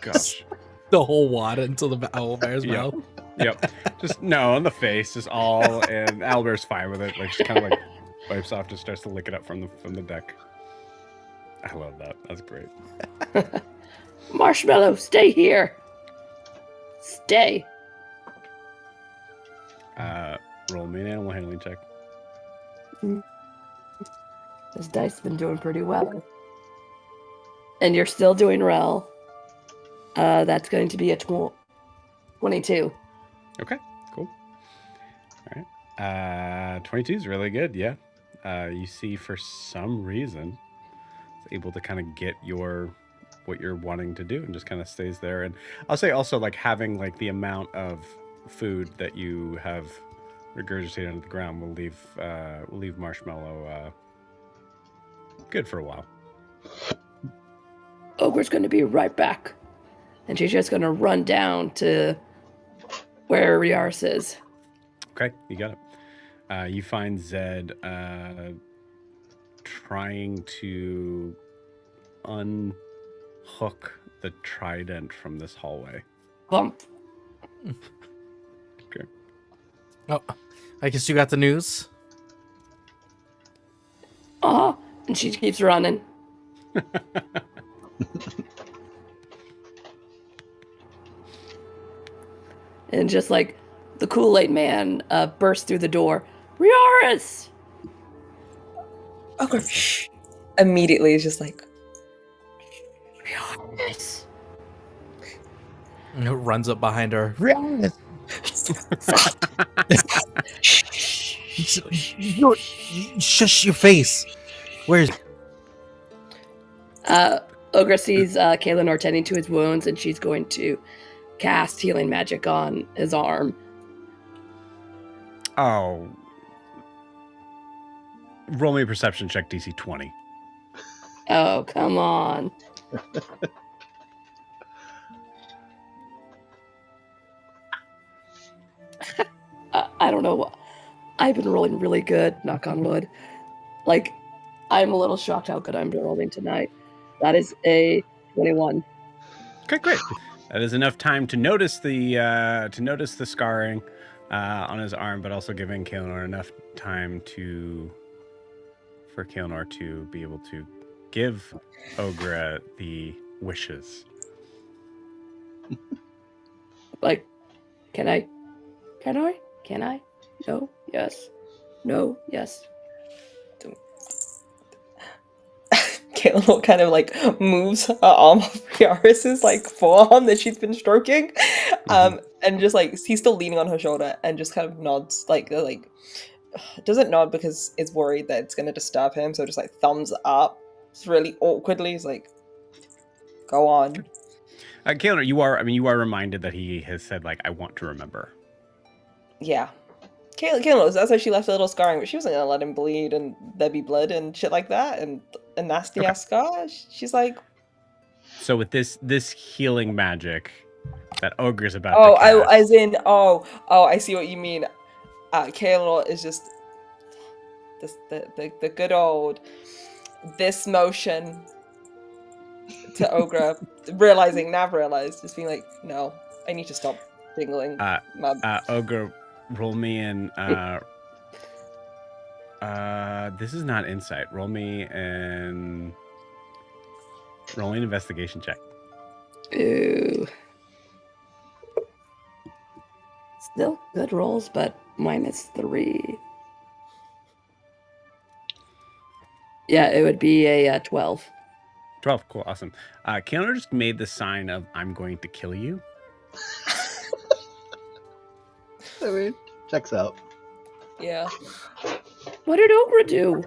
gosh. The whole wad into the owlbear's mouth. Yep. Just no on the face, just all, and Albert's fine with it. Like just kind of like wipes off, just starts to lick it up from the deck. I love that. That's great. Marshmallow, stay here. Stay. Roll me an animal handling check. This dice has been doing pretty well. And you're still doing well. That's going to be a 22. Okay, cool. All right. 22 is really good, yeah. You see for some reason it's able to kind of get what you're wanting to do and just kind of stays there. And I'll say also like having like the amount of food that you have regurgitated onto the ground will leave Marshmallow good for a while. Ogre's going to be right back. And she's just going to run down to where Riarris is. Okay, you got it. You find Zed trying to unhook the trident from this hallway. Bump. Okay. Oh, I guess you got the news. And she keeps running. And just like the Kool-Aid man bursts through the door. Riarris! Okay. Shh. Immediately, it's just like, Riarris! And it runs up behind her. Shush your face. Where's Ogre sees Kaelinor tending to his wounds, and she's going to cast healing magic on his arm. Oh. Roll me a perception check, DC 20. Oh, come on. I don't know. I've been rolling really good, knock on wood. Like, I'm a little shocked how good I'm rolling tonight. That is a 21. Okay, great. That is enough time to notice the scarring on his arm, but also giving Kaelinor enough time for Kaelinor to be able to give Ogra the wishes. Like, can I? Can I? Can I? No. Yes. No. Yes. Caitlin kind of like moves her arm off Riarris's like forearm that she's been stroking, and just like he's still leaning on her shoulder and just kind of nods like doesn't nod because it's worried that it's gonna disturb him, so just like thumbs up, just really awkwardly. He's like, "Go on." Kaylin, you are reminded that he has said like, "I want to remember." Yeah. Caitlin, that's why she left a little scarring, but she wasn't gonna let him bleed and there be blood and shit like that and a nasty ass scar. She's like, So with this healing magic that Ogre's about oh, to cast, as in, I see what you mean. Caitlin is just the good old this motion to Ogre, Nav realized, just being like, no, I need to stop jingling. Ogre, roll me in. This is not insight. Roll me an investigation check. Ooh. Still good rolls, but -3. Yeah, it would be a 12. 12. Cool. Awesome. Keanu just made the sign of "I'm going to kill you." So weird. Checks out. Yeah. What did Ogre do?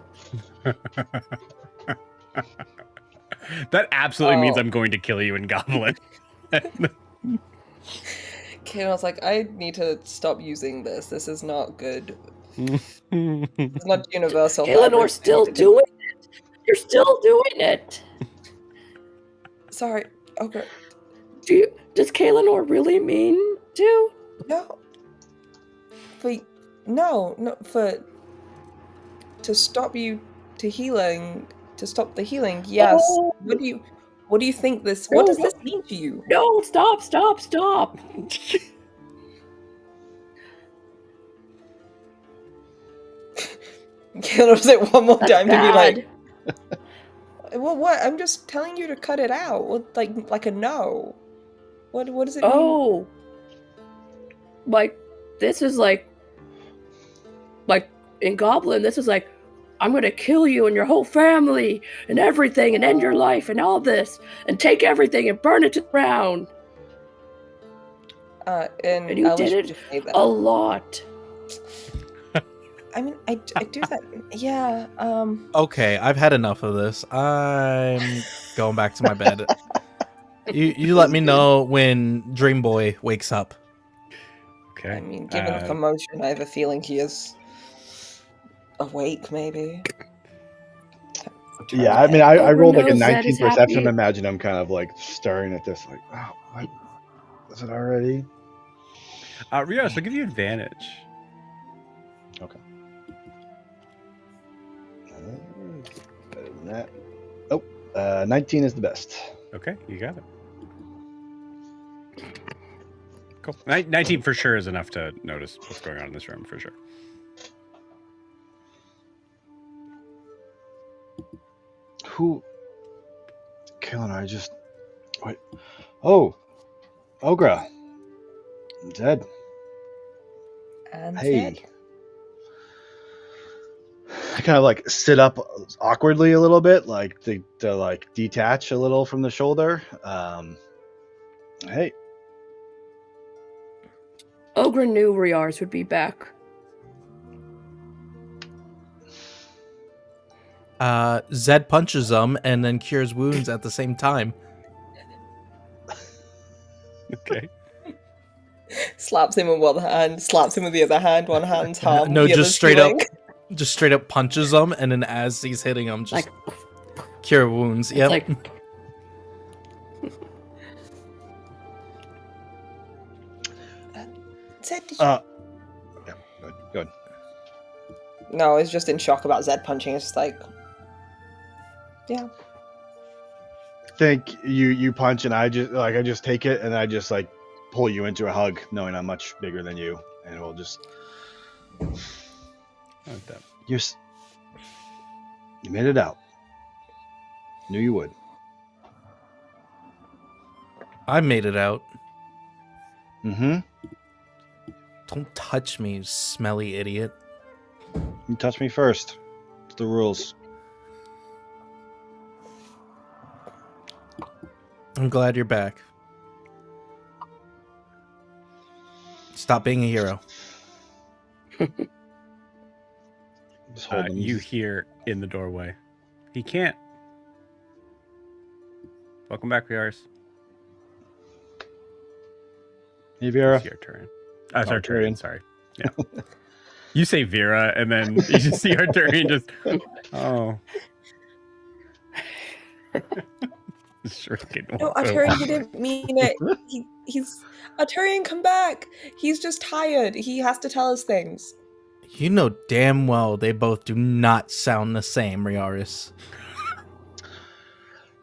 That absolutely means Oh. I'm going to kill you in Goblin. Caitlin's like, I need to stop using this. This is not good. It's not universal. Eleanor's still doing it. You're still doing it. Sorry. Okay. Does Kaelinor really mean to? No. Wait. No. To stop you to stop the healing. Yes. Oh. What do you think this? What does this mean to you? No! Stop! Caitlin's it one more That's time bad. to be like, well, what? I'm just telling you to cut it out. What, like a no. What does it mean? Oh, like this is like in Goblin. This is like, I'm gonna kill you and your whole family and everything and end your life and all this and take everything and burn it to the ground. And you I'll did let it you say that. a lot. I mean, I do that. Yeah. Okay, I've had enough of this. I'm going back to my bed. You let me know when Dream Boy wakes up. Okay. I mean, given the commotion, I have a feeling he is awake, maybe. Yeah, I mean, I rolled like a knows that 19 is perception. happy. Imagine I'm kind of like staring at this, like, wow, what? Was it already? Rios, I'll give you advantage. Okay. Better than that. Oh, 19 is the best. Okay, you got it. Cool. 19 for sure is enough to notice what's going on in this room, for sure. Who? Killing her, I just... Wait. Oh! Ogra! Zed. And Hey. I kind of like sit up awkwardly a little bit, like to like detach a little from the shoulder. Hey. Ogre knew Riarris would be back. Zed punches him and then cures wounds at the same time. Okay. slaps him with one hand, slaps him with the other hand, one hand's harm. No, the just other's straight up punches him, and then as he's hitting him, just Like, cure wounds. Yep. like, Zed, did you... Yeah, good. No, he's just in shock about Zed punching. It's just like, yeah. Think you punch and I just take it and I just like pull you into a hug, knowing I'm much bigger than you, and we'll just. Like that. You made it out. Knew you would. I made it out. Mm-hmm. Don't touch me, you smelly idiot. You touch me first. It's the rules. I'm glad you're back. Stop being a hero. Just hold him. You hear in the doorway. He can't. Welcome back, Riarris. Hey, Vera. It's your turn. It's Arturian. Arturian, sorry. Yeah. You say Vera, and then you just see Arturian just, oh. Shrinking. No, Arturian, he didn't mean it. He's Arturian, come back. He's just tired. He has to tell us things. You know damn well they both do not sound the same, Riarris.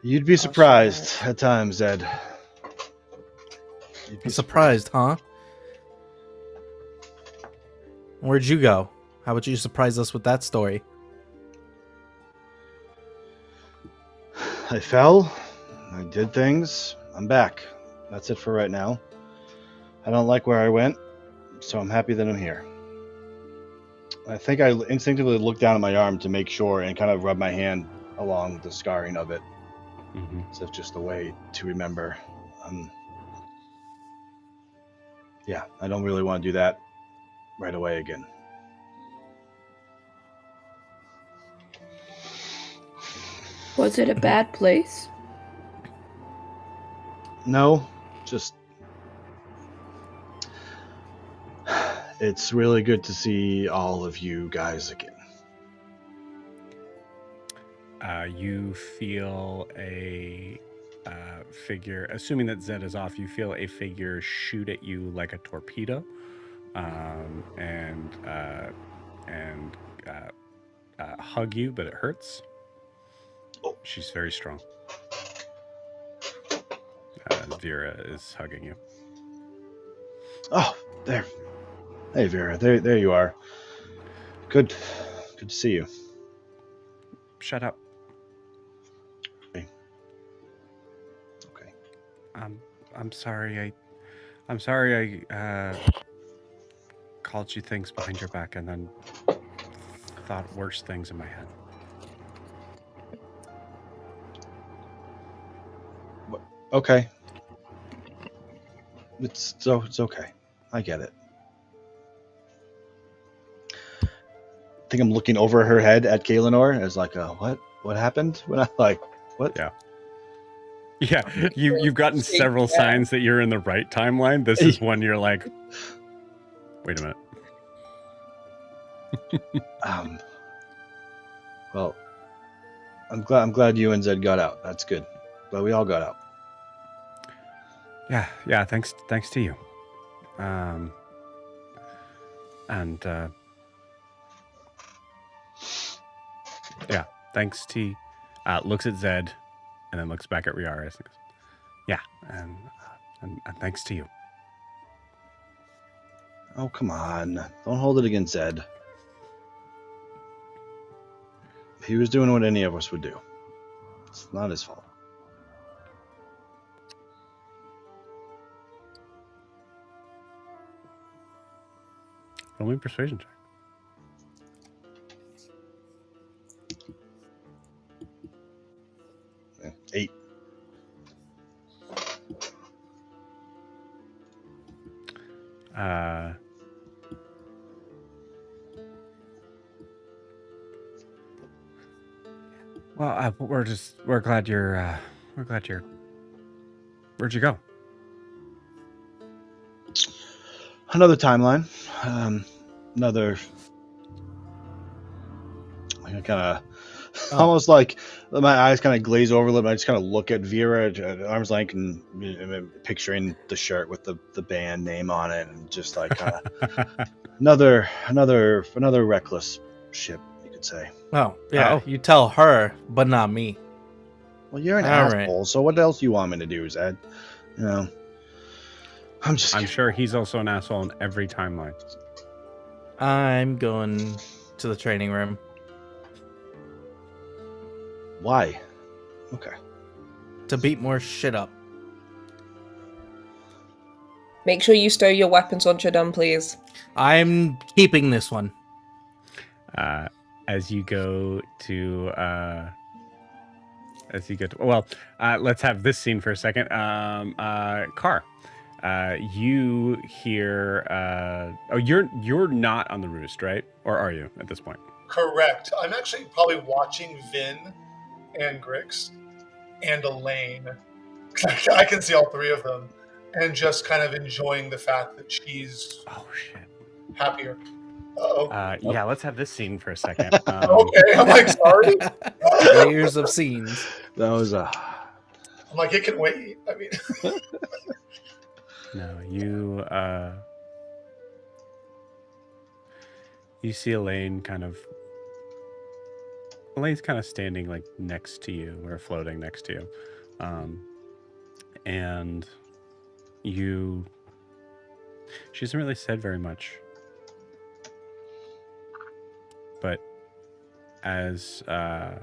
You'd be surprised at times, Zed. You'd be Surprised, huh? Where'd you go? How about you surprise us with that story? I fell. I did things. I'm back. That's it for right now. I don't like where I went, so I'm happy that I'm here. I think I instinctively looked down at my arm to make sure and kind of rub my hand along the scarring of it. Mm-hmm. So it's just a way to remember. Yeah, I don't really want to do that right away again. Was it a bad place? No, just it's really good to see all of you guys again. You feel a figure, assuming that Zed is off, you feel a figure shoot at you like a torpedo, and hug you, but it hurts. Oh. She's very strong. Vera is hugging you. Oh, there. Hey, Vera. There you are. Good to see you. Shut up. Okay. I'm sorry. I'm sorry. I called you things behind your back and then thought worse things in my head. Okay. It's okay. I get it. I think I'm looking over her head at Kaelinor as like, what happened? When I like, what? Yeah. Yeah, you've gotten several signs that you're in the right timeline. This is one you're like, wait a minute. Well, I'm glad you and Zed got out. That's good. Glad we all got out. Yeah. Thanks to you. Yeah, thanks to. Looks at Zed, and then looks back at Riarris. And goes, yeah, and thanks to you. Oh, come on. Don't hold it against Zed. He was doing what any of us would do. It's not his fault. Roll me a persuasion check. Yeah, 8. Well, we're glad you're where'd you go? Another timeline. Another. I kind of. Almost like my eyes kind of glaze over a little bit. I just kind of look at Vera at arm's length and picturing the shirt with the band name on it, and just like kind of another Wreckless ship, you could say. Oh, yeah, you tell her, but not me. Well, you're an All asshole, right. so what else do you want me to do, Zed? You know, I'm sure he's also an asshole in every timeline. I'm going to the training room. Why? Okay. To beat more shit up. Make sure you stow your weapons once you're done, please. I'm keeping this one. As you go to well, let's have this scene for a second. Car, you hear you're not on the roost, right? Or are you at this point? Correct. I'm actually probably watching Vin and Grix and Elaine. I can see all three of them, and just kind of enjoying the fact that she's happier. Yeah, let's have this scene for a second. Okay, I'm like, sorry. Layers of scenes. That was I'm like, it can wait. I mean, no, you see Elaine's kind of standing like next to you or floating next to you. And she hasn't really said very much. But as you're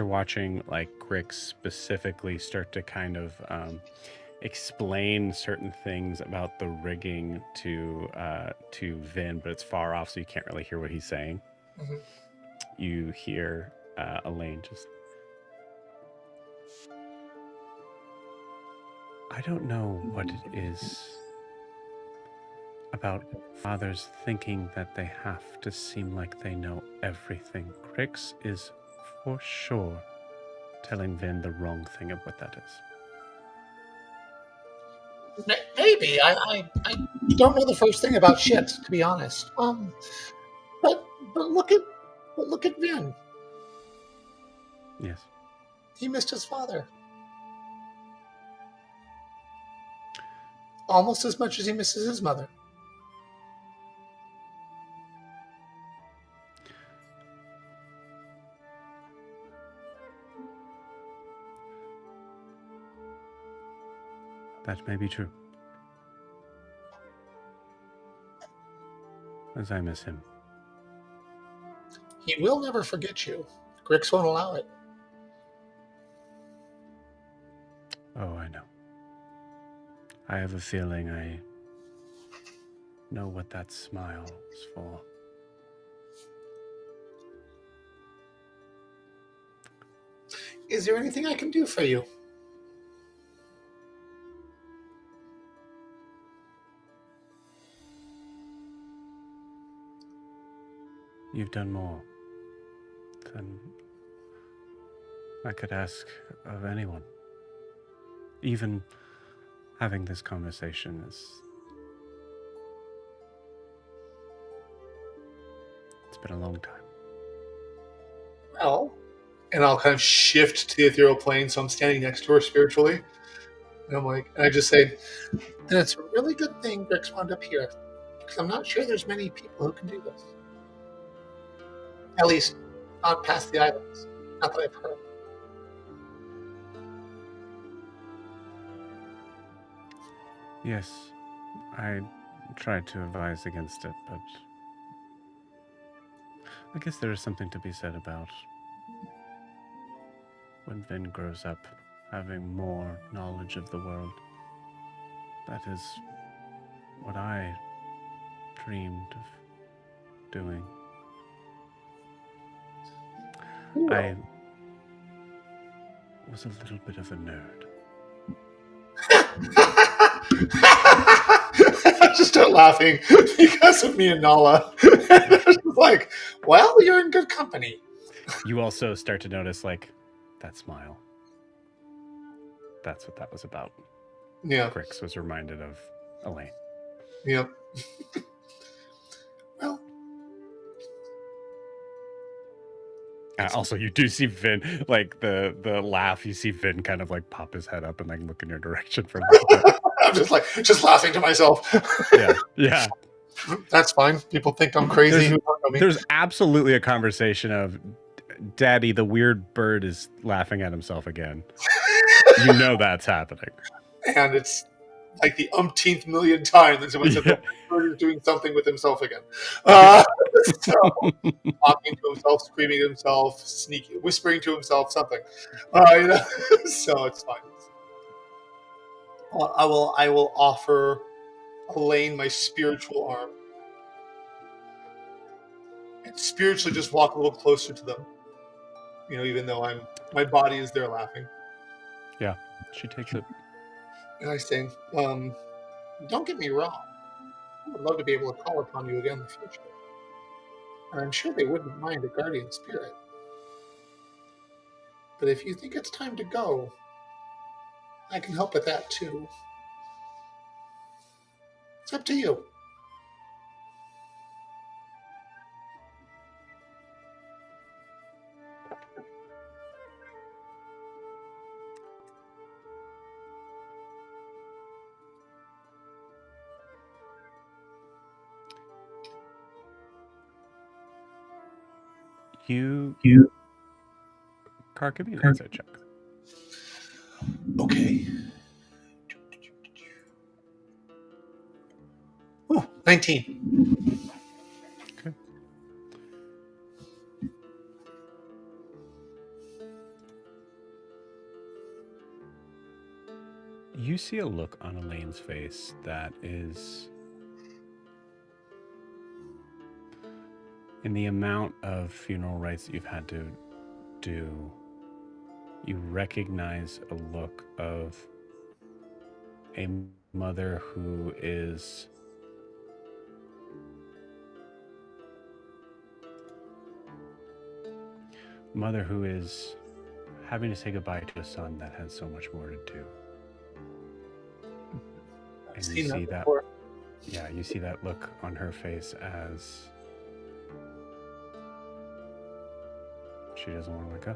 watching like Grix specifically start to kind of explain certain things about the rigging to Vin, but it's far off, so you can't really hear what he's saying. Mm-hmm. You hear Elaine just, I don't know what it is about fathers thinking that they have to seem like they know everything. Grix is for sure telling Vin the wrong thing of what that is. Maybe. I don't know the first thing about shit, to be honest. But look at Vin. Yes. He missed his father. Almost as much as he misses his mother. That may be true. As I miss him. He will never forget you. Grix won't allow it. Oh, I know. I have a feeling I know what that smile is for. Is there anything I can do for you? You've done more than I could ask of anyone. Even having this conversation it's been a long time. well, and I'll kind of shift to the ethereal plane, so I'm standing next to her spiritually. And I'm like, and I just say, Then it's a really good thing Grix wound up here, because I'm not sure there's many people who can do this. At least, not past the islands. Not that I've heard. Yes, I tried to advise against it, but I guess there is something to be said about when Vin grows up, having more knowledge of the world. That is what I dreamed of doing. I was a little bit of a nerd. I just start laughing because of me and Nala. And I was like, well, you're in good company. You also start to notice, like, that smile. That's what that was about. Yeah. Grix was reminded of Elaine. Yep. Well, Also, you do see Vin, like, the laugh, you see Vin kind of, like, pop his head up and, like, look in your direction for a little bit. I'm just laughing to myself. Yeah. That's fine. People think I'm crazy. Who don't know me. There's absolutely a conversation of, Daddy, the weird bird is laughing at himself again. You know that's happening. And it's like the umpteenth million time that someone said the bird is doing something with himself again. So, talking to himself, screaming to himself, sneaking, whispering to himself, something. So it's fine. I will offer Elaine my spiritual arm and spiritually just walk a little closer to them. Even though my body is there laughing. Yeah, she takes it. And I say, don't get me wrong. I would love to be able to call upon you again in the future. And I'm sure they wouldn't mind a guardian spirit. But if you think it's time to go, I can help with that too. It's up to you. You. Car, give me an insight check. Okay. Oh, 19. Okay. You see a look on Elaine's face that is, in the amount of funeral rites that you've had to do, you recognize a look of a mother who is having to say goodbye to a son that has so much more to do. And you see that, yeah, you see that look on her face as she doesn't want to let go.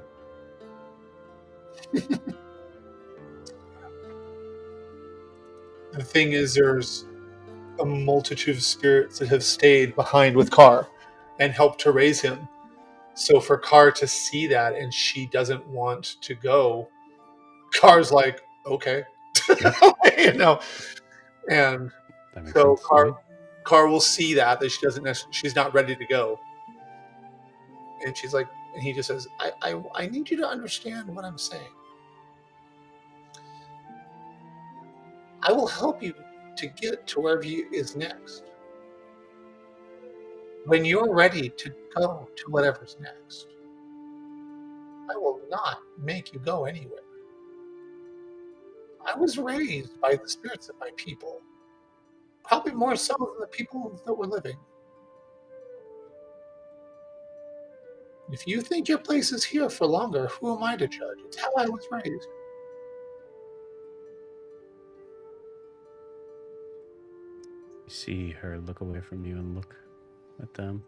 The thing is, there's a multitude of spirits that have stayed behind with Carr and helped to raise him. So for Carr to see that and she doesn't want to go, Carr's like, okay. Yep. And That makes so sense. Carr will see that she's not ready to go. And she's like, and he just says, I need you to understand what I'm saying. I will help you to get to wherever is next. When you're ready to go to whatever's next, I will not make you go anywhere. I was raised by the spirits of my people, probably more so than the people that were living. If you think your place is here for longer, who am I to judge? It's how I was raised. You see her look away from you and look at them.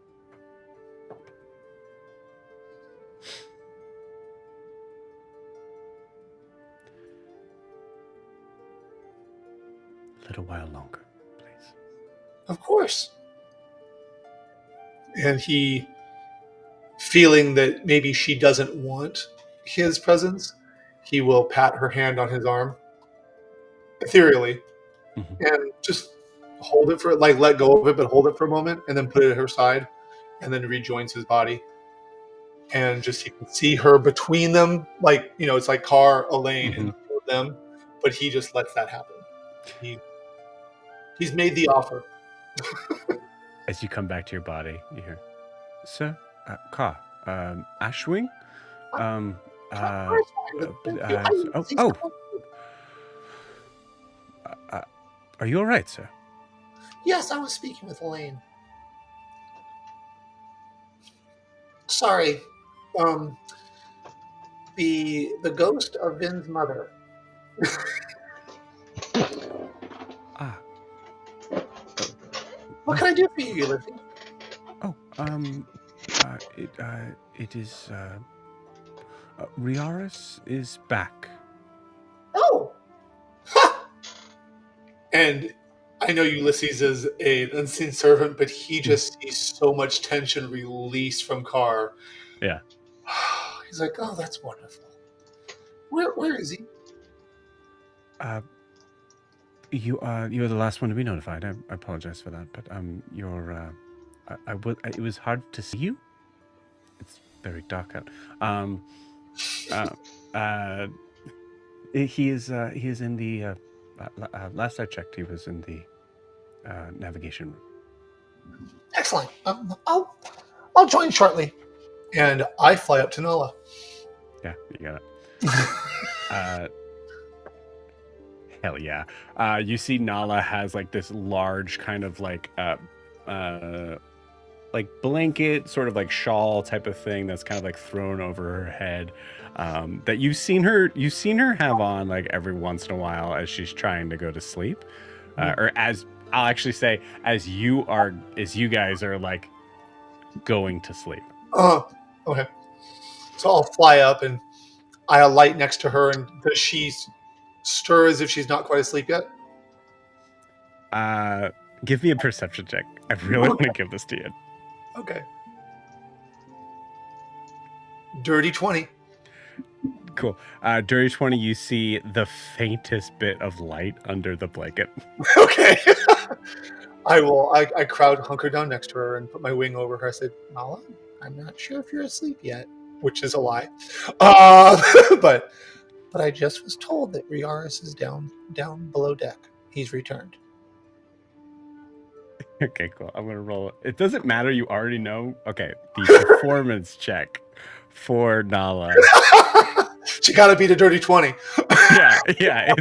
A little while longer, please. Of course. And he, feeling that maybe she doesn't want his presence, he will pat her hand on his arm, ethereally, and just hold it for, let go of it, but hold it for a moment, and then put it at her side, and then rejoins his body. And just, you can see her between them, it's like Carr, Elaine, and them, but he just lets that happen. He's made the offer. As you come back to your body, you hear, "Sir, Carr, Ashwing, are you all right, sir?" Yes, I was speaking with Elaine. Sorry. The ghost of Vin's mother. What can I do for you, Ulysses? It is, Riarris is back. Oh! Ha! And I know Ulysses is an unseen servant, but he just sees so much tension released from Carr. Yeah. He's like, oh, that's wonderful. Where is he? You're the last one to be notified. I apologize for that, but It was hard to see you. It's very dark out. He is in the. Last I checked, he was in the navigation room. Excellent. I'll join shortly. And I fly up to Nala. Yeah, you got it. Hell yeah. You see Nala has like this large kind of like blanket, sort of like shawl type of thing that's kind of like thrown over her head. That you've seen her have on like every once in a while as she's trying to go to sleep. Or as I'll actually say, as you guys are like going to sleep. Okay. So I'll fly up and I alight next to her, and does she stir as if she's not quite asleep yet? Give me a perception check. I really want to give this to you. Okay. Dirty 20. Cool. Dirty 20, you see the faintest bit of light under the blanket. Okay. I crowd hunker down next to her and put my wing over her. I said, Nala, I'm not sure if you're asleep yet, which is a lie. But I just was told that Riarris is down below deck. He's returned. Okay, cool. I'm going to roll it. It doesn't matter. You already know. Okay. The performance check for Nala. She got to beat a dirty 20. Yeah.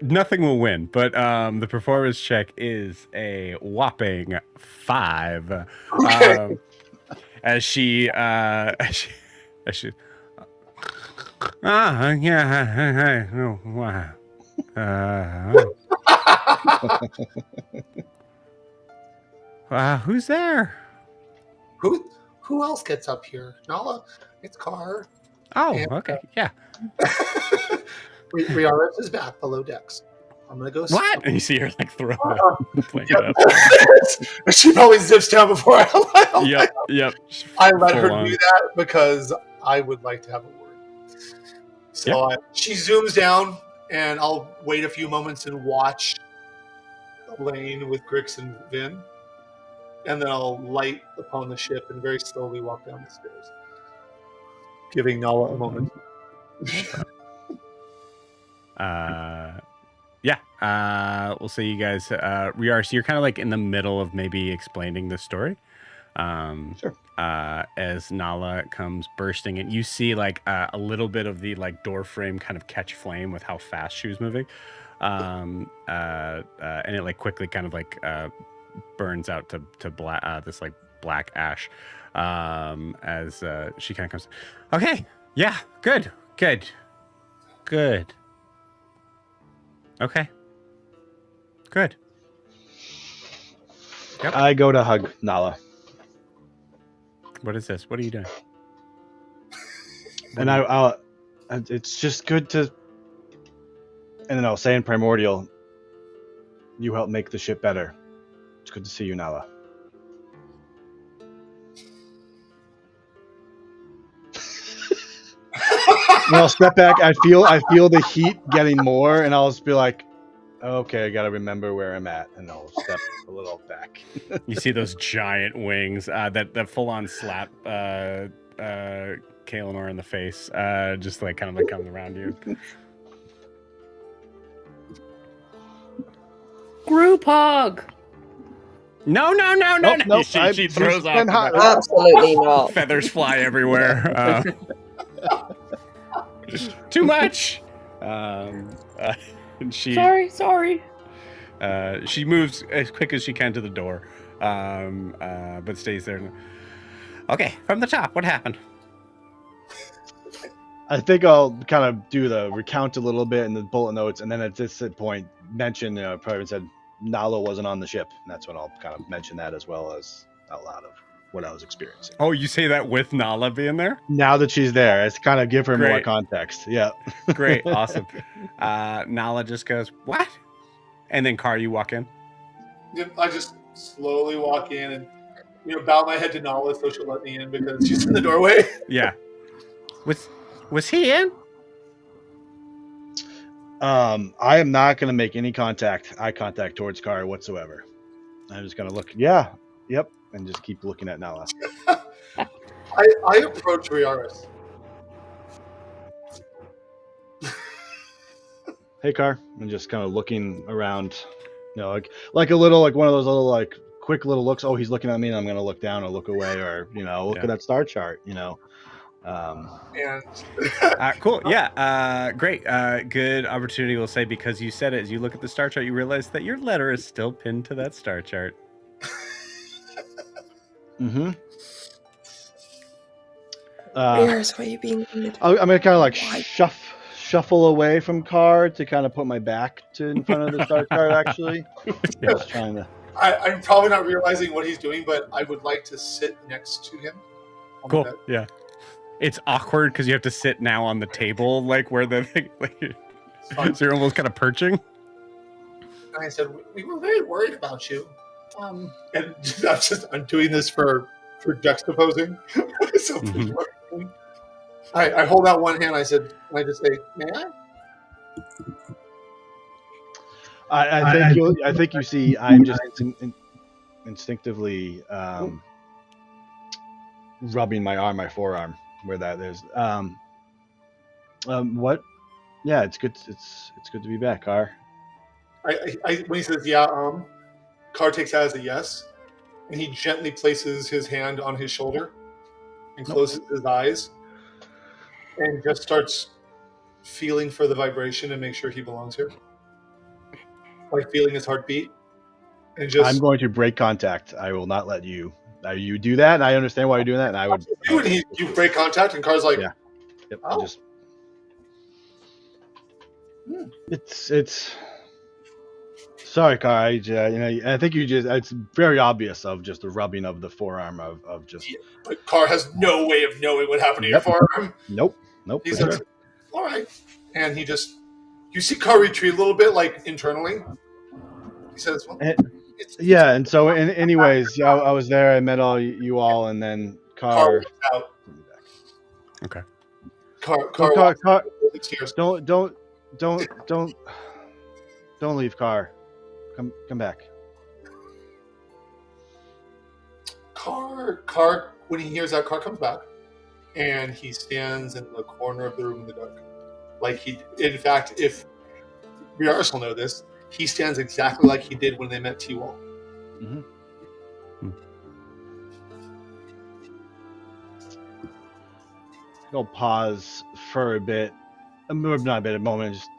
Nothing will win, but the performance check is a whopping 5. Okay. As she yeah. Oh, wow. Who's there? Who else gets up here? Nala, it's Carr. Oh, And, okay, yeah. Riarris is back below decks. I'm gonna go. What? And you see her like throw the blanket up. She probably zips down before I. Yep. I let her do that because I would like to have a word. So she zooms down, and I'll wait a few moments and watch Elaine with Grix and Vin, and then I'll light upon the ship and very slowly walk down the stairs, giving Nala a moment. We'll say you guys, Riarris, you're kind of like in the middle of maybe explaining the story. Sure. As Nala comes bursting in, you see like a little bit of the like door frame kind of catch flame with how fast she was moving. And it like quickly kind of like burns out to black, this like black ash, as she kind of comes. Okay. Yeah. Good. Okay. Good. Yep. I go to hug Nala. What is this? What are you doing? And I'll it's just good to, and then I'll say in Primordial, you helped make the ship better. It's good to see you, Nala. And I'll step back. I feel the heat getting more, and I'll just be like, okay, I gotta remember where I'm at, and I'll step a little back. You see those giant wings that full on slap Kaelinor in the face, just like kind of like coming around you. Group hug. No. Nope, She throws off. Absolutely not. Feathers fly everywhere. Too much. And she. Sorry. She moves as quick as she can to the door, but stays there. Okay, from the top, what happened? I think I'll kind of do the recount a little bit in the bullet notes, and then at this point mention, probably said Nala wasn't on the ship, and that's when I'll kind of mention that as well as out loud of what I was experiencing. Oh, you say that with Nala being there? Now that she's there, it's kind of give her more Great. context. Yeah. Great, awesome. Nala just goes, what? And then Carr, you walk in. Yep, I just slowly walk in and bow my head to Nala so she'll let me in because she's in the doorway. Yeah. Was he in? I am not going to make any eye contact towards Carr whatsoever. I'm just gonna look. Yeah, yep, and just keep looking at Nala. I approach Riarris. Hey, Car, and just kind of looking around, like a little, like one of those little like quick little looks. Oh, he's looking at me, and I'm gonna look down or look away, or look at that star chart. And Cool. Yeah. Great. Good opportunity, we'll say, because you said it. As you look at the star chart, you realize that your letter is still pinned to that star chart. Mm-hmm. Riarris, why are you being rude? I'm gonna kind of like Why? shuffle away from Car to kind of put my back to in front of the star chart. Actually, just trying to. I'm probably not realizing what he's doing, but I would like to sit next to him. On Cool. The bed. Yeah. It's awkward because you have to sit now on the table, like where the so you're almost kind of perching. And I said, we were very worried about you. And I'm doing this for juxtaposing. So Mhm. I hold out one hand. I said, and I just say, may I? I think you see. I'm just instinctively rubbing my forearm where that is. What? Yeah, it's good. It's good to be back, Car. When he says, yeah, Carr takes that as a yes, and he gently places his hand on his shoulder and closes his eyes and just starts feeling for the vibration and make sure he belongs here. Like feeling his heartbeat. And just I'm going to break contact. I will not let you. You do that, and I understand why you're doing that. And I would. You break contact, and Carr's like, yeah. Yep. Oh. Just. It's. Sorry, Car. I think you just. It's very obvious of just the rubbing of the forearm of just. Yeah, but Carr has no way of knowing what happened to your forearm. Nope. He's like, all right, and he just. You see Carr retreat a little bit, like internally. He says, well. Yeah, and so anyways, I was there. I met all you all, and then Carr walks out. Okay. Carr don't leave, Carr. Come back. Carr, when he hears that, Carr comes back, and he stands in the corner of the room in the dark. Like in fact, if Riarris will know this, he stands exactly like he did when they met T-Wall. Mm-hmm. I'll pause for a bit. Not a bit, a moment. Just,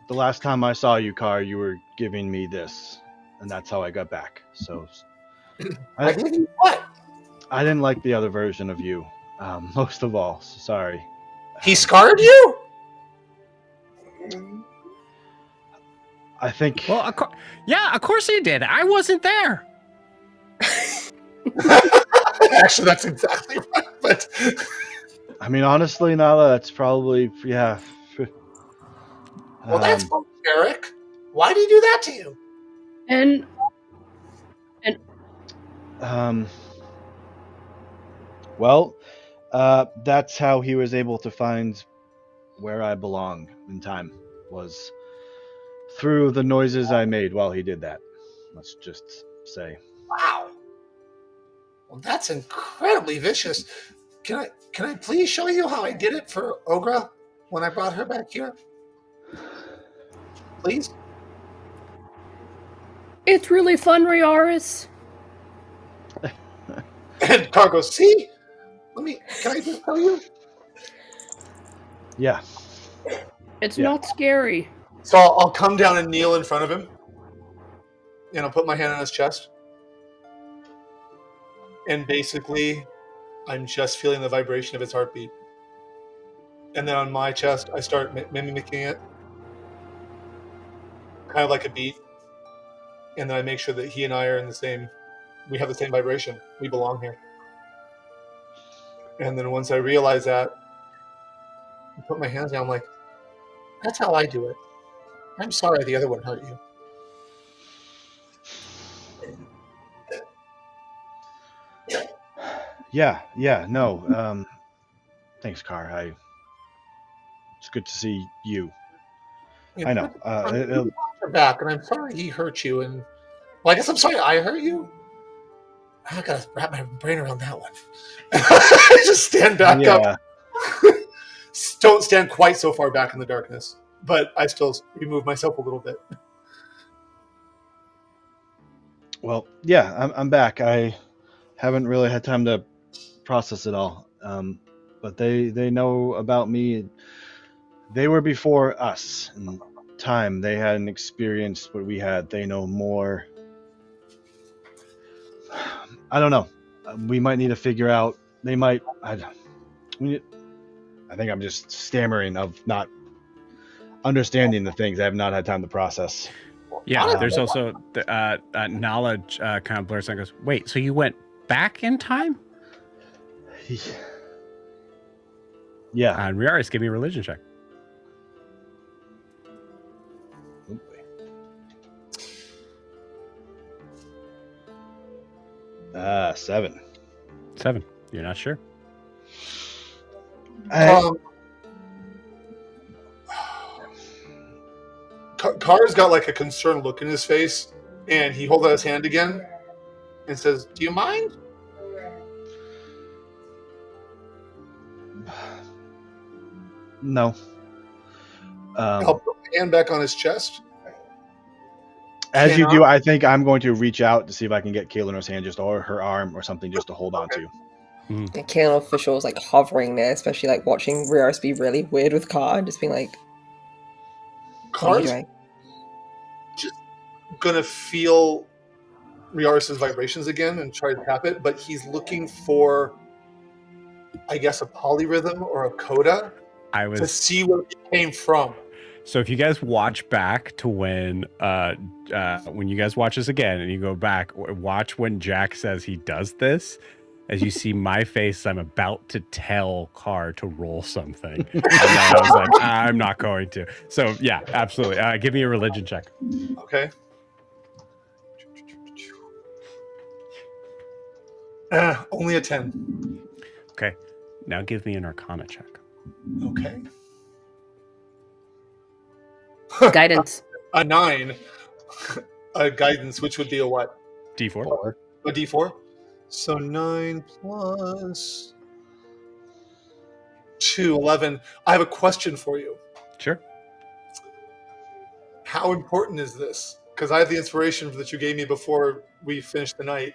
the last time I saw you, Carr, you were giving me this, and that's how I got back. So, I gave you what? I didn't like the other version of you, most of all. So sorry. He scarred you? I think. Well, of course he did. I wasn't there. Actually, that's exactly right. But I mean, honestly, Nala, that's probably Well, that's Eric. Why did he do that to you? And well, that's how he was able to find where I belong in time, was through the noises I made while he did that. Let's just say. Wow. Well, that's incredibly vicious. Can I please show you how I did it for Ogra when I brought her back here? Please? it's really fun, Riarris. And Carr goes, see? Can I just tell you? Yeah. It's not scary. so I'll come down and kneel in front of him, and I'll put my hand on his chest, and basically, I'm just feeling the vibration of his heartbeat. And then on my chest, I start mimicking it, kind of like a beat. And then I make sure that he and I are we have the same vibration. We belong here. And then once I realize that, I put my hands down, I'm like, That's how I do it. I'm sorry the other one hurt you. Yeah, no. Thanks, Carr. It's good to see you. I know. You're back, and I'm sorry he hurt you. And well, I guess I'm sorry I hurt you. I gotta wrap my brain around that one. Just stand back up. Don't stand quite so far back in the darkness, but I still remove myself a little bit. Well, yeah, I'm back. I haven't really had time to process it all, but they know about me. They were before us in time. They hadn't experienced what we had. They know more. I don't know. We might need to figure out. They might. I think I'm just stammering of not understanding the things. I have not had time to process. Yeah, there's also knowledge kind of blurs and goes, wait, so you went back in time? Yeah. And Riarris, give me a religion check. Oh, 7. 7. You're not sure? Car's got like a concerned look in his face, and he holds out his hand again and says, "Do you mind?" No. I'll put my hand back on his chest. As you do, I think I'm going to reach out to see if I can get Kaylenor's hand or her arm or something just to hold on to. And Kaelenor officials like hovering there, especially like watching Riarris be really weird with Car and just being like, Car's just gonna feel Riarris' vibrations again and try to tap it, but he's looking for, I guess, a polyrhythm or a coda to see where it came from. So if you guys watch back to when you guys watch this again and you go back, watch when Jack says he does this. As you see my face, I'm about to tell Car to roll something. And then I was like, I'm not going to. So yeah, absolutely. Give me a religion check. Okay. Only a 10. Okay. Now give me an Arcana check. Okay. Guidance. A 9. A guidance, which would be a what? D4. A D4. So 9 plus 2, 11. I have a question for you. Sure. How important is this? Because I have the inspiration that you gave me before we finished the night.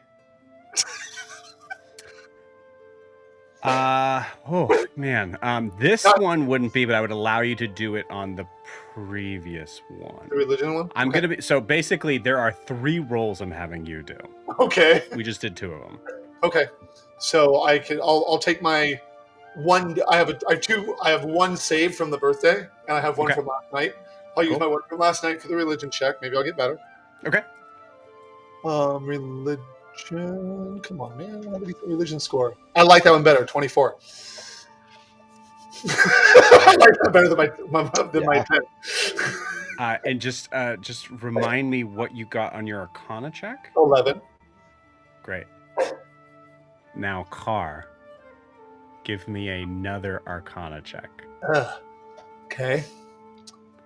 Oh man. This one wouldn't be, but I would allow you to do it on the previous one. The religion one? I'm gonna be so basically there are 3 rolls I'm having you do. Okay. We just did 2 of them. Okay. So I'll take my one. I have one saved from the birthday, and I have one from last night. I'll use my one from last night for the religion check. Maybe I'll get better. Okay. Religion. Come on, man. What did the religion score? I like that one better. 24. I like that better than my 10. And just remind me what you got on your Arcana check. 11. Great. Now, Car, give me another Arcana check. Okay.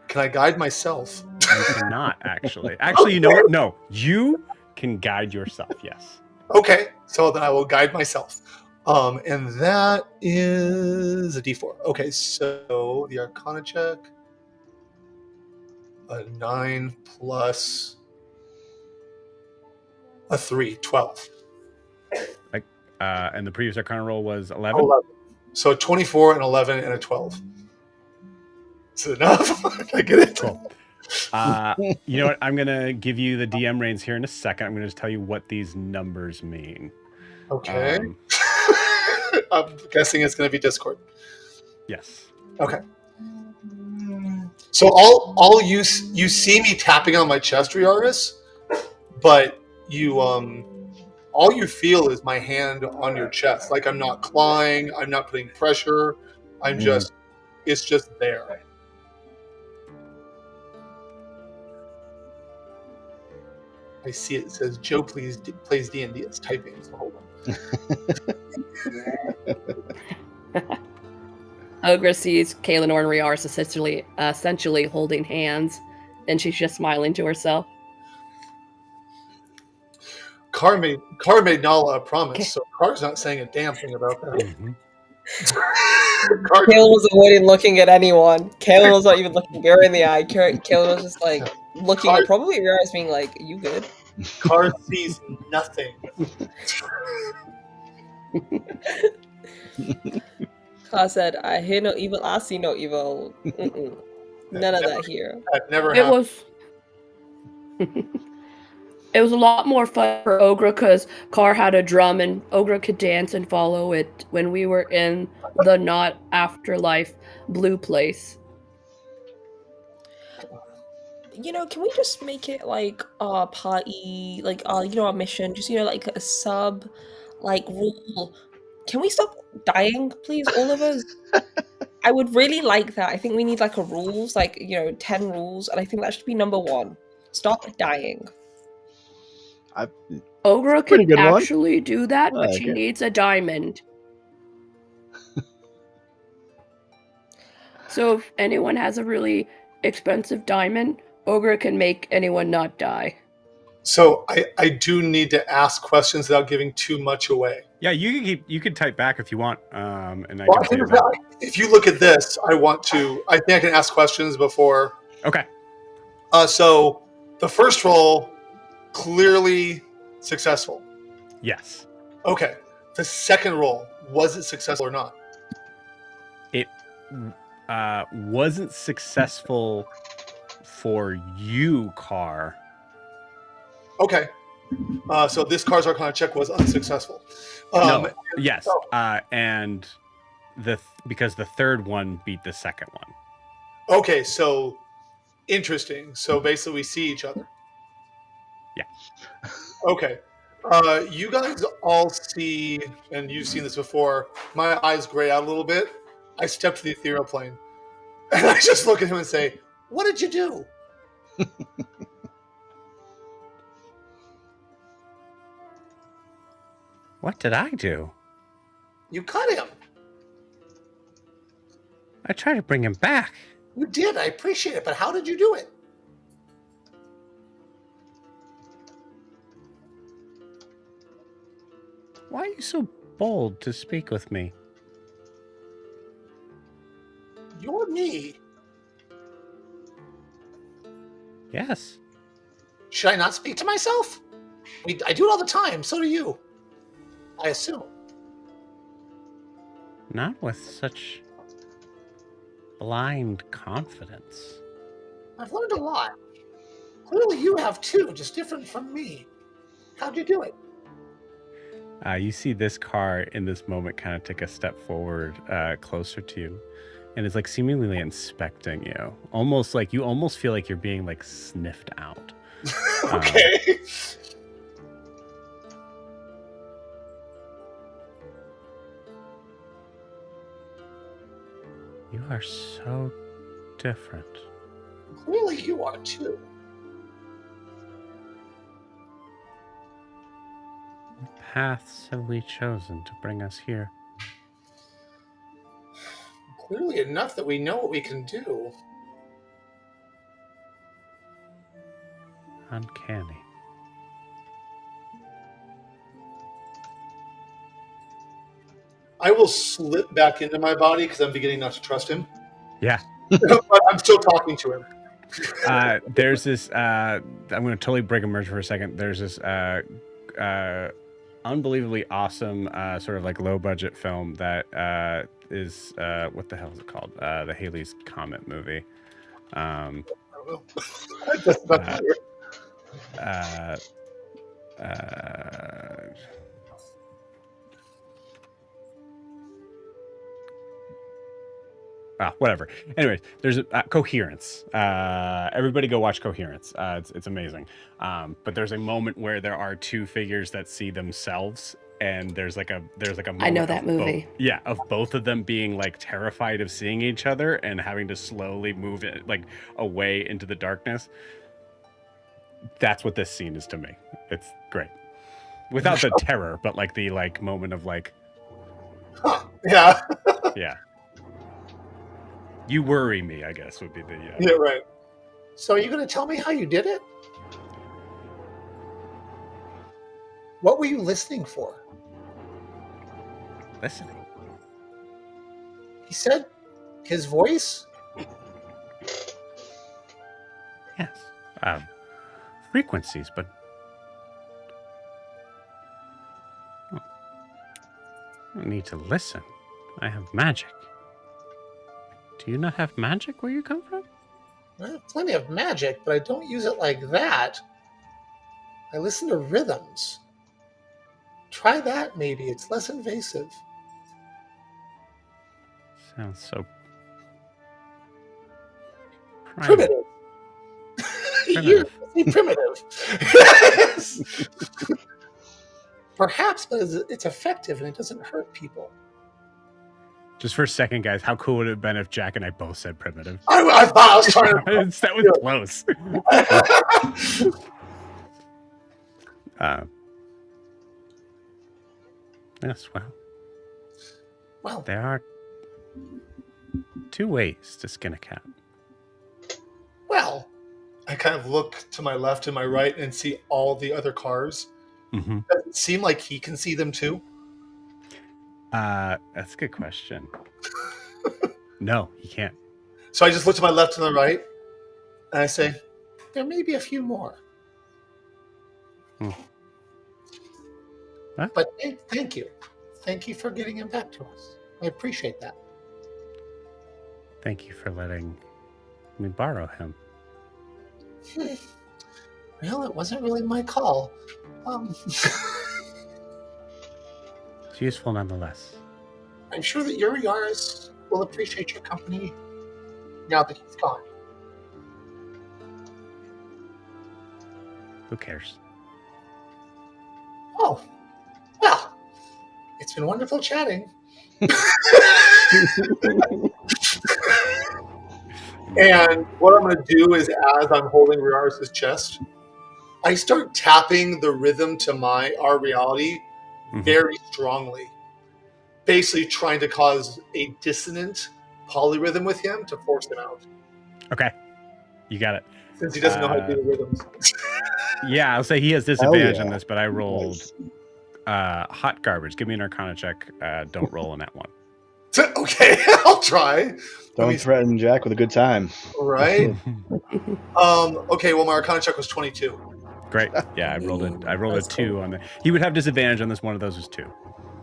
Can I guide myself? You cannot, actually. Actually, you know what? No, you can guide yourself, yes. Okay, so then I will guide myself. And that is a D4. Okay, so the Arcana check, a 9 plus a 3, 12. And the previous Arcana roll was 11? 11. So 24 and 11 and a 12. Is it enough? I get it. Cool. You know what? I'm going to give you the DM reins here in a second. I'm going to just tell you what these numbers mean. Okay. I'm guessing it's going to be Discord. Yes. Okay. So all you see me tapping on my chest, Riarris, but you all you feel is my hand on your chest. Like I'm not clawing, I'm not putting pressure. I'm just it's just there. I see it. It says Joe plays D&D. It's typing, so hold on. Ogra sees Kaelinor and Riarris essentially holding hands, and she's just smiling to herself. Carr made Nala a promise, Okay. so Carr's not saying a damn thing about that. Mhm. Carr, Kaelin was avoiding looking at anyone. Kaelin was not even looking her in the eye. Kaelin was just like looking at probably Riarris being like, "You good?" Carr sees nothing. Carr said, "I hear no evil. I see no evil. Mm-mm. None of that here." That never It happened. was. It was a lot more fun for Ogra because Carr had a drum and Ogra could dance and follow it when we were in the not afterlife blue place. You know, can we just make it like our party, like our, you know, our mission, just, you know, like a sub, like rule? Can we stop dying, please, all of us? I would really like that. I think we need like a rules, like, you know, 10 rules, and I think that should be number 1. Stop dying. Ogra Pretty could good one. actually do that, but she Okay. needs a diamond. So if anyone has a really expensive diamond, Ogra can make anyone not die. So I do need to ask questions without giving too much away. Yeah, you can type back if you want, and I Well, can say that. if you look at this, I think I can ask questions before. Okay. So the first roll, clearly successful. Yes. Okay. The second roll, was it successful or not? It wasn't successful for you, Carr. Okay. So this Car's Arcana check was unsuccessful. No. Yes. And because the third one beat the second one. Okay, so interesting. So basically we see each other. Yeah. Okay. You guys all see, and you've seen this before, my eyes gray out a little bit. I step to the ethereal plane. And I just look at him and say, "What did you do?" What did I do? You cut him. I tried to bring him back. You did. I appreciate it. But how did you do it? Why are you so bold to speak with me? You're me. Yes. Should I not speak to myself? I do it all the time. So do you. I assume. Not with such blind confidence. I've learned a lot. Clearly you have too, just different from me. How'd you do it? You see this car in this moment kind of take a step forward, closer to you, and is like seemingly inspecting you, almost like you almost feel like you're being like sniffed out. Okay. You are so different. Clearly you are too. What paths have we chosen to bring us here? Clearly enough that we know what we can do. Uncanny. I will slip back into my body because I'm beginning not to trust him. Yeah. But I'm still talking to him. There's this. I'm going to totally break a merge for a second. There's this unbelievably awesome sort of like low budget film that is what the hell is it called? The Halley's Comet movie. I don't know. Just about whatever. Anyways, there's Coherence. Everybody go watch Coherence. It's amazing. But there's a moment where there are two figures that see themselves, and there's like a moment I know that of movie. of both of them being like terrified of seeing each other and having to slowly move it like away into the darkness. That's what this scene is to me. It's great. Without the terror, but like the like moment of like Yeah. yeah. You worry me, I guess, would be the Yeah, right. So are you going to tell me how you did it? What were you listening for? listening. He said his voice? Yes. Frequencies, but I don't need to listen. I have magic. Do you not have magic where you come from? I have plenty of magic, but I don't use it like that. I listen to rhythms. Try that, maybe. It's less invasive. Sounds so Primitive. You're primitive. Yes. Perhaps, but it's effective and it doesn't hurt people. Just for a second, guys, how cool would it have been if Jack and I both said primitive? I thought I was trying to. That was close. Yes, Well, there are 2 ways to skin a cat. well, I kind of look to my left and my right and see all the other cars. Mm-hmm. Does it seem like he can see them too? That's a good question. No, he can't. So I just look to my left and the right, and I say, there may be a few more. Huh? But thank you. Thank you for getting him back to us. I appreciate that. Thank you for letting me borrow him. Well, it wasn't really my call. It's useful nonetheless. I'm sure that your Riarris will appreciate your company now that he's gone. Who cares? Oh, well, it's been wonderful chatting. and what I'm going to do is, as I'm holding Riarris' chest, I start tapping the rhythm to our reality very strongly. Basically trying to cause a dissonant polyrhythm with him to force him out. Okay. You got it. Since he doesn't know how to do the rhythms. Yeah, I'll say he has disadvantage yeah. on this, but I rolled Nice. hot garbage. Give me an Arcana check. Don't roll in that one. Okay, I'll try. Don't threaten Jack with a good time. Right? Okay, well, my Arcana check was 22. Great. Yeah, I rolled a 2 on the. He would have disadvantage on this. One of those is 2.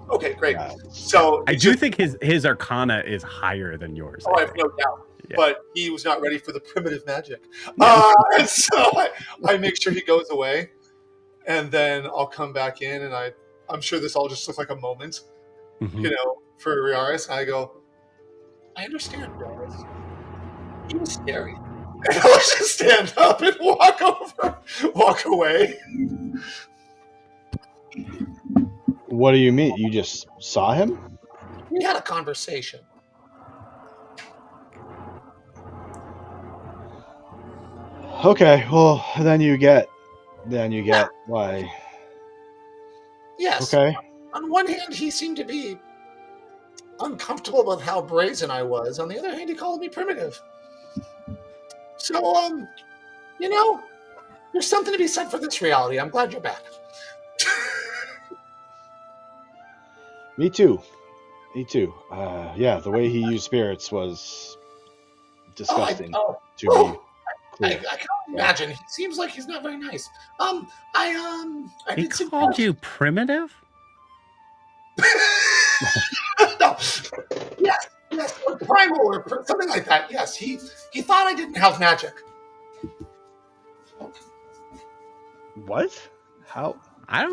Okay, great. Yeah. So I do think his Arcana is higher than yours. I have no doubt. Yeah. But he was not ready for the primitive magic. Yeah. And so I make sure he goes away, and then I'll come back in, and I'm sure this all just looks like a moment, Mhm. for Riarris. And I go, I understand, Riarris. He was scary. And I'll just stand up and walk away. What do you mean? You just saw him? We had a conversation. Okay, well, then you get why. Yes. Okay. On one hand, he seemed to be uncomfortable with how brazen I was. On the other hand, he called me primitive. So, there's something to be said for this reality. I'm glad you're back. Me too. Yeah, the way he used spirits was disgusting to be I clear. can imagine. He seems like he's not very nice. I He did some called you primitive? No. Yes, or primal, or something like that. Yes, he thought I didn't have magic. What? How? I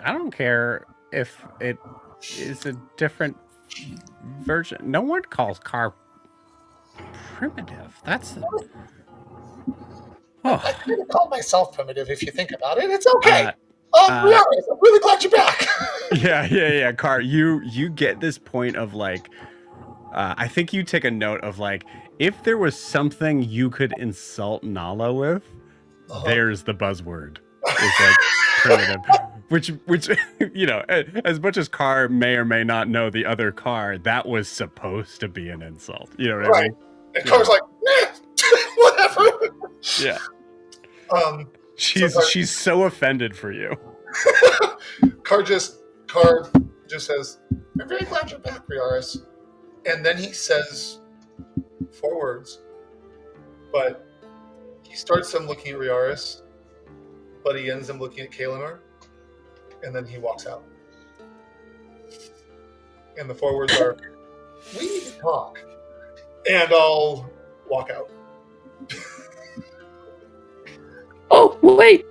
don't care if it is a different version. No one calls car primitive. That's I could have called myself primitive if you think about it. It's okay. Uh, Riarris, I'm really glad you're back. yeah. Car, you get this point of like, I think you take a note of like, if there was something you could insult Nala with, there's the buzzword. It's like primitive, which as much as Car may or may not know the other Car, that was supposed to be an insult. You know what I mean? And Car's like, nah, whatever. Yeah. So She's so offended for you. Car just says, I'm very glad you're back, Riarris. And then he says 4 words. But he starts them looking at Riarris, but he ends them looking at Kaelinor, and then he walks out. And the 4 words are, we need to talk. And I'll walk out. Oh, wait.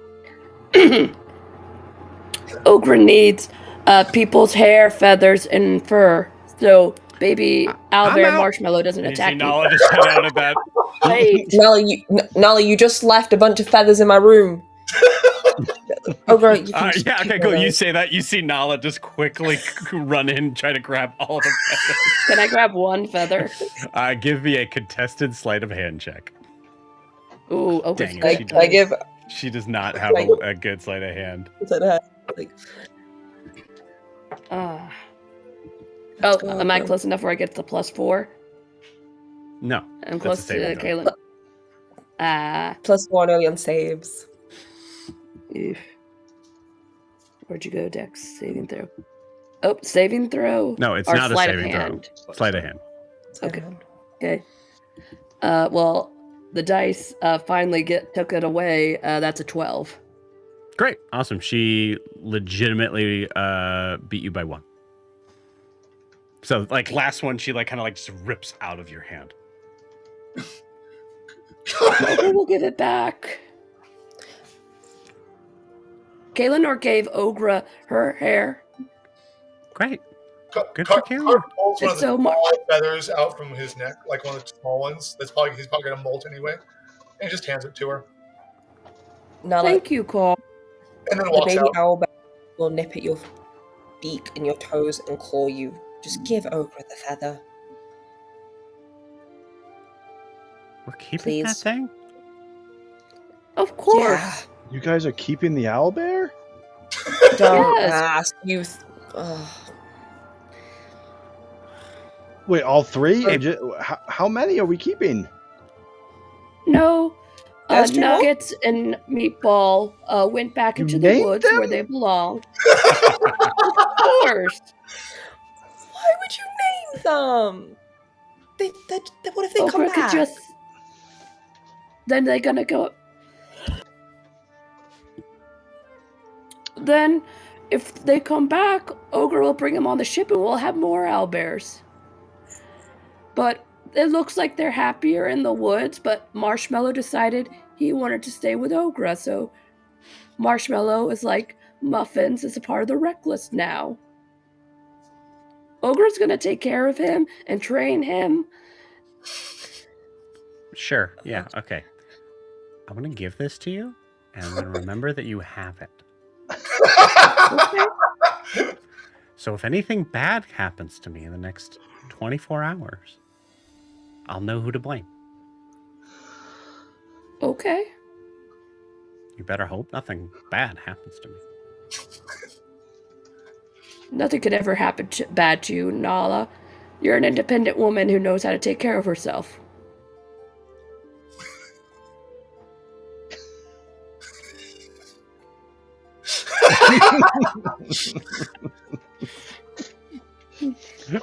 Ogre needs people's hair, feathers, and fur. So baby owlbear out. Marshmallow doesn't You see attack you. Nala just head out of that. Wait. Nala, you just left a bunch of feathers in my room. Ogre, you can just Yeah, keep okay, cool. those. You say that. You see Nala just quickly run in, try to grab all the feathers. Can I grab one feather? Give me a contested sleight of hand check. Ooh, Ogre's Dang it, good. she Can I give? She does not have a good sleight of hand. Like, Oh, go, am I go. close enough where I get the +4? No. I'm that's close a to saving throw. Kaylin. +1 only on saves. Oof. Where'd you go, Dex? Saving throw. Oh, saving throw. No, it's or not a sleight of saving throw. hand. Sleight of hand. Okay. Okay. Well, the dice finally took it away. That's a 12. Great. Awesome. She legitimately beat you by 1. So, like, last one, she, like, kind of, like, just rips out of your hand. Ogre will give it back. Kaelinor gave Ogre her hair. Great. Good Car for Kaelinor. pulls one It's of the so much. small feathers out from his neck, like one of the small ones. He's probably going to molt anyway. And he just hands it to her. Nala, Thank you, Cole. And then the walks baby out. owl will nip at your beak and your toes and claw you. Just give Ogre the feather. We're keeping Please. that thing? Of course. Yeah. You guys are keeping the owl bear? Don't Yes. ask. Ugh. Wait, all 3? It- How many are we keeping? No. There's 2 more? Nuggets and Meatball went back You into the named woods them? where they belong. Of course. Why would you name them? What if they come Ogre back? could just. Then they're gonna go. Then, if they come back, Ogre will bring them on the ship and we'll have more owlbears. But it looks like they're happier in the woods, but Marshmallow decided he wanted to stay with Ogre, so Marshmallow is like Muffins is a part of the Wreckless now. Ogre's gonna take care of him and train him. Sure. Yeah. Okay. I'm going to give this to you, and then remember that you have it. Okay. So if anything bad happens to me in the next 24 hours, I'll know who to blame. Okay. You better hope nothing bad happens to me. Nothing could ever happen bad to you, Nala. You're an independent woman who knows how to take care of herself.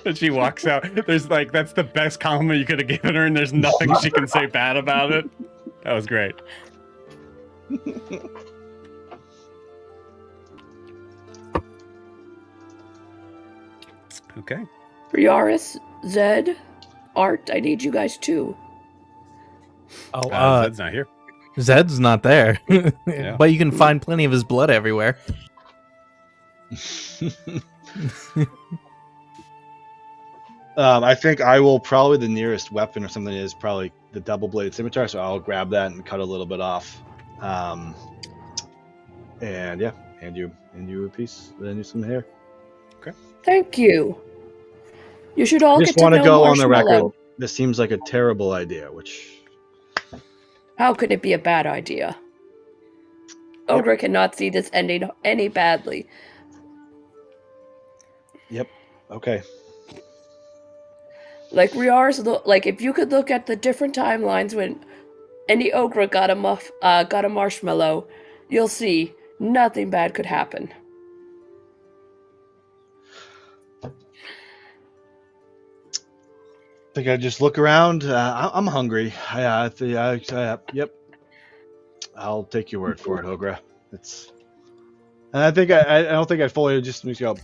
And she walks out. There's like, that's the best compliment you could have given her, and there's nothing she can say bad about it. That was great. Okay. Riarris, Zed, Art, I need you guys too. Oh, Zed's not here. Zed's not there, Yeah. but you can find plenty of his blood everywhere. I think I will probably the nearest weapon or something is probably the double-bladed scimitar, so I'll grab that and cut a little bit off. And yeah, hand you a piece, then you some hair. Thank you. You should all Just get to want to know go on the Marshmallow. record. This seems like a terrible idea, which How could it be a bad idea? Ogre cannot see this ending any badly. okay. Like Riarris, like if you could look at the different timelines when any ogre got a marshmallow, you'll see nothing bad could happen. I think I just look around. I'm hungry. Yep. I'll take your word for it, Ogra. And I think I don't think I'd fully just go.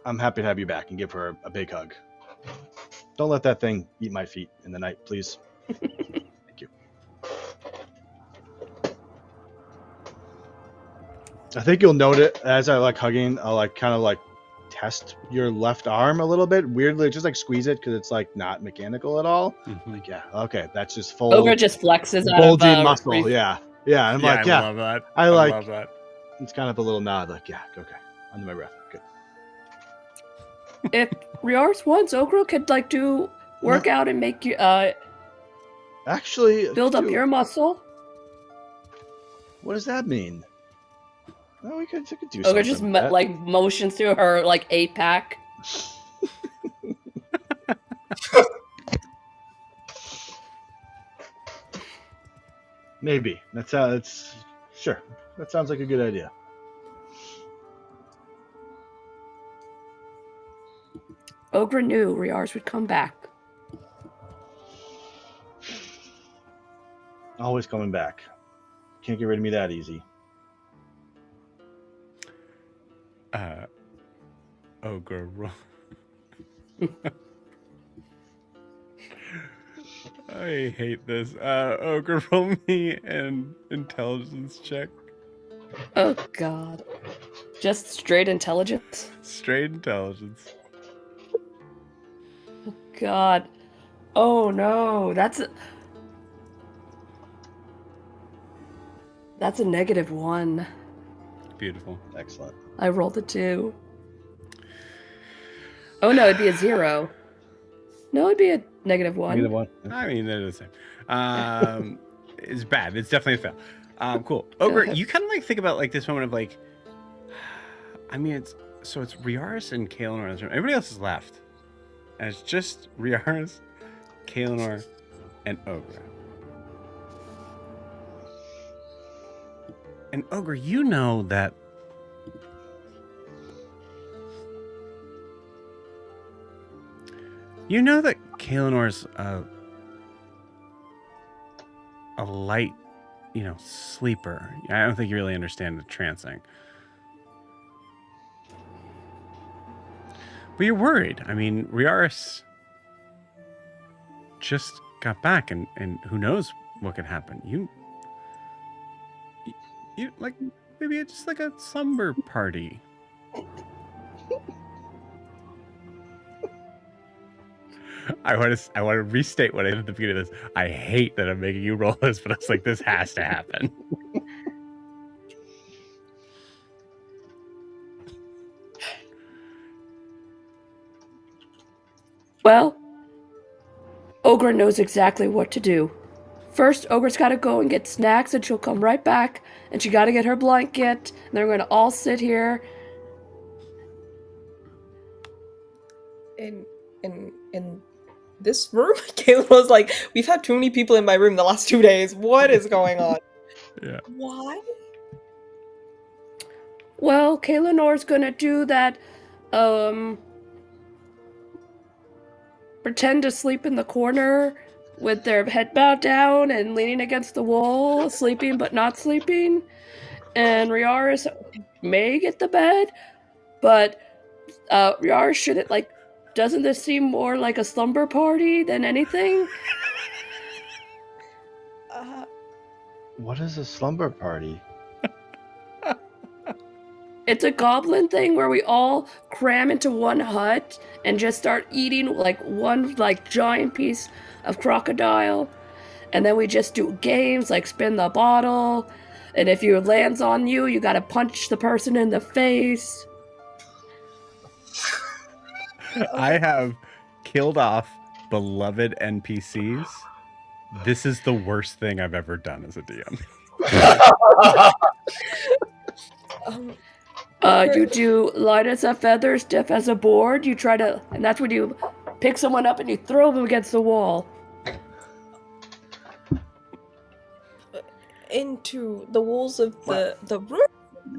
I'm happy to have you back and give her a big hug. Don't let that thing eat my feet in the night, please. Thank you. I think you'll note it as I like hugging. I'll like kind of like test your left arm a little bit weirdly, just like squeeze it because it's like not mechanical at all. Like okay, that's just full. Ogre just flexes out of bulgy muscle. Yeah. I'm like I love that. I like love that. It's kind of a little nod, like okay, under my breath, good. If Riarris wants, Ogre could like do workout and make you actually build up your muscle. What does that mean? Well, we could do Ogre something. just with that. like motions to her like 8-pack. Maybe it's sure. That sounds like a good idea. Ogre knew Riarris would come back. Always coming back. Can't get rid of me that easy. Ogre. I hate this. Ogre, roll me an intelligence check. Oh god. Just straight intelligence? Straight intelligence. Oh god. Oh no, that's a -1. Beautiful. Excellent. I rolled a 2. Oh no, it'd be a 0. No, it'd be a -1. -1. I mean, they're the same. It's bad. It's definitely a fail. Cool. Ogre, you kind of like think about like this moment of like, I mean, it's Riarris and Kaelinor in this room. Everybody else is left. And it's just Riarris, Kaelinor, and Ogre. And Ogre, you know that Kaelinor's a light, sleeper. I don't think you really understand the trancing. But you're worried. I mean, Riarris just got back, and who knows what could happen. You like maybe it's just like a slumber party. I want to restate what I did at the beginning of this. I hate that I'm making you roll this, but I was like, this has to happen. Well, Ogre knows exactly what to do. First, Ogre's gotta go and get snacks, and she'll come right back, and she gotta get her blanket, and they're gonna all sit here. In this room, Caleb was like, "We've had too many people in my room the last 2 days. What is going on?" Yeah. Why? Well, Kaelinor's gonna do that, pretend to sleep in the corner with their head bowed down and leaning against the wall, sleeping but not sleeping. And Riarris may get the bed, but Riarris shouldn't, doesn't this seem more like a slumber party than anything? What is a slumber party? It's a goblin thing where we all cram into one hut and just start eating one giant piece of crocodile, and then we just do games like spin the bottle, and if it lands on you, you gotta punch the person in the face. I have killed off beloved NPCs. This is the worst thing I've ever done as a DM. You do light as a feather, stiff as a board. You try to, and that's when you pick someone up and you throw them against the wall. Into the walls of the room,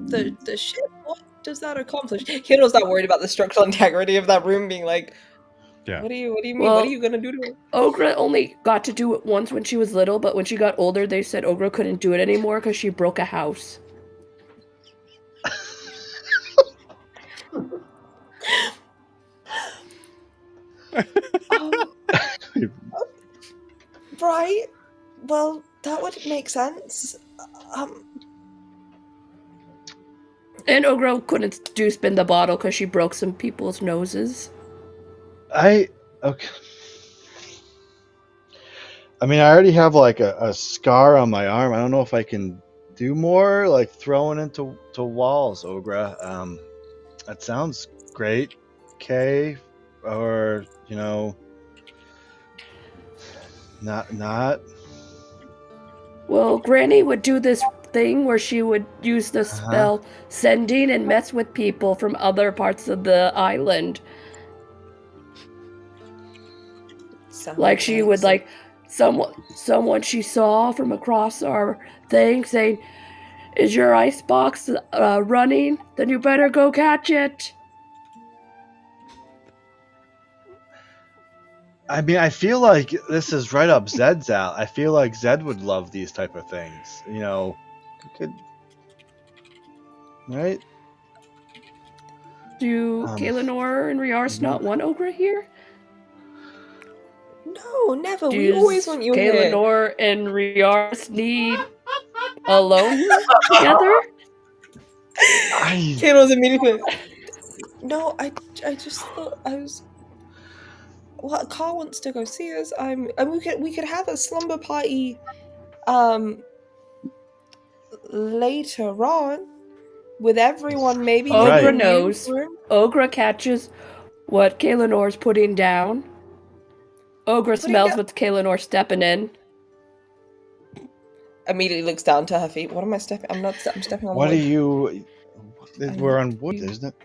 the ship. What does that accomplish? Hiro's not worried about the structural integrity of that room being like, Yeah. what do you mean? Well, what are you gonna do to it? Ogra only got to do it once when she was little, but when she got older, they said Ogra couldn't do it anymore because she broke a house. Right. Well, that would make sense. And Ogra couldn't do spin the bottle because she broke some people's noses. Okay. I mean, I already have like a scar on my arm. I don't know if I can do more, like throwing into walls, Ogra. That sounds great, Kay, or not. Well, Granny would do this thing where she would use the spell sending and mess with people from other parts of the island. Like she would like someone she saw from across our thing saying, "Is your ice box running? Then you better go catch it." I mean, I feel like this is right up Zed's alley. I feel like Zed would love these type of things. Right? Do Kaelinor and Riarris not want Ogra here? No, never. We always want you here. Kaelinor and Riarris need alone together? Kaitlyn's immediately. No, I just thought I was. Well, Carl wants to go see us. And we could have a slumber party, later on, with everyone. Maybe Ogra knows. Ogra catches what Kaelinor's putting down. Ogra smells what Kaelinor stepping in. Immediately looks down to her feet. What am I stepping? I'm stepping on wood. What are you? We're on wood, isn't it?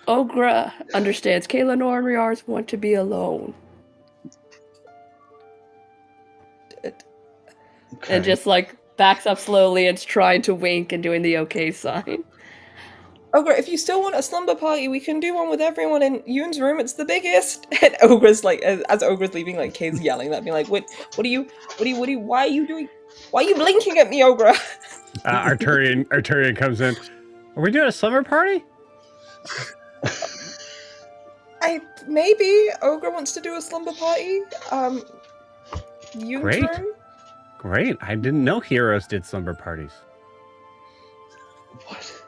Ogra understands Kaelinor and Riarris want to be alone. And just like backs up slowly and's trying to wink and doing the okay sign. Ogra, if you still want a slumber party, we can do one with everyone in Yoon's room. It's the biggest. And Ogra's like, as Ogra's leaving, like Kay's yelling at me, like, what are you, why are you doing, why are you blinking at me, Ogra? Arturian comes in. Are we doing a slumber party? Maybe Ogra wants to do a slumber party. Yoon's room. Great. I didn't know heroes did slumber parties. What?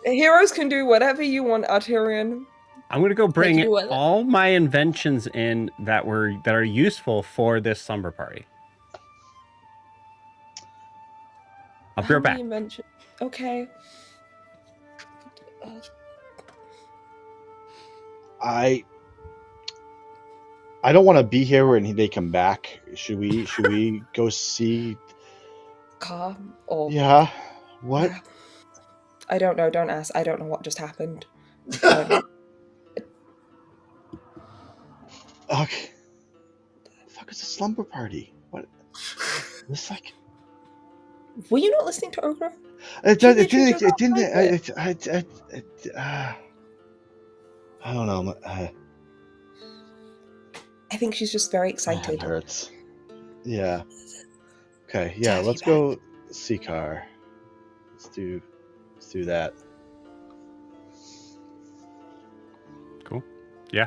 Heroes can do whatever you want, Arturian. I'm gonna go bring all my inventions in that are useful for this slumber party. I'll be right back. Okay. I don't want to be here when they come back. Should we go see? Car or yeah. What? I don't know. Don't ask. I don't know what just happened. Okay. The fuck is a slumber party? What? This like. Were you not listening to Ogra? It didn't. I don't know. I think she's just very excited. It hurts. Yeah. Okay. Yeah. Let's go see Car. Let's do that. Cool. Yeah.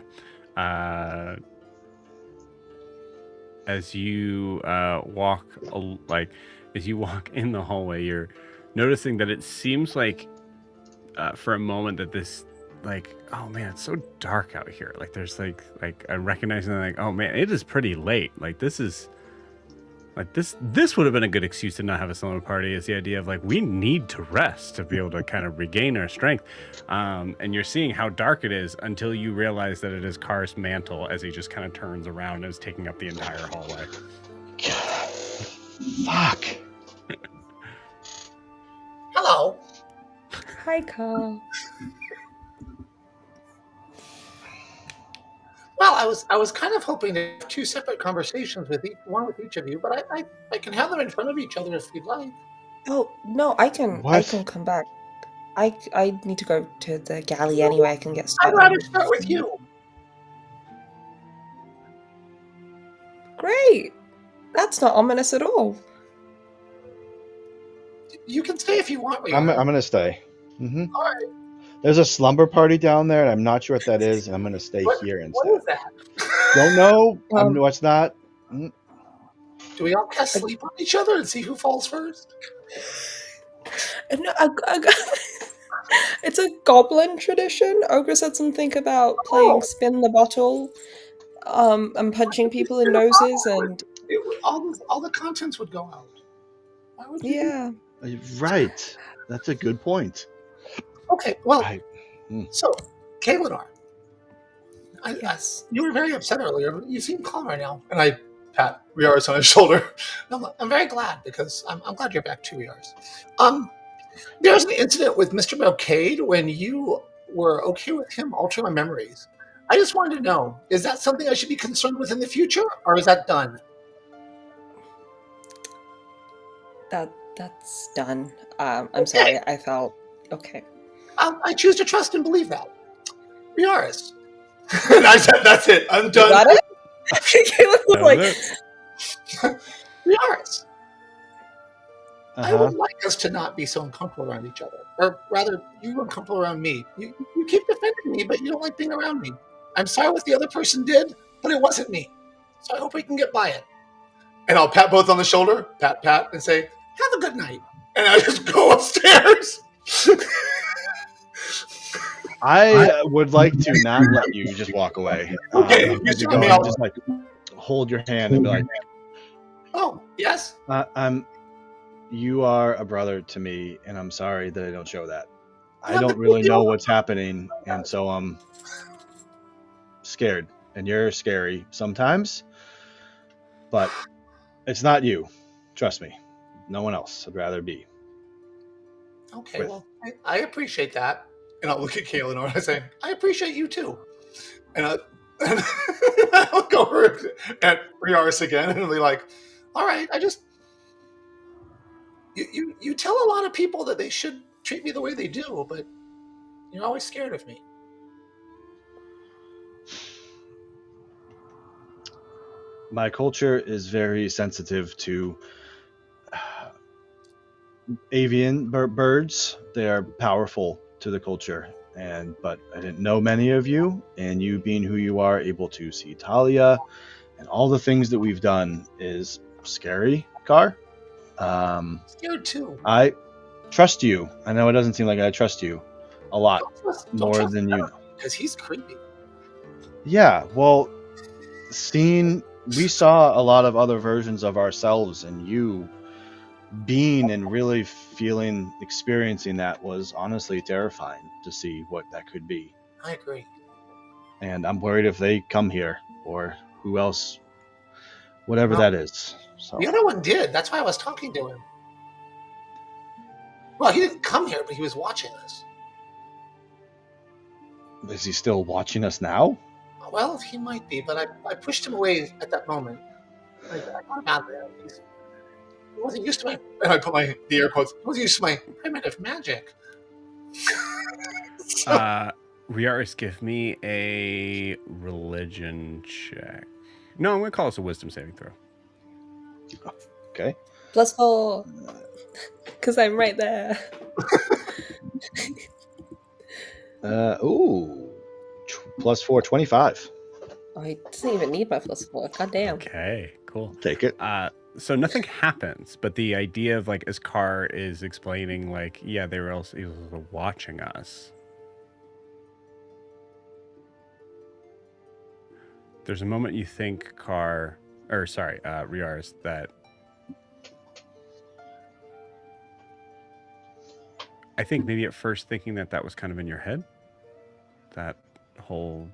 As you walk in the hallway, you're noticing that it seems like for a moment that this, like, oh man, it's so dark out here. Like there's like I'm recognizing like, oh man, it is pretty late. Like this would have been a good excuse to not have a slumber party, is the idea of like, we need to rest to be able to kind of regain our strength. And you're seeing how dark it is until you realize that it is Car's mantle as he just kind of turns around and is taking up the entire hallway. Fuck. Hello. Hi, Car. I was kind of hoping to have two separate conversations one with each of you, but I can have them in front of each other if you'd like. Oh no, I can What? come back. I need to go to the galley anyway. I can get I'd rather started. start with you. Great. That's not ominous at all. You can stay if you want. I'm Riarris. gonna stay. Hmm. All right. There's a slumber party down there, and I'm not sure what that is. And I'm gonna stay here What instead. is that? Don't know. Um, It's not. Mm. Do we all cast sleep on each other and see who falls first? No, it's a goblin tradition. Ogre said something about playing spin the bottle, and punching people in noses, and All the contents would go out. Why would you? yeah. Right. That's a good point. Okay, well, I, so, Kalinar, Yes. you were very upset earlier, but you seem calmer now. And I pat Riarris on his shoulder. I'm very glad, because I'm glad you're back too, Riarris. There was an incident with Mr. Melcade when you were okay with him altering my memories. I just wanted to know, is that something I should be concerned with in the future, or is that done? That's done. I'm sorry. I felt okay. I choose to trust and believe that. Riarris. And I said, that's it. I'm done. Got it? Caleb was That like, was it. Riarris. I uh-huh. would like us to not be so uncomfortable around each other. Or rather, you were uncomfortable around me. You keep defending me, but you don't like being around me. I'm sorry what the other person did, but it wasn't me. So I hope we can get by it. And I'll pat both on the shoulder, pat, and say, have a good night. And I just go upstairs. I would like to not let you just walk away. Okay, I'd you like to saw go me and all- just like hold your hand and be like, Oh, yes? you are a brother to me, and I'm sorry that I don't show that. I Yeah, don't but really you know don't- what's happening, and so I'm scared. And you're scary sometimes, but it's not you. Trust me. No one else. I'd rather be. Okay, With- well, I appreciate that. And I'll look at Kaylin and I say, I appreciate you too. And I'll look over at Riarris again and be like, all right, you tell a lot of people that they should treat me the way they do, but you're always scared of me. My culture is very sensitive to avian birds. They are powerful to the culture, but I didn't know many of you, and you being who you are, able to see Talia and all the things that we've done is scary, Car. Scared too. I trust you. I know it doesn't seem like I trust you a lot Don't more trust than him, you know. because he's creepy. Yeah, well, we saw a lot of other versions of ourselves, and you being and really experiencing that was honestly terrifying to see what that could be. I agree. And I'm worried if they come here or who else, whatever that is. So The other one did. That's why I was talking to him. Well, he didn't come here, but he was watching us. is he still watching us now? Well, he might be, but I pushed him away at that moment. I got him out of there. He wasn't used to my... And I put the air quotes. He wasn't used to my primitive magic. Riarris, give me a religion check. No, I'm going to call this a wisdom saving throw. Okay. +4. Because I'm right there. +4, 25. Oh, he doesn't even need my +4. God damn. Okay, cool. Take it. So nothing happens, but the idea of like as Carr is explaining, like, yeah, they were also watching us. There's a moment you think Riarris, that I think maybe at first thinking that was kind of in your head, that whole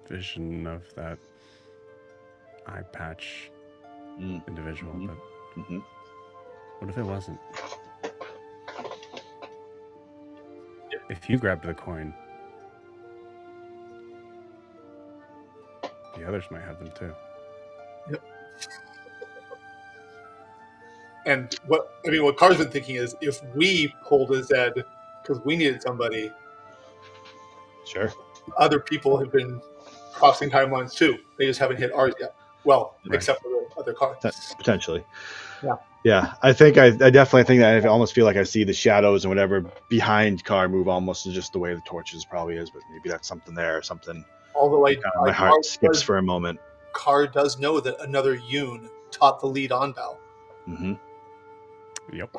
vision of that eye patch individual, but what if it wasn't? If you grabbed the coin, The others might have them too. Yep. And what Car's been thinking is, if we pulled a Zed because we needed somebody, Sure. other people have been crossing timelines too. They just haven't hit ours yet. Well, Right. except for the other car. Potentially. Yeah. Yeah, I definitely think that I almost feel like I see the shadows and whatever behind Car move almost just the way the torches probably is, but maybe that's something there or something. Although My heart skips for a moment. Car does know that another Yoon taught the lead on Bao. Mm-hmm. Yep.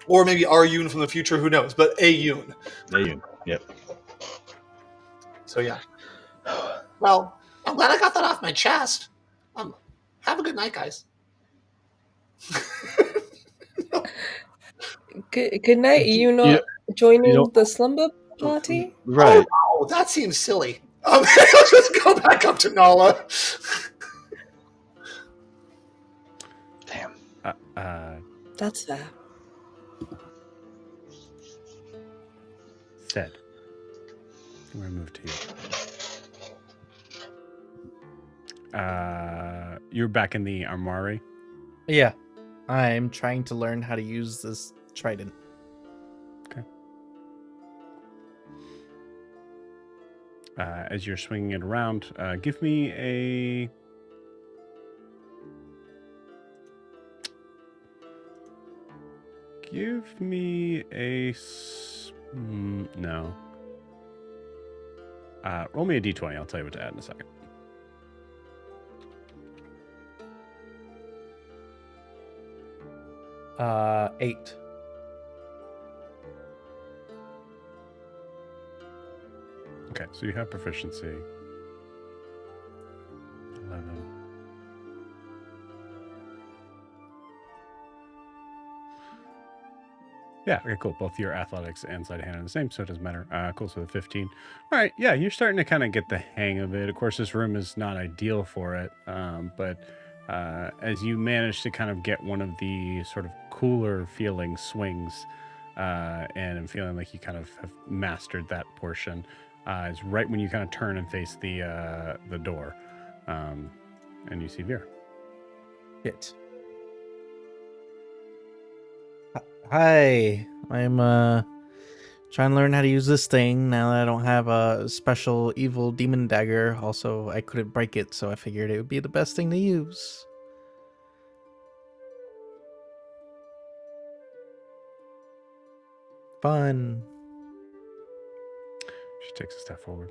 Or maybe our Yoon from the future, who knows? But a Yoon. Yep. So yeah. Well, I'm glad I got that off my chest. Have a good night, guys. Good night. You not joining the slumber party? Right. Oh, that seems silly. Let's just go back up to Nala. Damn. That's fair. Said. I'm gonna move to you. You're back in the armory. Yeah. I'm trying to learn how to use this trident. Okay. As you're swinging it around, give me a... No. Roll me a d20. I'll tell you what to add in a second. Uh, 8. Okay, so you have proficiency. 11. Yeah, okay, cool. Both your athletics and sleight of hand are the same, so it doesn't matter. Cool, so the 15. All right, yeah, you're starting to kind of get the hang of it. Of course, this room is not ideal for it, but as you manage to kind of get one of the sort of cooler feeling swings, and I'm feeling like you kind of have mastered that portion, is right when you kind of turn and face the door, and you see Vera. Shit. Hi, I'm trying to learn how to use this thing now that I don't have a special evil demon dagger. Also, I couldn't break it, so I figured it would be the best thing to use. Fun. She takes a step forward.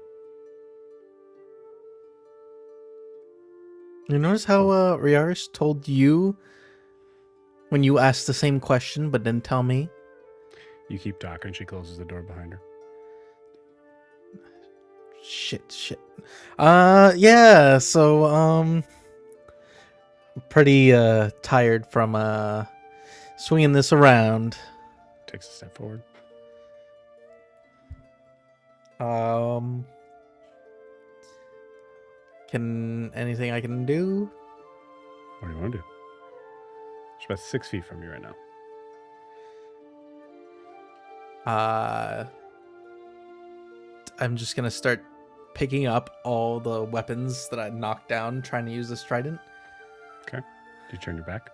You notice how Riarris told you when you asked the same question but didn't tell me? You keep talking. She closes the door behind her. Shit. Yeah, so, pretty, tired from, swinging this around. Takes a step forward. Anything I can do? What do you want to do? She's about 6 feet from you right now. I'm just gonna start picking up all the weapons that I knocked down trying to use this trident. Okay. Do you turn your back?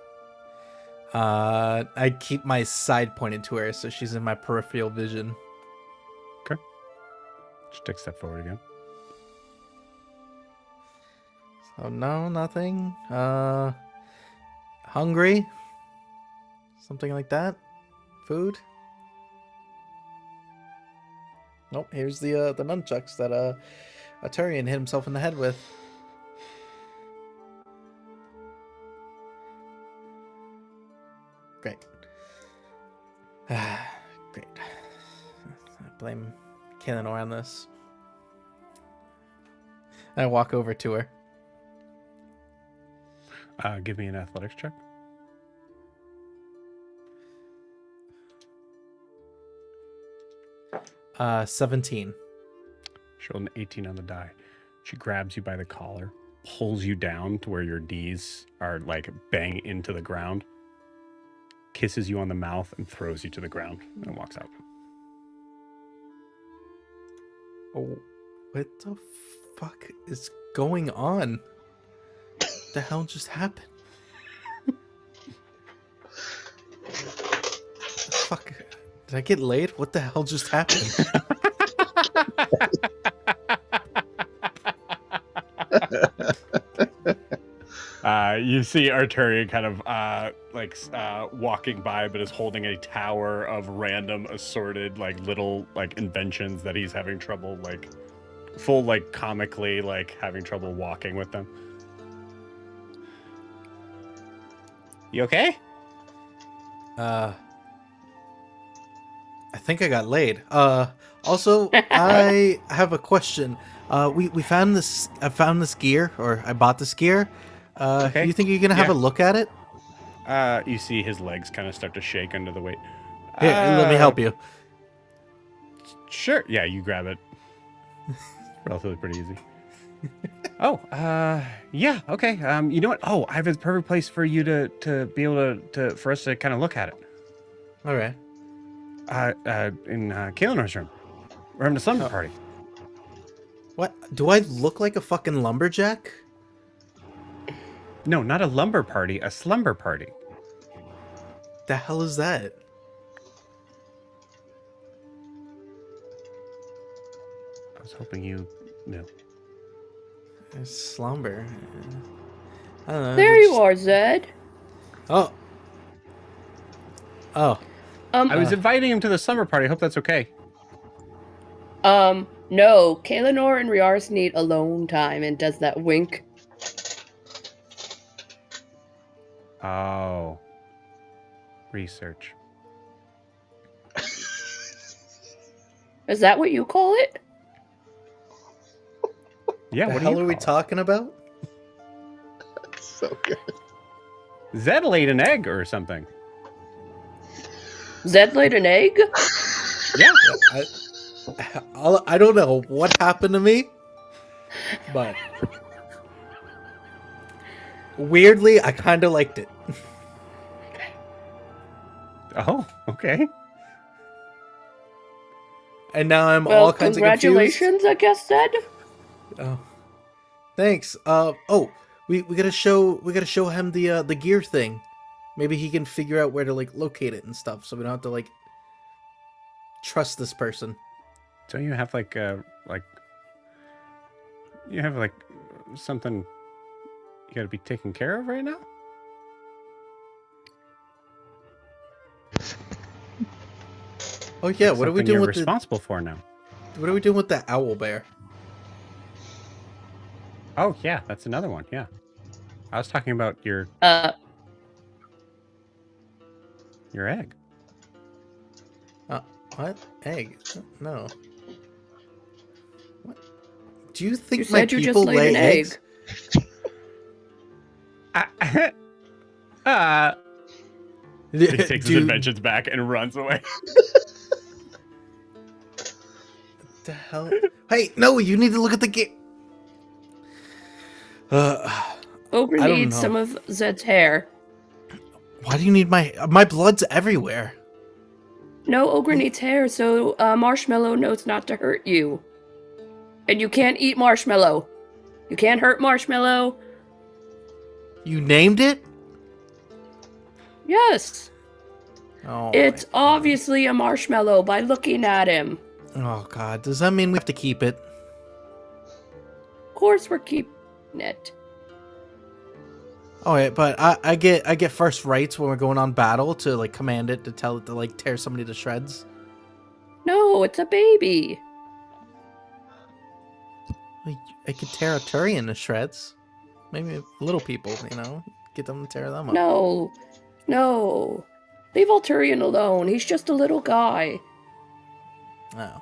I keep my side pointed to her so she's in my peripheral vision. Okay. She takes a step forward again. So no, nothing. Hungry? Something like that? Food? Nope, here's the nunchucks that Turian hit himself in the head with. Great. Great. I blame Kaelinor on this. I walk over to her. Give me an athletics check. Uh, 17. She rolled an 18 on the die. She grabs you by the collar, pulls you down to where your D's are like bang into the ground, kisses you on the mouth, and throws you to the ground and walks out. Oh, what the fuck is going on? What the hell just happened? Fuck. Did I get laid? What the hell just happened? You see Arturian kind of walking by, but is holding a tower of random assorted little inventions that he's having trouble comically having trouble walking with them. You okay? I think I got laid. Also, I have a question. We found this. I found this gear, or I bought this gear. Okay. You think you're gonna have a look at it? You see his legs kind of start to shake under the weight. Here, let me help you. Sure. Yeah, you grab it. Relatively pretty easy. Yeah. Okay. You know what? Oh, I have a perfect place for you to be able to for us to kind of look at it. All right. In Kalenor's room. We're having a slumber party. What? Do I look like a fucking lumberjack? No, not a lumber party, a slumber party. The hell is that? I was hoping you knew. Slumber. I don't know. There you are, Zed. Oh. Oh. I was inviting him to the slumber party. I hope that's okay. No. Kalenor and Riarris need alone time and does that wink. Oh. Research. Is that what you call it? Yeah, The what hell do you are we call it? talking about? So good. Zed laid an egg or something. Zed laid an egg? Yeah. I don't know what happened to me, but weirdly, I kind of liked it. Oh, okay. And now I'm Well, all kinds of confused. congratulations, I guess, Zed. Oh, thanks. We gotta show him the gear thing. Maybe he can figure out where to locate it and stuff, so we don't have to trust this person. Don't you have you have something you gotta be taken care of right now? Oh yeah, what are we Something doing you're with responsible for now? what are we doing with the owl bear? Oh yeah, that's another one. Yeah, I was talking about your egg. What egg? No. What? Do you think You my said you just people laid lay an eggs? egg. He takes his inventions back and runs away. What the hell? Hey, no! You need to look at the gear. Ogre I don't needs know. some of Zed's hair. Why do you need my blood's everywhere? No, Ogre needs hair, so Marshmallow knows not to hurt you. And you can't eat Marshmallow. You can't hurt Marshmallow. You named it? Yes. Oh, It's obviously a marshmallow by looking at him. oh God! Does that mean we have to keep it? Of course we're keeping it. Oh yeah, but I get first rights when we're going on battle to command it to tell it to tear somebody to shreds. No, it's a baby. I could tear a Turian to shreds. Maybe little people, get them to tear them up. No. Leave Alturian alone. He's just a little guy. Oh.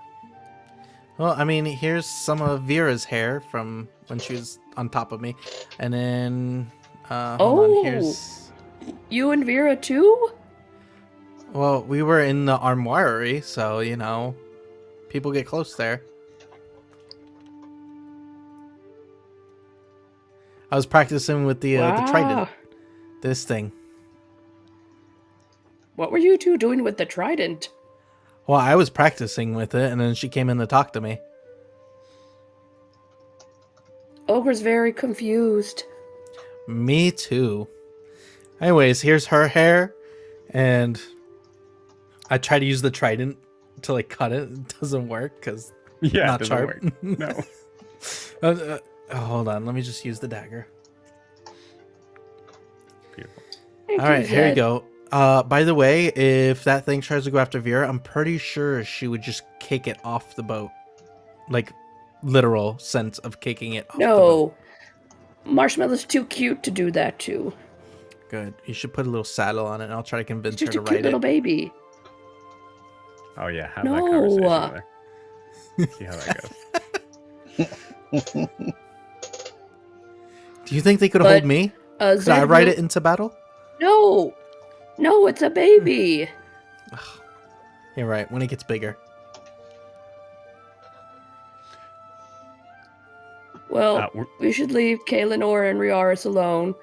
Well, I mean, here's some of Vera's hair from when she was on top of me, and then hold on, here's. You and Vera too? Well, we were in the armoire, so people get close there. I was practicing with the trident. This thing. What were you two doing with the trident? Well, I was practicing with it, and then she came in to talk to me. Ogre's very confused. Me too. Anyways, here's her hair, and I try to use the trident to like cut it. It doesn't work because Yeah, not it doesn't sharp. work. No. Hold on, let me just use the dagger. Beautiful. Thank All right, here you Zed. go. By the way, if that thing tries to go after Vera, I'm pretty sure she would just kick it off the boat. Like, literal sense of kicking it off the boat. No. Marshmallow's too cute to do that too. Good. You should put a little saddle on it, and I'll try to He's convince her just to a cute ride little it. baby. Oh yeah, have that conversation No. with her. See how that goes. Do you think they could But, hold me? Could I Zed ride will- it into battle? No. No, it's a baby. You're right. When it gets bigger. Well, we should leave Kaelinor and Riarris alone,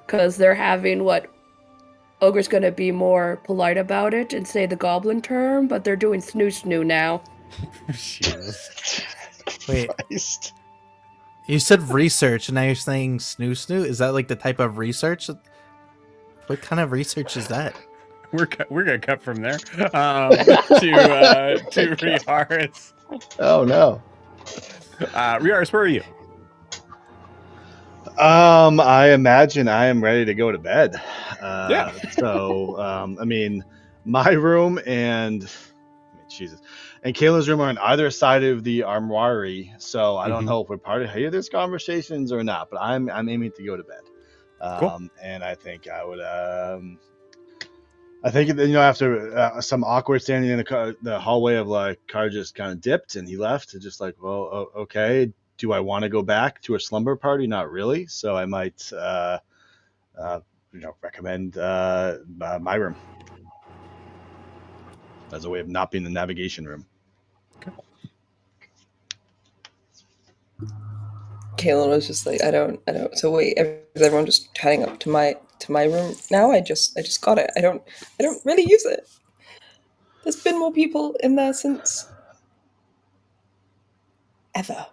because they're having what Ogre's gonna be more polite about it and say the goblin term, but they're doing snoo now. Jesus. Wait, Christ. you said research, and now you're saying snoo? Is that like the type of research? What kind of research is that? We're gonna cut from there to Riarris. Oh no. Riarris, where are you? I imagine I am ready to go to bed. Yeah. So, I mean, my room and Jesus, and Kayla's room are on either side of the armory. So I don't know if we're part of any of these conversations or not. But I'm aiming to go to bed. Cool. And I think I would. I think after some awkward standing in the hallway of like car just kind of dipped and he left. Just like, well, okay. Do I want to go back to a slumber party? Not really. So I might, recommend my room as a way of not being the navigation room. Kaylin was just like, I don't. So wait, is everyone just heading up to my room now? I just got it. I don't really use it. There's been more people in there since ever.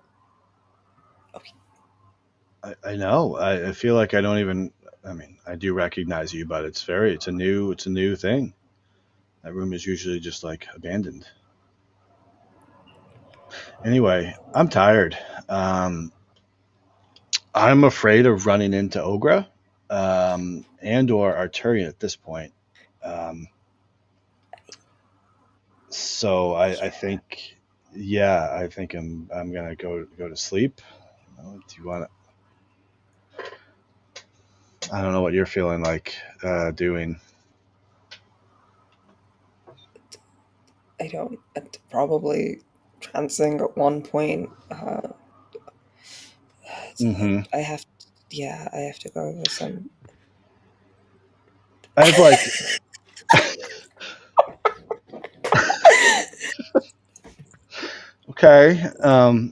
I know. I feel like I don't even. I mean, I do recognize you, but it's a new thing. That room is usually just like abandoned. Anyway, I'm tired. I'm afraid of running into Ogra, and or Arturian at this point. So I think, yeah, I think I'm gonna go to sleep. Do you want to? I don't know what you're feeling like doing. I don't. Probably trancing at one point. I have. Yeah, I have to go over some. I have like. Okay. I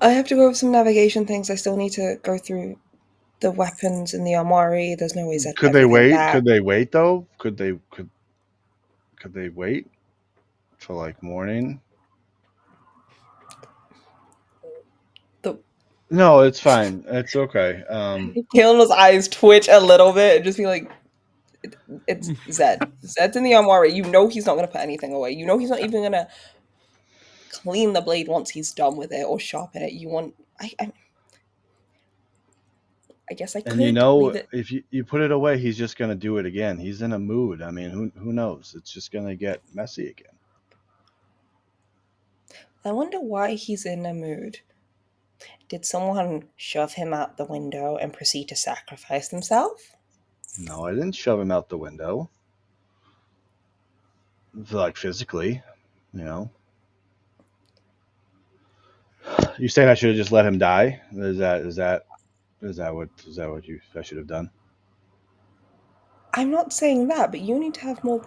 have to go over some navigation things. I still need to go through the weapons in the armory. There's no way that Could they wait? Could they wait though? Could they wait till like morning? No, it's fine. It's okay. Kaylin's eyes twitch a little bit and just be like, it's Zed. Zed's in the armory. You know he's not going to put anything away. You know he's not even going to clean the blade once he's done with it or sharpen it. You want... I guess I could. And if you put it away, he's just going to do it again. He's in a mood. I mean, who knows? It's just going to get messy again. I wonder why he's in a mood. Did someone shove him out the window and proceed to sacrifice themselves? No, I didn't shove him out the window. Like physically, You saying I should have just let him die? Is that what I should have done? I'm not saying that, but you need to have more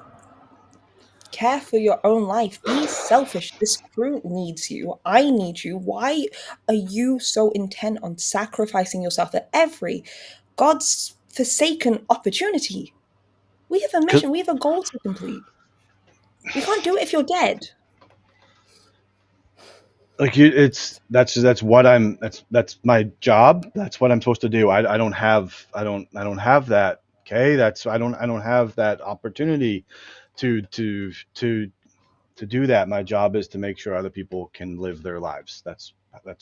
care for your own life. Be selfish. This crew needs you. I need you. Why are you so intent on sacrificing yourself at every God's forsaken opportunity? We have a mission. We have a goal to complete. We can't do it if you're dead. Like that's what I'm that's my job. That's what I'm supposed to do. I don't have that. Okay, I don't have that opportunity to do that. My job is to make sure other people can live their lives. That's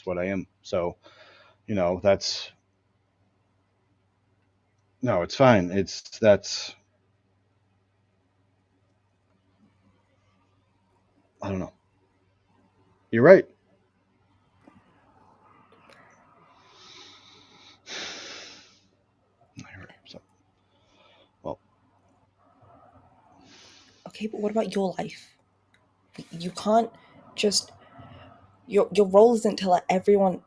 what I am. So, that's no, it's fine. That's I don't know. You're right. So, well, Okay, but what about your life? You can't just your role isn't to let everyone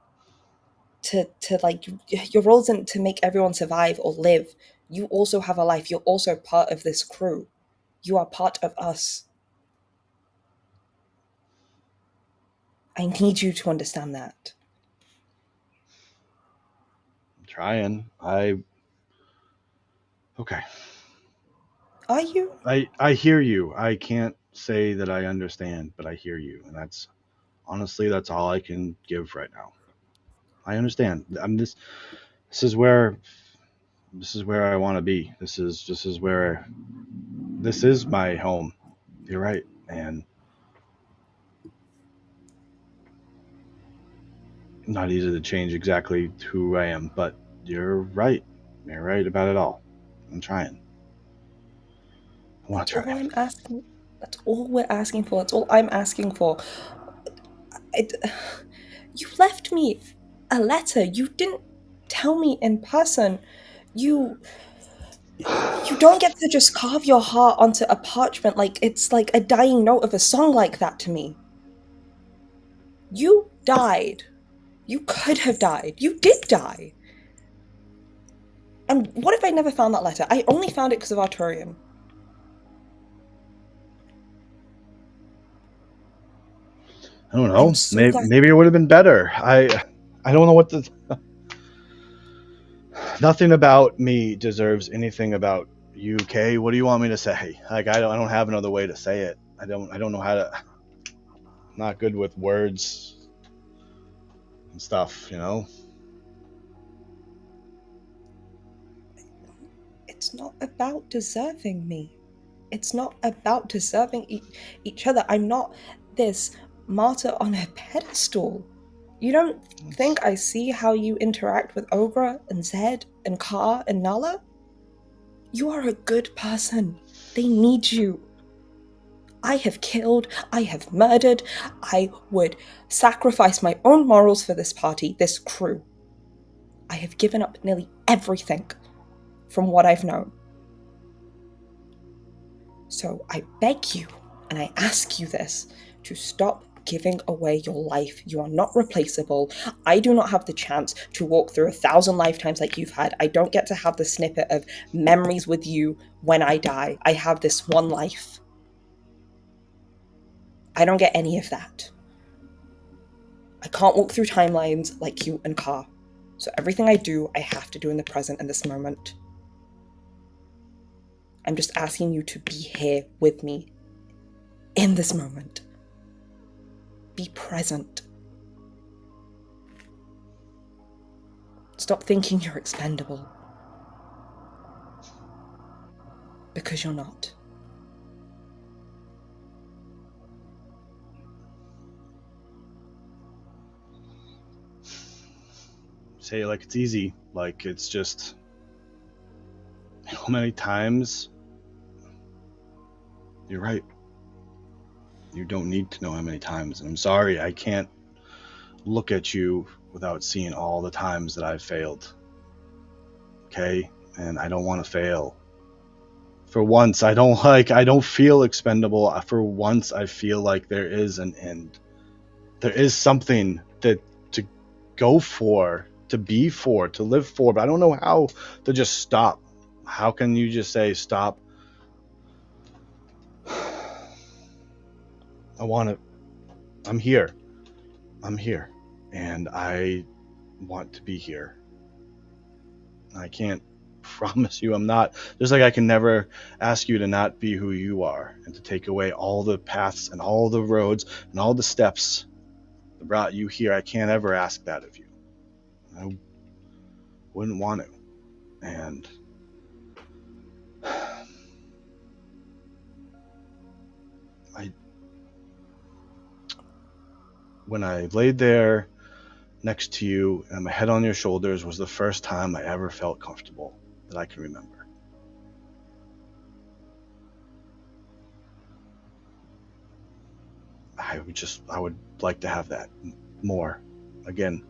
to like your role isn't to make everyone survive or live. You also have a life. You're also part of this crew. You are part of us. I need you to understand that. I'm trying. Okay. Are you? I hear you. I can't say that I understand, but I hear you, and that's all I can give right now. I understand. This is where I want to be. This is my home. You're right, and not easy to change exactly who I am, but you're right. You're right about it all. I'm trying. I want That's to all try. I'm asking. That's all we're asking for. That's all I'm asking for. It, you left me a letter. You didn't tell me in person. You you don't get to just carve your heart onto a parchment like it's like a dying note of a song like that to me. You died. You could have died. You did die. And what if I never found that letter? I only found it because of Arturian. I don't I'm know. so Maybe, glad. maybe it would have been better. I don't know what to. Nothing about me deserves anything about you, Kay. What do you want me to say? Like I don't have another way to say it. I don't know how to. I'm not good with words and stuff. It's not about deserving me. It's not about deserving each other. I'm not this martyr on a pedestal. You don't think I see how you interact with Ogra and Zed and Ka and Nala? You are a good person. They need you. I have killed, I have murdered, I would sacrifice my own morals for this party, this crew. I have given up nearly everything from what I've known. So I beg you, and I ask you this, to stop giving away your life. You are not replaceable. I do not have the chance to walk through 1,000 lifetimes like you've had. I don't get to have the snippet of memories with you when I die. I have this one life. I don't get any of that. I can't walk through timelines like you and Ka. So everything I do, I have to do in the present in this moment. I'm just asking you to be here with me in this moment. Be present. Stop thinking you're expendable. Because you're not. Say it like it's easy. Like it's just how many times. You're right. You don't need to know how many times. And I'm sorry, I can't look at you without seeing all the times that I've failed. Okay? And I don't want to fail. For once, I don't feel expendable. For once, I feel like there is an end. There is something that to go for, to be for, to live for, but I don't know how to just stop. How can you just say stop? I'm here. And I want to be here. I can't promise you I'm not. Just like I can never ask you to not be who you are and to take away all the paths and all the roads and all the steps brought you here. I can't ever ask that of you. I wouldn't want to. And when I laid there next to you and my head on your shoulders was the first time I ever felt comfortable that I can remember. I would like to have that more again.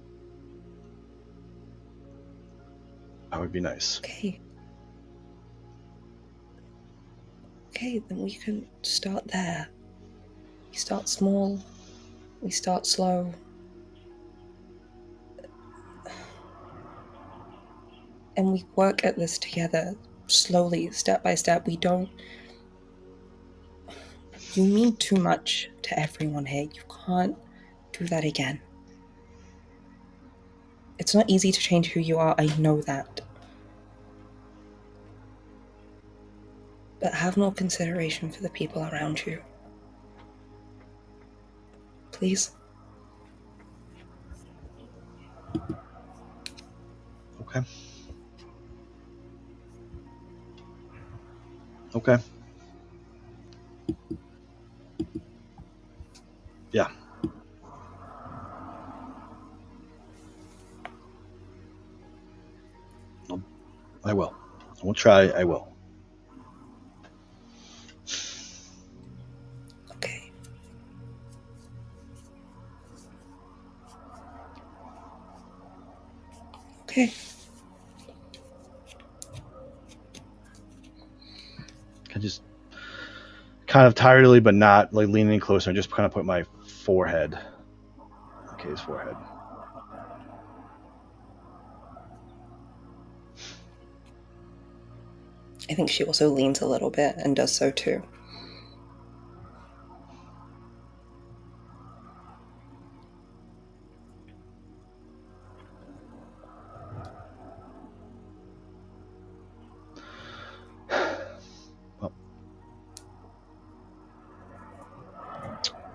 That would be nice. Okay. Okay, then we can start there. We start small. We start slow. And we work at this together, slowly, step by step. You mean too much to everyone here. You can't do that again. It's not easy to change who you are, I know that. But have more consideration for the people around you. Please? Okay. Okay. Yeah. I will. I won't try. I will. Okay. Okay. I just kind of tiredly, but not like leaning closer. I just kind of put my forehead on Kay's forehead. I think she also leans a little bit and does so too. Well,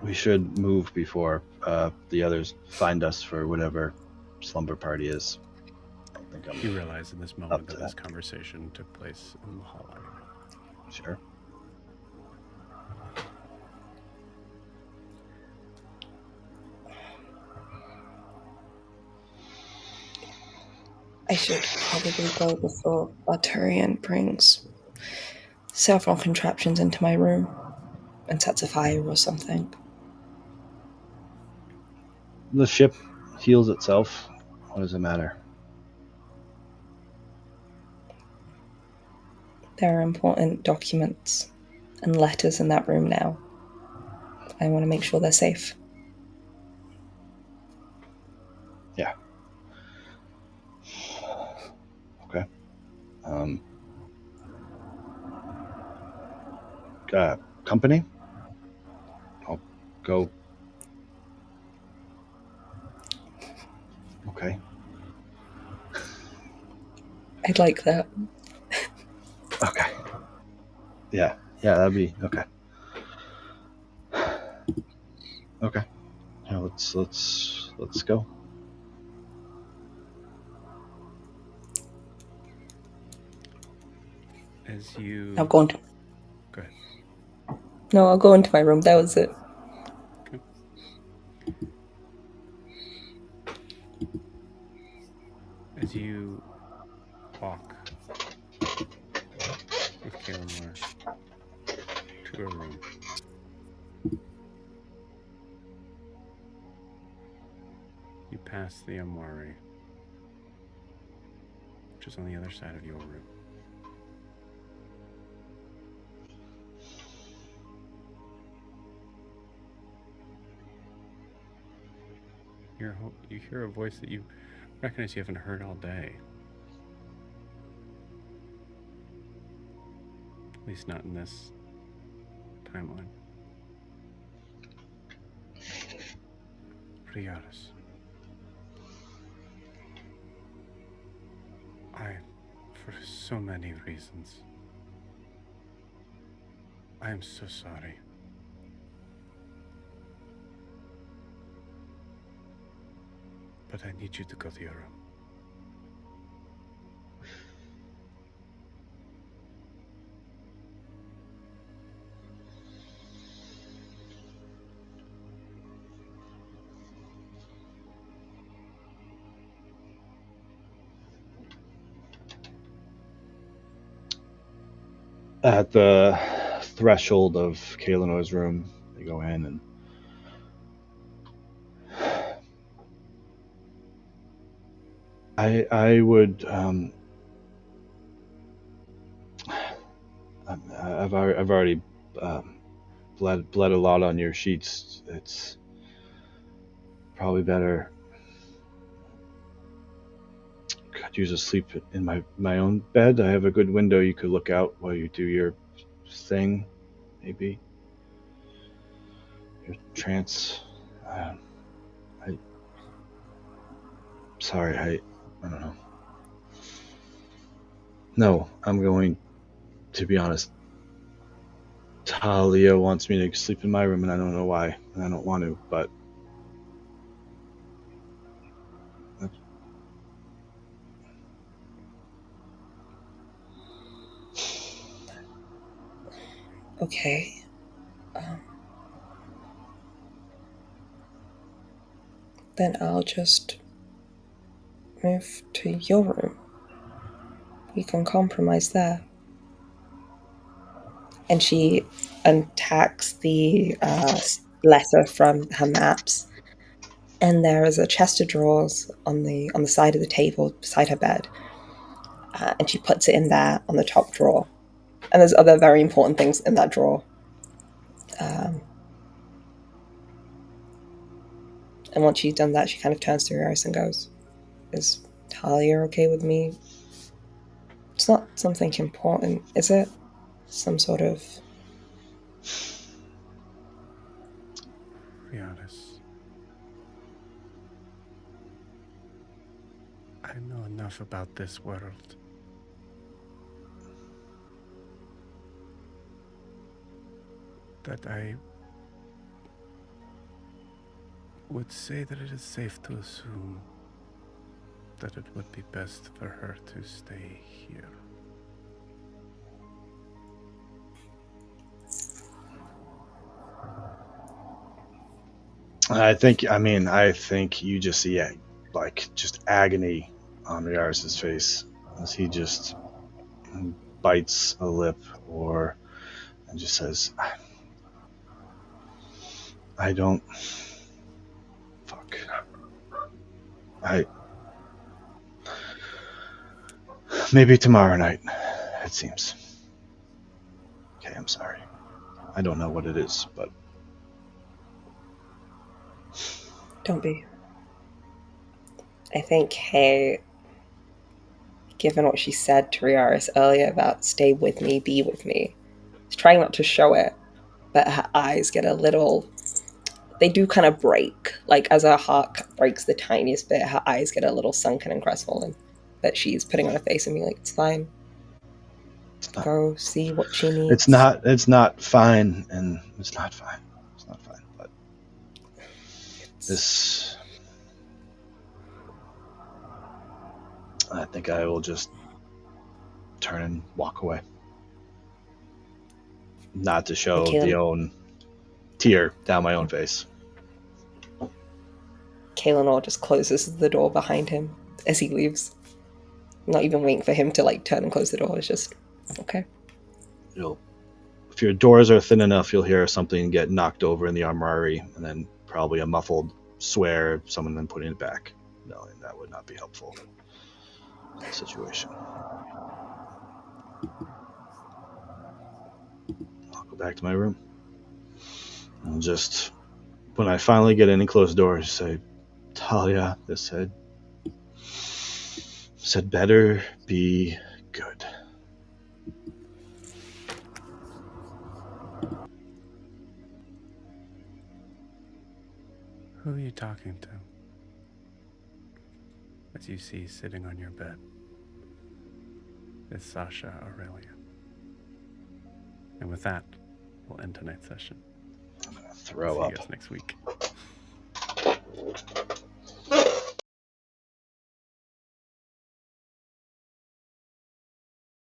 we should move before the others find us for whatever slumber party is. I don't think I'm You realize in this moment up to that this that. conversation took place in the hallway. Sure. I should probably go before Arturian brings several contraptions into my room and sets a fire or something. The ship heals itself. What does it matter? There are important documents and letters in that room now. I want to make sure they're safe. Yeah. Okay. Company? I'll go. Okay. I'd like that. Okay. Yeah. Yeah, that'd be okay. Okay. Yeah, let's go. As you I'll go into. go ahead. No, I'll go into my room. That was it. Okay. As you walk with Kaelinor to a room, you pass the armory, which is on the other side of your room. You hear a voice that you recognize you haven't heard all day. At least not in this timeline. Riarris. For so many reasons, I am so sorry. But I need you to go to your room. At the threshold of Kalenor's room, they go in and I would I've already bled a lot on your sheets. It's probably better. Could use a sleep in my own bed. I have a good window you could look out while you do your thing, maybe your trance. Sorry, I don't know. No, I'm going to be honest. Talia wants me to sleep in my room, and I don't know why, and I don't want to, but Okay. Then I'll just move to your room. We can compromise there. And she untacks the letter from her maps, and there is a chest of drawers on the side of the table beside her bed, and she puts it in there on the top drawer. And there's other very important things in that drawer. And once she's done that, she kind of turns to Riarris and goes, "Is Talia okay with me? It's not something important, is it? Some sort of..." Riarris, I know enough about this world. That I would say that it is safe to assume that it would be best for her to stay here. I think you just see just agony on Riarris' face as he just bites a lip and just says, I don't. Fuck. Maybe tomorrow night, it seems. Okay, I'm sorry. I don't know what it is, but. Don't be. I think Hay, given what she said to Riarris earlier about stay with me, be with me, is trying not to show it, but her eyes get a little... They do kind of break. Like, as her heart breaks the tiniest bit, her eyes get a little sunken and crestfallen. But she's putting on a face and being like, it's fine. Go see what she needs. It's not fine, and it's not fine. It's not fine, but this... I think I will just turn and walk away. Not to show the own tear down my own face. Kaelinor just closes the door behind him as he leaves. Not even waiting for him to turn and close the door. It's just, okay. If your doors are thin enough, you'll hear something get knocked over in the armory, and then probably a muffled swear, someone then putting it back. No, that would not be helpful in the situation. I'll go back to my room. I'll just, when I finally get in and close the door, say, Talia, this said better be good. Who are you talking to? As you see sitting on your bed is Sasha Aurelia. And with that, we'll end tonight's session. I'm gonna throw See up. you guys next week.